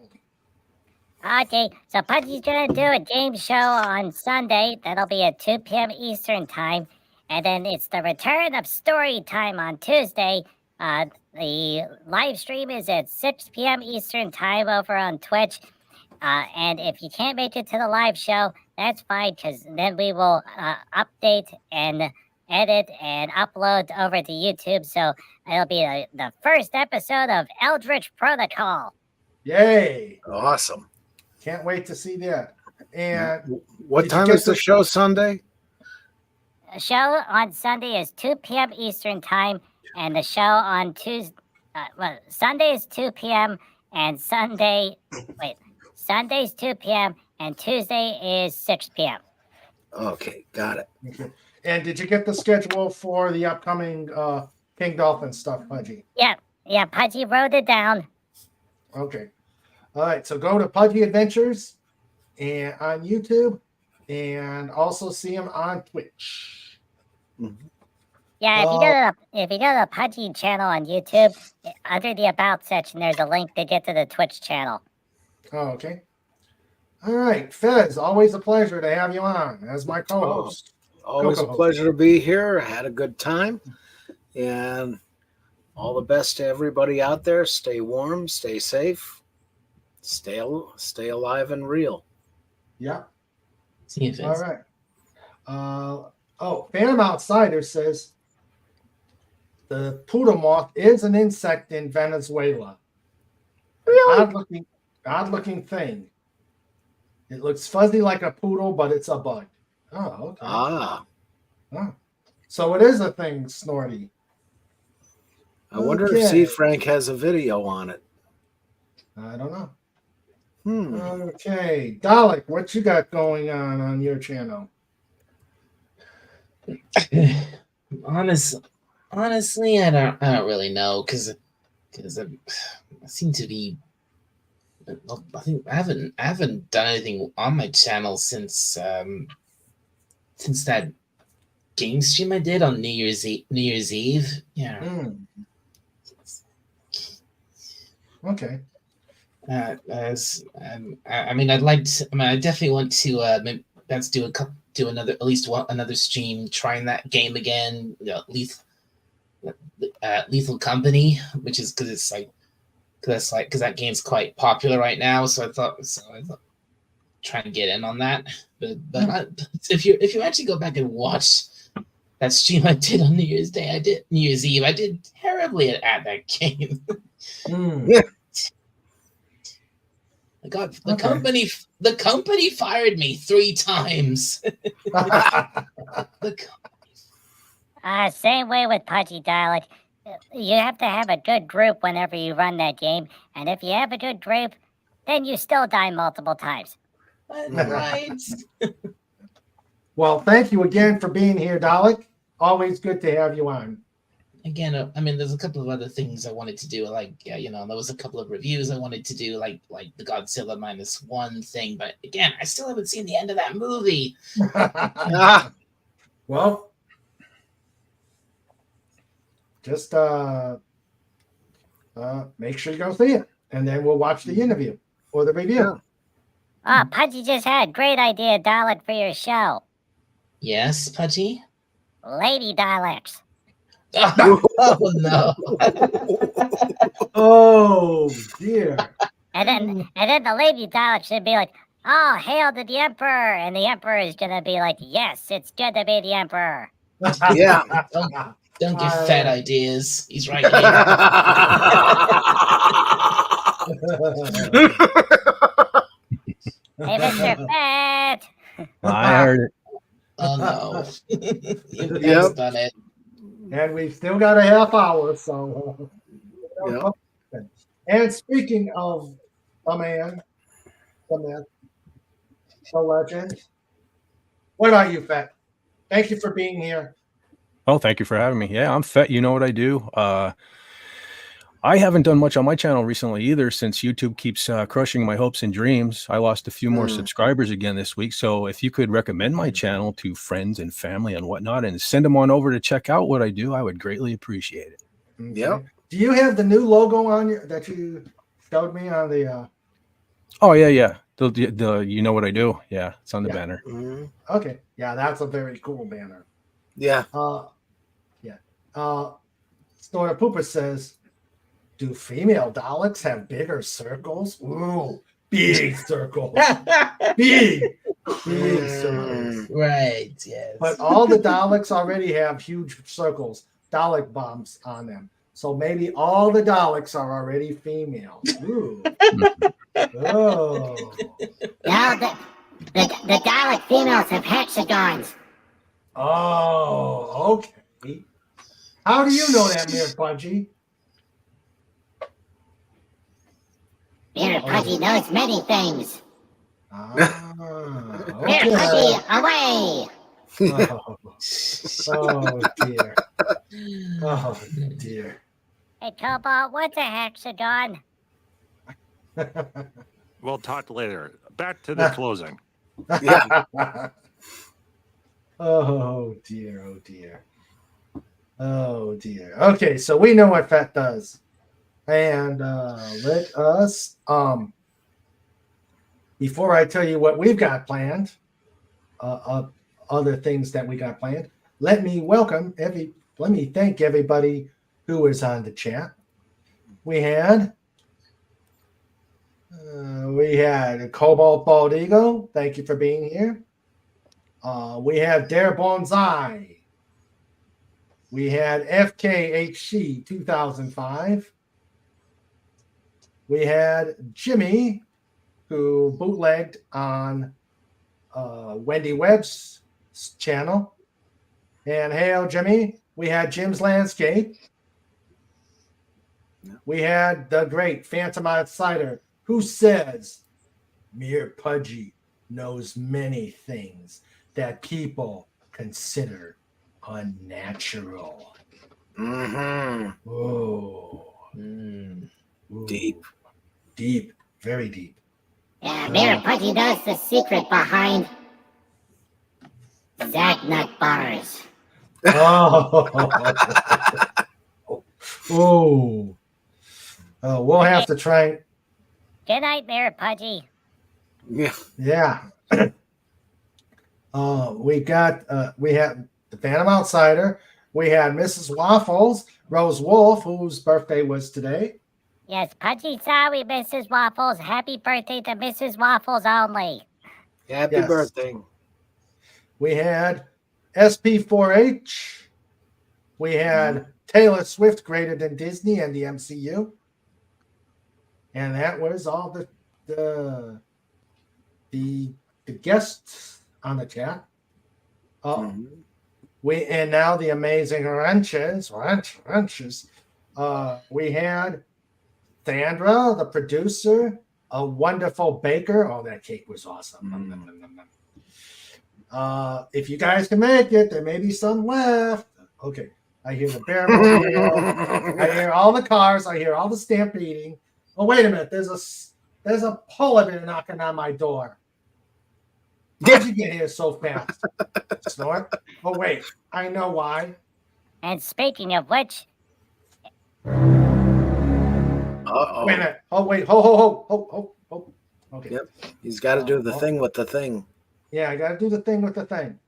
A: Okay, so Pudgy's gonna do a game show on Sunday. That'll be at 2 p.m. Eastern time, and then it's the return of story time on Tuesday. The live stream is at 6 p.m. Eastern time over on Twitch. And if you can't make it to the live show, that's fine, because then we will update and edit and upload over to YouTube. So it'll be the first episode of Eldritch Protocol.
C: Yay!
D: Awesome.
C: Can't wait to see that. And
D: what time is the show Sunday?
A: The show on Sunday is 2 p.m. Eastern time, and the show on Tuesday, Sunday is 2 p.m. and Sunday's 2 p.m. and Tuesday is 6 p.m.
D: Okay, got it.
C: Okay. And did you get the schedule for the upcoming King Dolphin stuff, Pudgy?
A: Yeah, Pudgy wrote it down.
C: Okay. All right, so go to Pudgy Adventures and on YouTube, and also see him on Twitch.
D: Mm-hmm.
A: Yeah, if you go to the Pudgy channel on YouTube, under the About section, there's a link to get to the Twitch channel.
C: Oh, okay. All right, Fez, always a pleasure to have you on as my co-host.
D: Always a pleasure to be here. Had a good time, and all the best to everybody out there. Stay warm, stay safe. Stay alive and real.
C: Yeah.
F: See you, Fez.
C: All right. Phantom Outsider says the poodle moth is an insect in Venezuela. Really? Odd looking thing. It looks fuzzy like a poodle, but it's a bug. Oh, okay.
D: Oh.
C: So it is a thing, Snorty.
D: I wonder if C. Frank has a video on it.
C: I don't know.
D: Hmm.
C: Okay, Dalek, what you got going on your channel?
F: Honestly, I don't really know because I seem to be. I think I haven't done anything on my channel since that game stream I did on New Year's Eve. Yeah.
C: Okay.
F: I mean, I definitely want to let's do another stream trying that game again. Lethal Company, which is because it's like because that game's quite popular right now. So I thought trying to get in on that. But if you actually go back and watch that stream I did on New Year's Eve, I did terribly at that game.
C: Mm.
F: I got the company fired me 3 times.
A: Same way with Pudgy Dialect. You have to have a good group whenever you run that game, and if you have a good group, then you still die multiple times.
F: Right.
C: Well, thank you again for being here, Dalek. Always good to have you on.
F: Again, I mean, there's a couple of other things I wanted to do, like there was a couple of reviews I wanted to do, like the Godzilla -1 thing, but again, I still haven't seen the end of that movie.
C: Well, just make sure you go see it, and then we'll watch the interview or the review.
A: Oh, Pudgy just had a great idea, Dalek, for your show.
F: Yes, Pudgy?
A: Lady Daleks.
F: Oh no.
C: Oh dear.
A: And then the Lady Dalek should be like, "Oh, hail to the Emperor," and the Emperor is gonna be like, "Yes, it's good to be the Emperor."
D: Yeah.
F: Don't give Fat ideas. He's right here.
A: Hey, Mr. Fat.
G: I heard it.
F: Oh no. You've
D: Yep.
F: done it.
C: And we've still got a half hour, so.
D: Yep.
C: And speaking of the man, the myth, the legend, what about you, Fat? Thank you for being here.
G: Oh, thank you for having me. Yeah, I'm Fet. You know what I do. I haven't done much on my channel recently either, since YouTube keeps crushing my hopes and dreams. I lost a few more subscribers again this week. So if you could recommend my channel to friends and family and whatnot and send them on over to check out what I do, I would greatly appreciate it.
C: Okay.
D: Yep.
C: Do you have the new logo on your that you showed me on the?
G: Oh yeah. The you know what I do. Yeah, it's on the banner.
D: Mhm.
C: Okay, yeah, that's a very cool banner.
D: Yeah.
C: Yeah. Snorter Pooper says, "Do female Daleks have bigger circles?" Ooh, big circles. big circles.
F: Right, yes.
C: But all the Daleks already have huge circles, Dalek bombs on them. So maybe all the Daleks are already female. Ooh. Oh.
A: No, the Dalek females have hexagons.
C: Oh, okay. How do you know that, Mir Pudgy?
A: Mir Pudgy knows many things.
C: Okay.
A: Mir Pudgy, away!
C: Oh dear. Oh dear.
A: Hey, Cobalt, what's a hexagon?
E: We'll talk later. Back to the closing.
D: Yeah.
C: Oh dear, oh dear. Oh dear. Okay, so we know what Fat does. And let us before I tell you what we've got planned, other things that we got planned, let me thank everybody who was on the chat. We had Cobalt Bald Eagle. Thank you for being here. We have Dare Bonsai. We had FKHC 2005. We had Jimmy, who bootlegged on Wendy Webb's channel. And hail, Jimmy. We had Jim's Landscape. We had the great Phantom Outsider, who says, Mir Pudgy knows many things that people consider unnatural.
D: Mm-hmm.
C: Whoa.
D: Deep.
C: Deep. Very deep.
A: Yeah, Mir Pudgy knows the secret behind Zagnut bars.
C: Oh. Oh, we'll have to try.
A: Good night, Mir Pudgy.
D: Yeah.
C: Yeah. We had the Phantom Outsider. We had Mrs. Waffles, Rose Wolf, whose birthday was today.
A: Yes, Pudgy, sorry, Mrs. Waffles. Happy birthday to Mrs. Waffles only.
D: Happy
C: Yes.
D: birthday.
C: We had SP4H. We had Taylor Swift greater than Disney and the MCU. And that was all the guests on the chat. And now the amazing wrenches. We had Sandra, the producer, a wonderful baker. Oh, that cake was awesome. If you guys can make it, there may be some left. Okay. I hear the Bearmobile. I hear all the cars. I hear all the stampeding. Oh, wait a minute. There's a polar bear knocking on my door. How'd you get here so fast? Snort. Oh, wait. I know why.
A: And speaking of which,
C: Wait a minute. Oh, wait. Ho. Okay.
D: Yep. He's got to do the thing with the thing.
C: Yeah, I got to do the thing with the thing.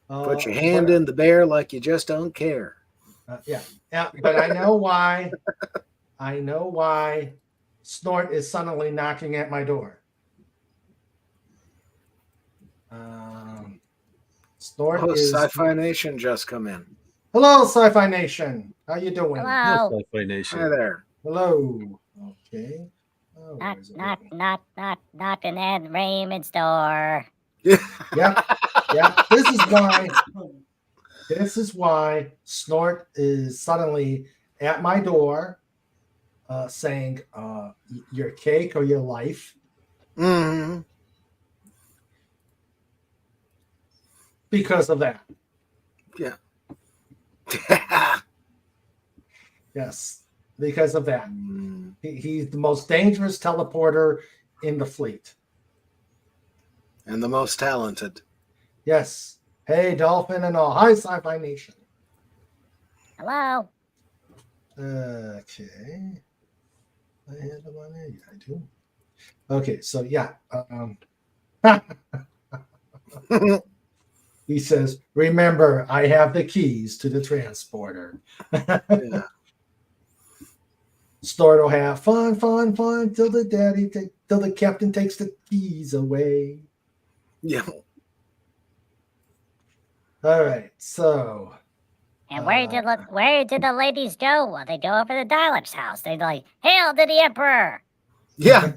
D: Put your hand in the bear like you just don't care.
C: Yeah, but I know why. I know why Snort is suddenly knocking at my door. Snort is
D: Sci-Fi Nation just come in.
C: Hello, Sci-Fi Nation. How you doing?
A: hello.
G: Sci-Fi Nation.
D: Hi there.
C: Hello. Okay. Oh,
A: Not an Ed Raymond store.
C: Yeah. This is why Snort is suddenly at my door, saying, "Your cake or your life."
D: Mm-hmm.
C: Because of that.
D: Yeah.
C: Yes, because of that. He's the most dangerous teleporter in the fleet.
D: And the most talented.
C: Yes. Hey, Dolphin and all. Hi, Sci-Fi Nation.
A: Hello.
C: Okay. I have them on there. Yeah, I do. Okay, so yeah. He says, remember, I have the keys to the transporter.
D: Yeah.
C: Snort will have fun till the captain takes the keys away.
D: Yeah.
C: All right, so.
A: And where did the ladies go? Well, they go over to the Dalek's house. They're like, "Hail to the Emperor!"
D: Yeah.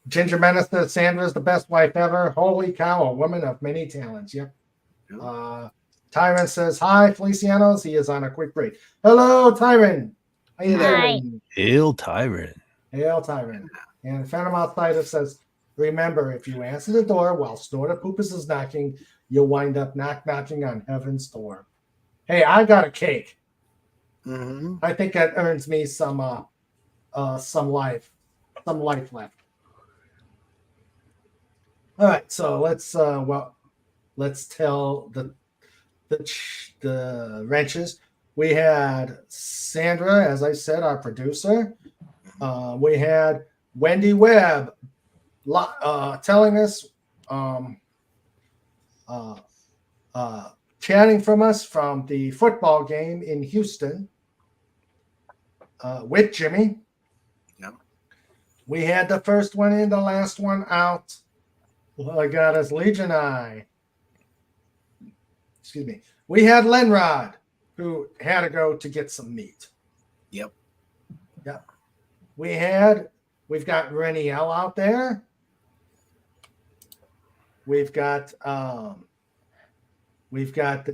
C: Ginger Menace says Sandra's the best wife ever. Holy cow, a woman of many talents. Yep. Tyron says, hi, Felicianos. He is on a quick break. Hello, Tyron. How you doing?
G: Hail Tyron.
C: Hail Tyron. And Phantom Outsider says, remember, if you answer the door while Snorter Poopus is knocking, you'll wind up knocking on heaven's door. Hey, I got a cake.
D: Mm-hmm.
C: I think that earns me some life left. All right, so let's tell the wrenches. We had Sandra, as I said, our producer. We had Wendy Webb telling us, chatting from us from the football game in Houston with Jimmy.
D: Yep.
C: We had the first one in, the last one out. Well, I got us Legion Eye. Excuse me. We had Lenrod, who had to go to get some meat.
D: Yep.
C: Yep. We've got Reniel out there. We've got the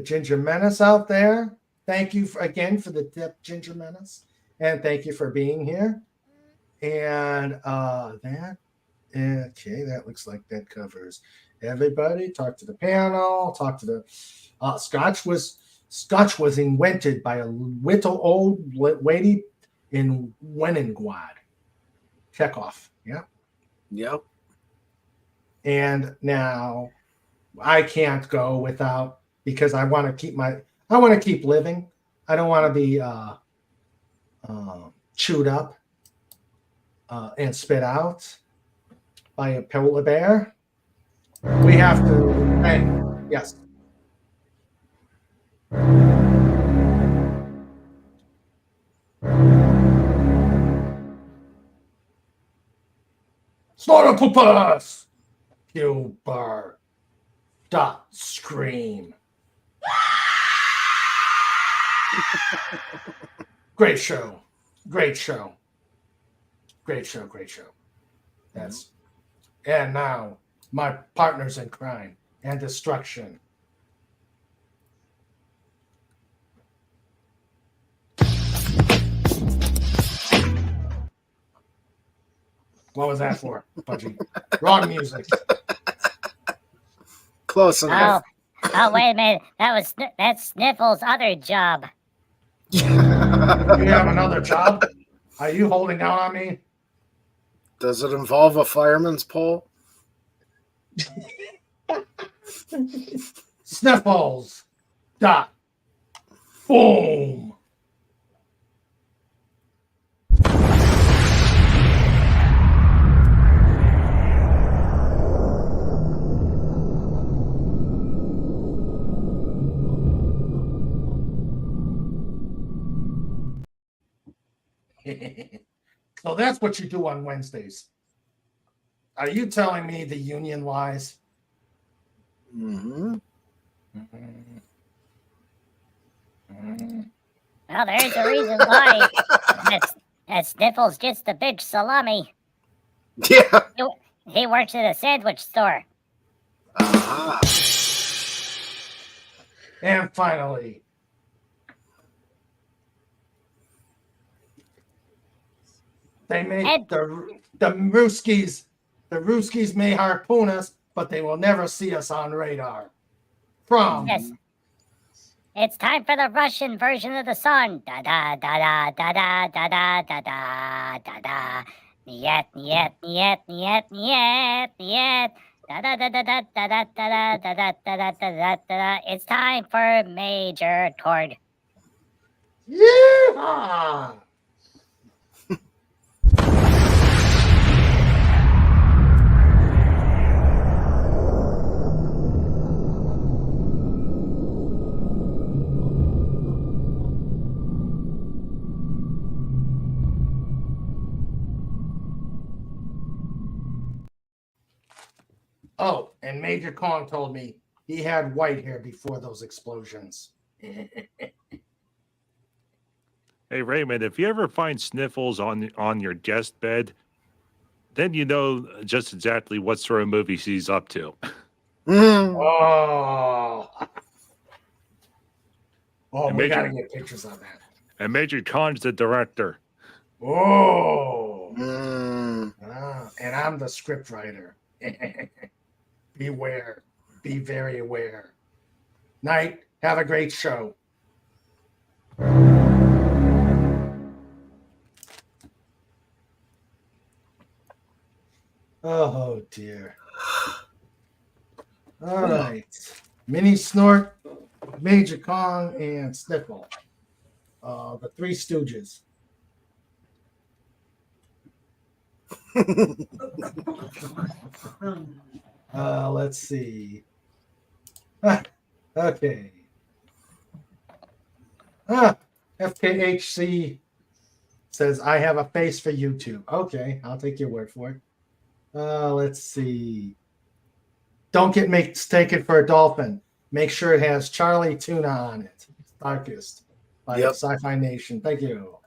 C: Ginger Menace out there. Thank you again for the tip, Ginger Menace, and thank you for being here. And that looks like that covers everybody. Talk to the panel. Talk to the Scotch was invented by a little old lady in Wenengwad. Chekhov. Yeah.
D: Yep.
C: And now I can't go without, because I want to keep living. I don't want to be chewed up and spit out by a polar bear. We have to. Hey, yes. Slaughterpuppus! Puber. Dot scream. Great show. Great show. Great show. Great show. That's and now my partners in crime and destruction. What was that for, Pudgy? Wrong music.
D: Close enough.
A: Oh, wait a minute. That's Sniffle's other job.
C: You have another job? Are you holding down on me?
D: Does it involve a fireman's pole?
C: Sniffles. Dot. Boom. So that's what you do on Wednesdays. Are you telling me the union lies?
D: Mm-hmm.
A: Well, there's a reason why. That Sniffles gets the big salami.
D: Yeah.
A: He works at a sandwich store.
D: Ah.
C: And finally, they may the Ruskies. The Ruskies may harpoon us, but they will never see us on radar. From
A: Yes. It's time for the Russian version of the song. Da da da da da da da da da da da. Niet niet niet niet niet niet. Da da da da da da da da da da da da da da. It's time for Major Tord.
C: Yeehaw! Oh, and Major Kong told me he had white hair before those explosions.
E: Hey Raymond, if you ever find Sniffles on your guest bed, then you know just exactly what sort of movies he's up to.
C: Oh,
E: And
C: we
E: Major-
C: gotta get pictures of that.
E: And Major Khan's the director.
C: Oh,
D: Mm.
C: and I'm the script writer. Beware, be very aware. Night, have a great show. Oh dear. All right. Mini Snort, Major Kong, and Sniffle. The Three Stooges. Let's see. Okay. FKHC says, I have a face for YouTube. Okay, I'll take your word for it. Let's see. Don't get mistaken for a dolphin. Make sure it has Charlie Tuna on it. Darkest by Sci-Fi Nation. Thank you.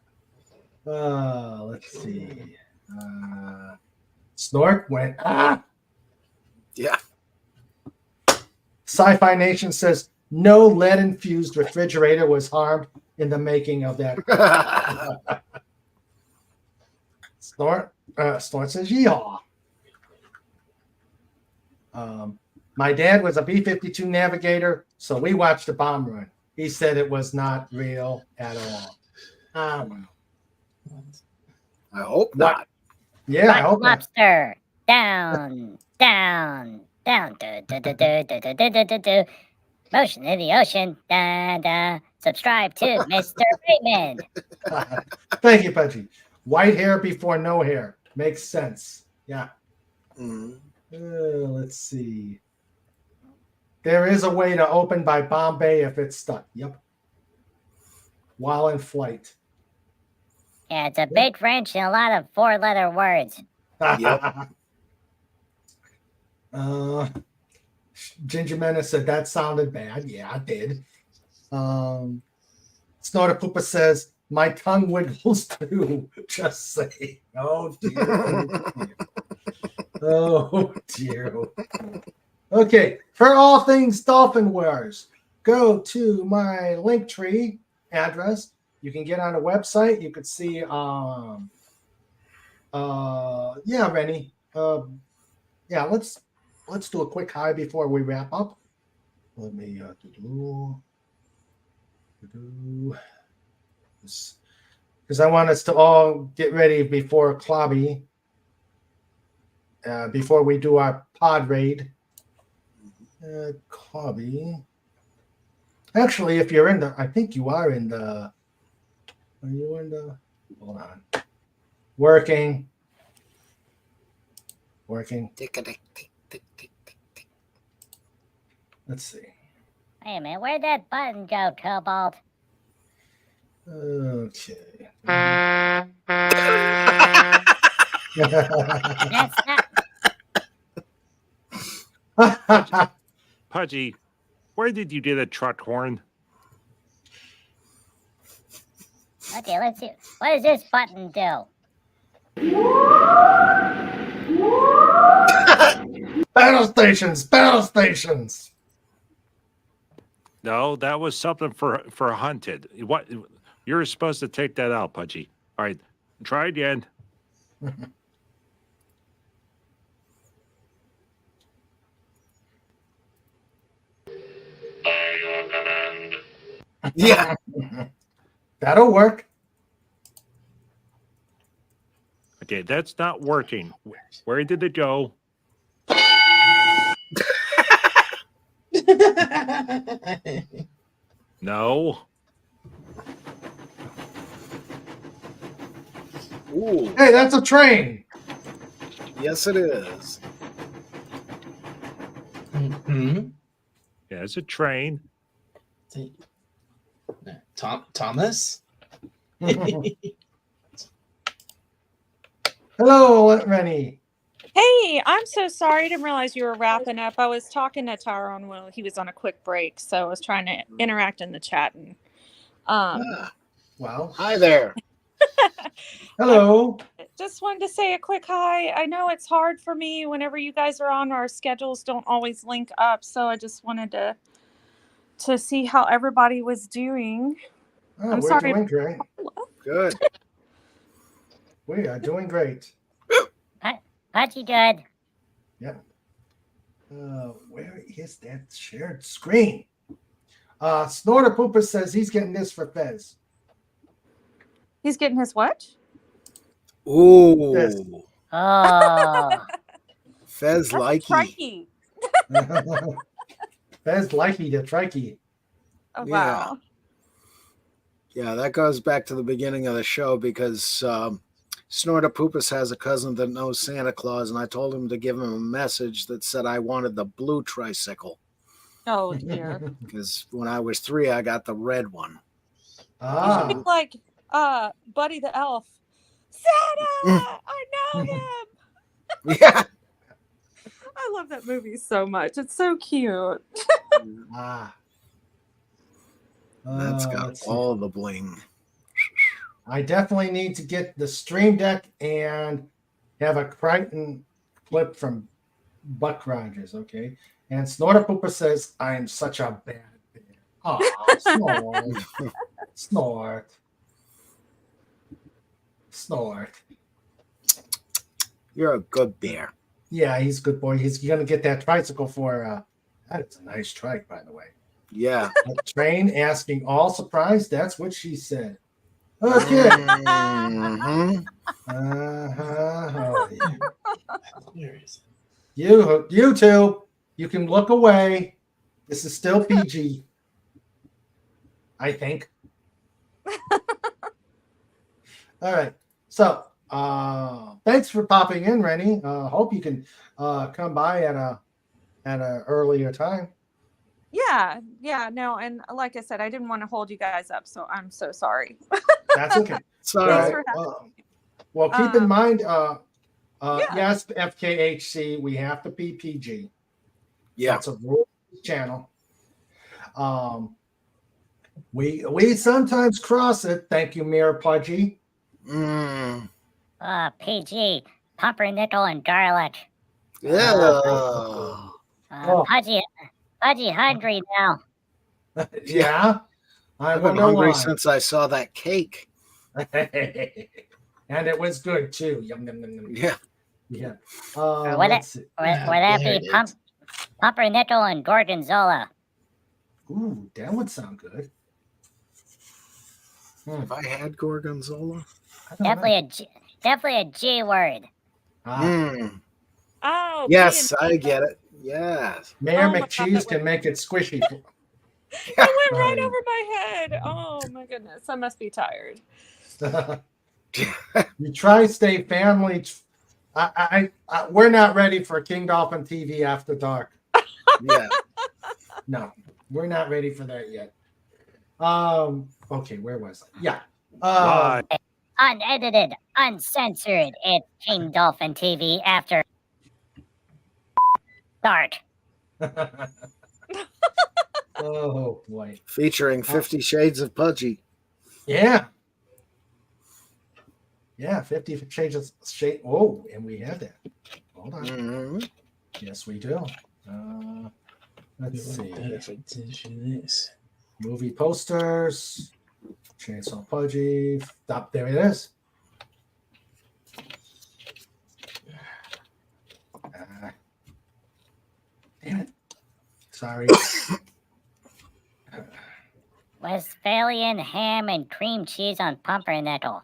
C: Let's see. Snork went,
D: Yeah.
C: Sci-Fi Nation says, no lead-infused refrigerator was harmed in the making of that. Snort says, yeehaw. My dad was a B-52 navigator, so we watched the bomb run. He said it was not real at all.
D: I hope not.
C: Yeah, I hope not.
A: Lobster. Down, down, down. Do, do, do, do, do, do, do, do, do. Motion in the ocean. Da, da. Subscribe to Mr. Raymond.
C: Thank you, Pudgy. White hair before no hair. Makes sense. Yeah.
D: Mm.
C: Let's see. There is a way to open by Bombay if it's stuck. Yep. While in flight.
A: Yeah, it's a big wrench and a lot of four-letter words.
D: Yep.
C: Ginger Menace said that sounded bad. Yeah, it did. Snorter Poopa says my tongue wiggles too. Just say, oh dear, oh dear, oh dear. Okay, for all things Dolphin Wars, go to my Linktree address. You can get on the website. You could see, yeah, Rennie. Yeah, let's do a quick hi before we wrap up. Let me because I want us to all get ready before Clobby, before we do our pod raid. Clobby. Actually, if you're in the, I think you are in the. Are you in the? Hold on. Working. Let's see.
A: Wait a minute, where'd that button go, Cobalt?
C: Okay.
A: That's not.
E: Pudgy, where did you get a truck horn?
A: Okay, let's see. What does this button do?
C: Battle stations, battle stations.
E: No, that was something for hunted. What you're supposed to take that out, Pudgy. All right, try again.
D: Yeah.
C: That'll work.
E: Okay, that's not working. Where did it go? No.
D: Ooh.
C: Hey, that's a train.
D: Yes, it is.
F: Mm-hmm.
E: Yeah, it's a train.
F: Thomas?
C: Hello, Rennie.
K: Hey, I'm so sorry. I didn't realize you were wrapping up. I was talking to Tyrone while he was on a quick break, so I was trying to interact in the chat. And
C: Wow.
D: Hi there.
C: Hello.
K: Just wanted to say a quick hi. I know it's hard for me whenever you guys are on. Our schedules don't always link up, so I just wanted to see how everybody was doing.
C: Oh,
K: I'm
C: we're
K: sorry.
C: doing great.
D: Good.
C: We are doing great.
A: Pudgy good.
C: Yeah. Where is that shared screen? Snorter Pooper says he's getting this for Fez.
K: He's getting his what?
D: Ooh.
C: Fez.
A: Oh.
D: Fez
K: That's
D: likey.
K: Trikey.
C: Fez likey to trikey.
K: Oh,
D: Yeah.
K: wow.
D: Yeah, that goes back to the beginning of the show because Snorter Poopus has a cousin that knows Santa Claus, and I told him to give him a message that said I wanted the blue tricycle.
K: Oh, dear.
D: Because when I was 3, I got the red one.
K: You should be like Buddy the Elf. Santa! I know him!
D: Yeah.
K: I love that movie so much. It's so cute.
D: That's got all the bling.
C: I definitely need to get the Stream Deck and have a Crichton clip from Buck Rogers, okay? And Snorter Pooper says, I'm such a bad bear. Oh, Snort. Snort. Snort.
D: You're a good bear.
C: Yeah, he's a good boy. He's going to get that tricycle for, that is a nice trike, by the way.
D: Yeah.
C: A train asking all surprised. That's what she said. Okay.
D: Mm-hmm.
C: Oh, yeah. YouTube, you can look away. This is still PG. I think. All right. So, thanks for popping in, Rennie. Hope you can come by at an earlier time.
K: Yeah, no, and like I said, I didn't want to hold you guys up, so I'm so sorry.
C: That's okay.
D: Sorry.
K: Thanks for having me.
C: Well, keep in mind,
K: Yeah.
C: Yes, FKHC, we have to be PG.
D: Yeah.
C: That's a rule of the channel. We sometimes cross it. Thank you, Mayor Pudgy.
D: Mm.
A: PG, pumpernickel and garlic.
D: Yeah.
A: Pudgy hungry now.
C: Yeah. I
D: I've been
C: wonder
D: hungry
C: why.
D: since I saw that cake.
C: And it was good too. Yum, yum, yum, yum.
D: Yeah.
C: Yeah.
A: Would that
F: there
A: be
F: it is.
A: pumpernickel and gorgonzola?
C: Ooh, that would sound good.
D: Have I had gorgonzola?
C: I don't know.
A: Definitely a G word.
D: Mm.
K: Oh,
D: Yes,
K: P&G.
D: I get it. Yes.
C: Mayor
K: Oh my God,
C: McCheese
K: that
C: can make it squishy.
K: It went right
C: Oh,
K: over my head. Oh my goodness, I must be tired.
C: You tri-state family. We're not ready for King Dolphin TV after dark.
D: Yeah.
C: No, we're not ready for that yet. Okay, where was I? Yeah.
E: Live.
A: Unedited, uncensored. It's King Dolphin TV after dark.
C: Oh boy.
D: Featuring 50 Shades of Pudgy.
C: Yeah. Yeah, 50 Shades of Shade. Oh, and we have that. Hold on.
D: Mm-hmm.
C: Yes, we do. Let's see.
F: This.
C: Movie posters. Chainsaw Pudgy. Stop. There it is. Damn it. Sorry.
A: Westphalian ham and cream cheese on pumpernickel.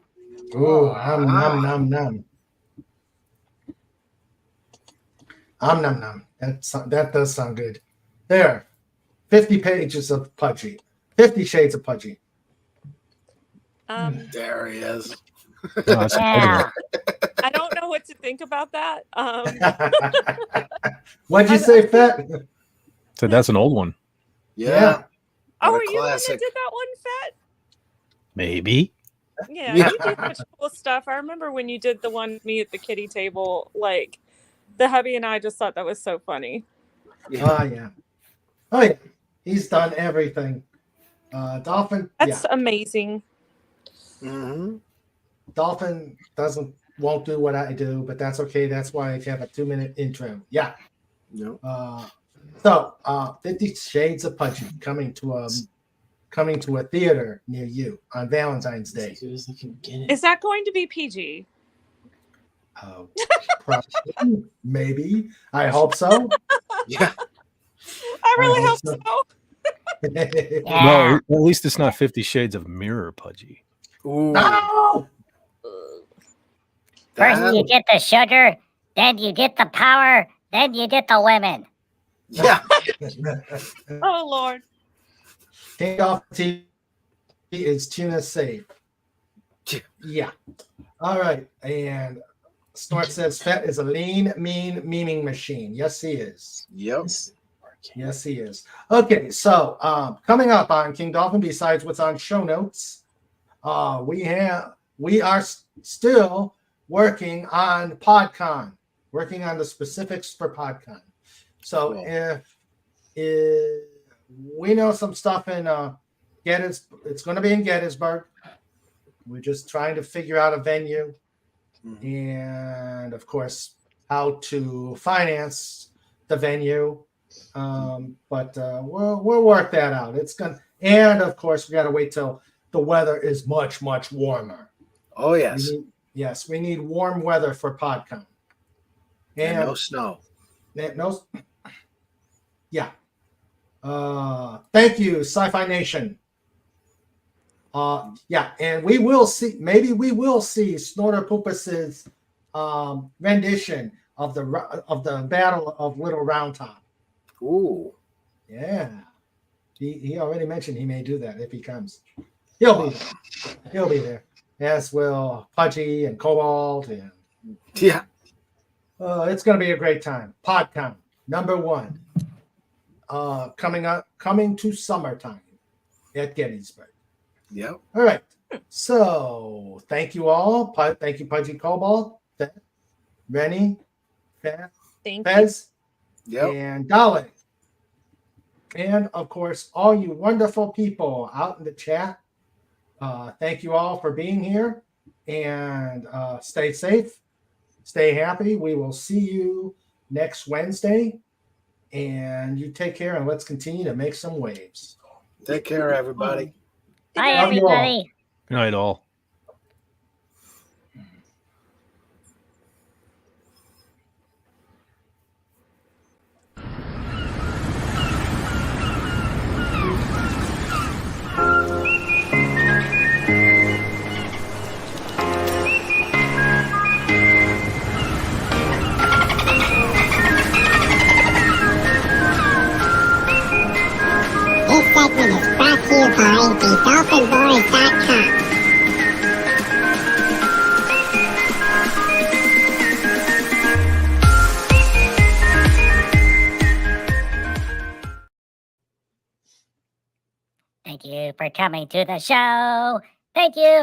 C: Ooh, nom nom nom. Nom nom. That does sound good. There. 50 pages of Pudgy. 50 Shades of Pudgy.
D: There he is.
G: Oh, that's
A: Yeah.
K: I don't know what to think about that.
C: What'd you say, Fat?
G: So that's an old one.
D: Yeah.
K: Oh,
D: What a
K: were you the one that
D: classic.
K: did that one, Fat?
G: Maybe.
K: Yeah, you do such cool stuff. I remember when you did the one with me at the kitty table, like the hubby and I just thought that was so funny.
C: Oh, yeah. Oh, yeah. He's done everything. Dolphin.
K: That's amazing.
C: Mm-hmm. Dolphin won't do what I do, but that's okay. That's why I have a 2-minute intro. Yeah.
D: No.
C: So 50 Shades of Pudgy coming to a theater near you on Valentine's Day.
K: Is that going to be PG?
C: Probably, maybe. I hope so.
D: Yeah.
K: I really hope so.
G: No, at least it's not 50 Shades of Mirror Pudgy.
D: Ooh.
C: No!
A: First you get the sugar, then you get the power, then you get the women.
D: Yeah.
K: Oh Lord.
C: King off TV is tuna safe. Yeah. All right. And Snort says Fett is a lean, mean memeing machine. Yes, he is.
D: Yep.
C: Yes, he is. Okay, so coming up on King Dolphin, besides what's on show notes, we are still working on PodCon, working on the specifics for PodCon. So if we know some stuff in it's going to be in Gettysburg. We're just trying to figure out a venue, and of course how to finance the venue. But we'll work that out. And of course we got to wait till the weather is much warmer.
D: Oh yes.
C: We need warm weather for PodCon.
D: And no snow.
C: Yeah. Thank you, Sci-Fi Nation. And we will see. Maybe we will see Snorter Poopus's rendition of the Battle of Little Round Top.
D: Ooh.
C: Yeah. He already mentioned he may do that if he comes. He'll be there. As will Pudgy and Cobalt and
D: yeah.
C: It's going to be a great time. PodCon #1. Coming to summertime at Gettysburg.
D: Yep.
C: All right. So thank you all. Thank you, Pudgy Cobalt. Rennie,
K: Thank you.
C: Fez,
D: Yep.
C: and Dolly. And of course, all you wonderful people out in the chat. Thank you all for being here. And stay safe, stay happy. We will see you next Wednesday. And you take care, and let's continue to make some waves.
D: Take care, everybody.
A: Bye,
C: Love you all.
A: everybody.
G: Good night, all.
B: This segment is brought to you by thedolphinboys.com.
A: Thank you for coming to the show. Thank you.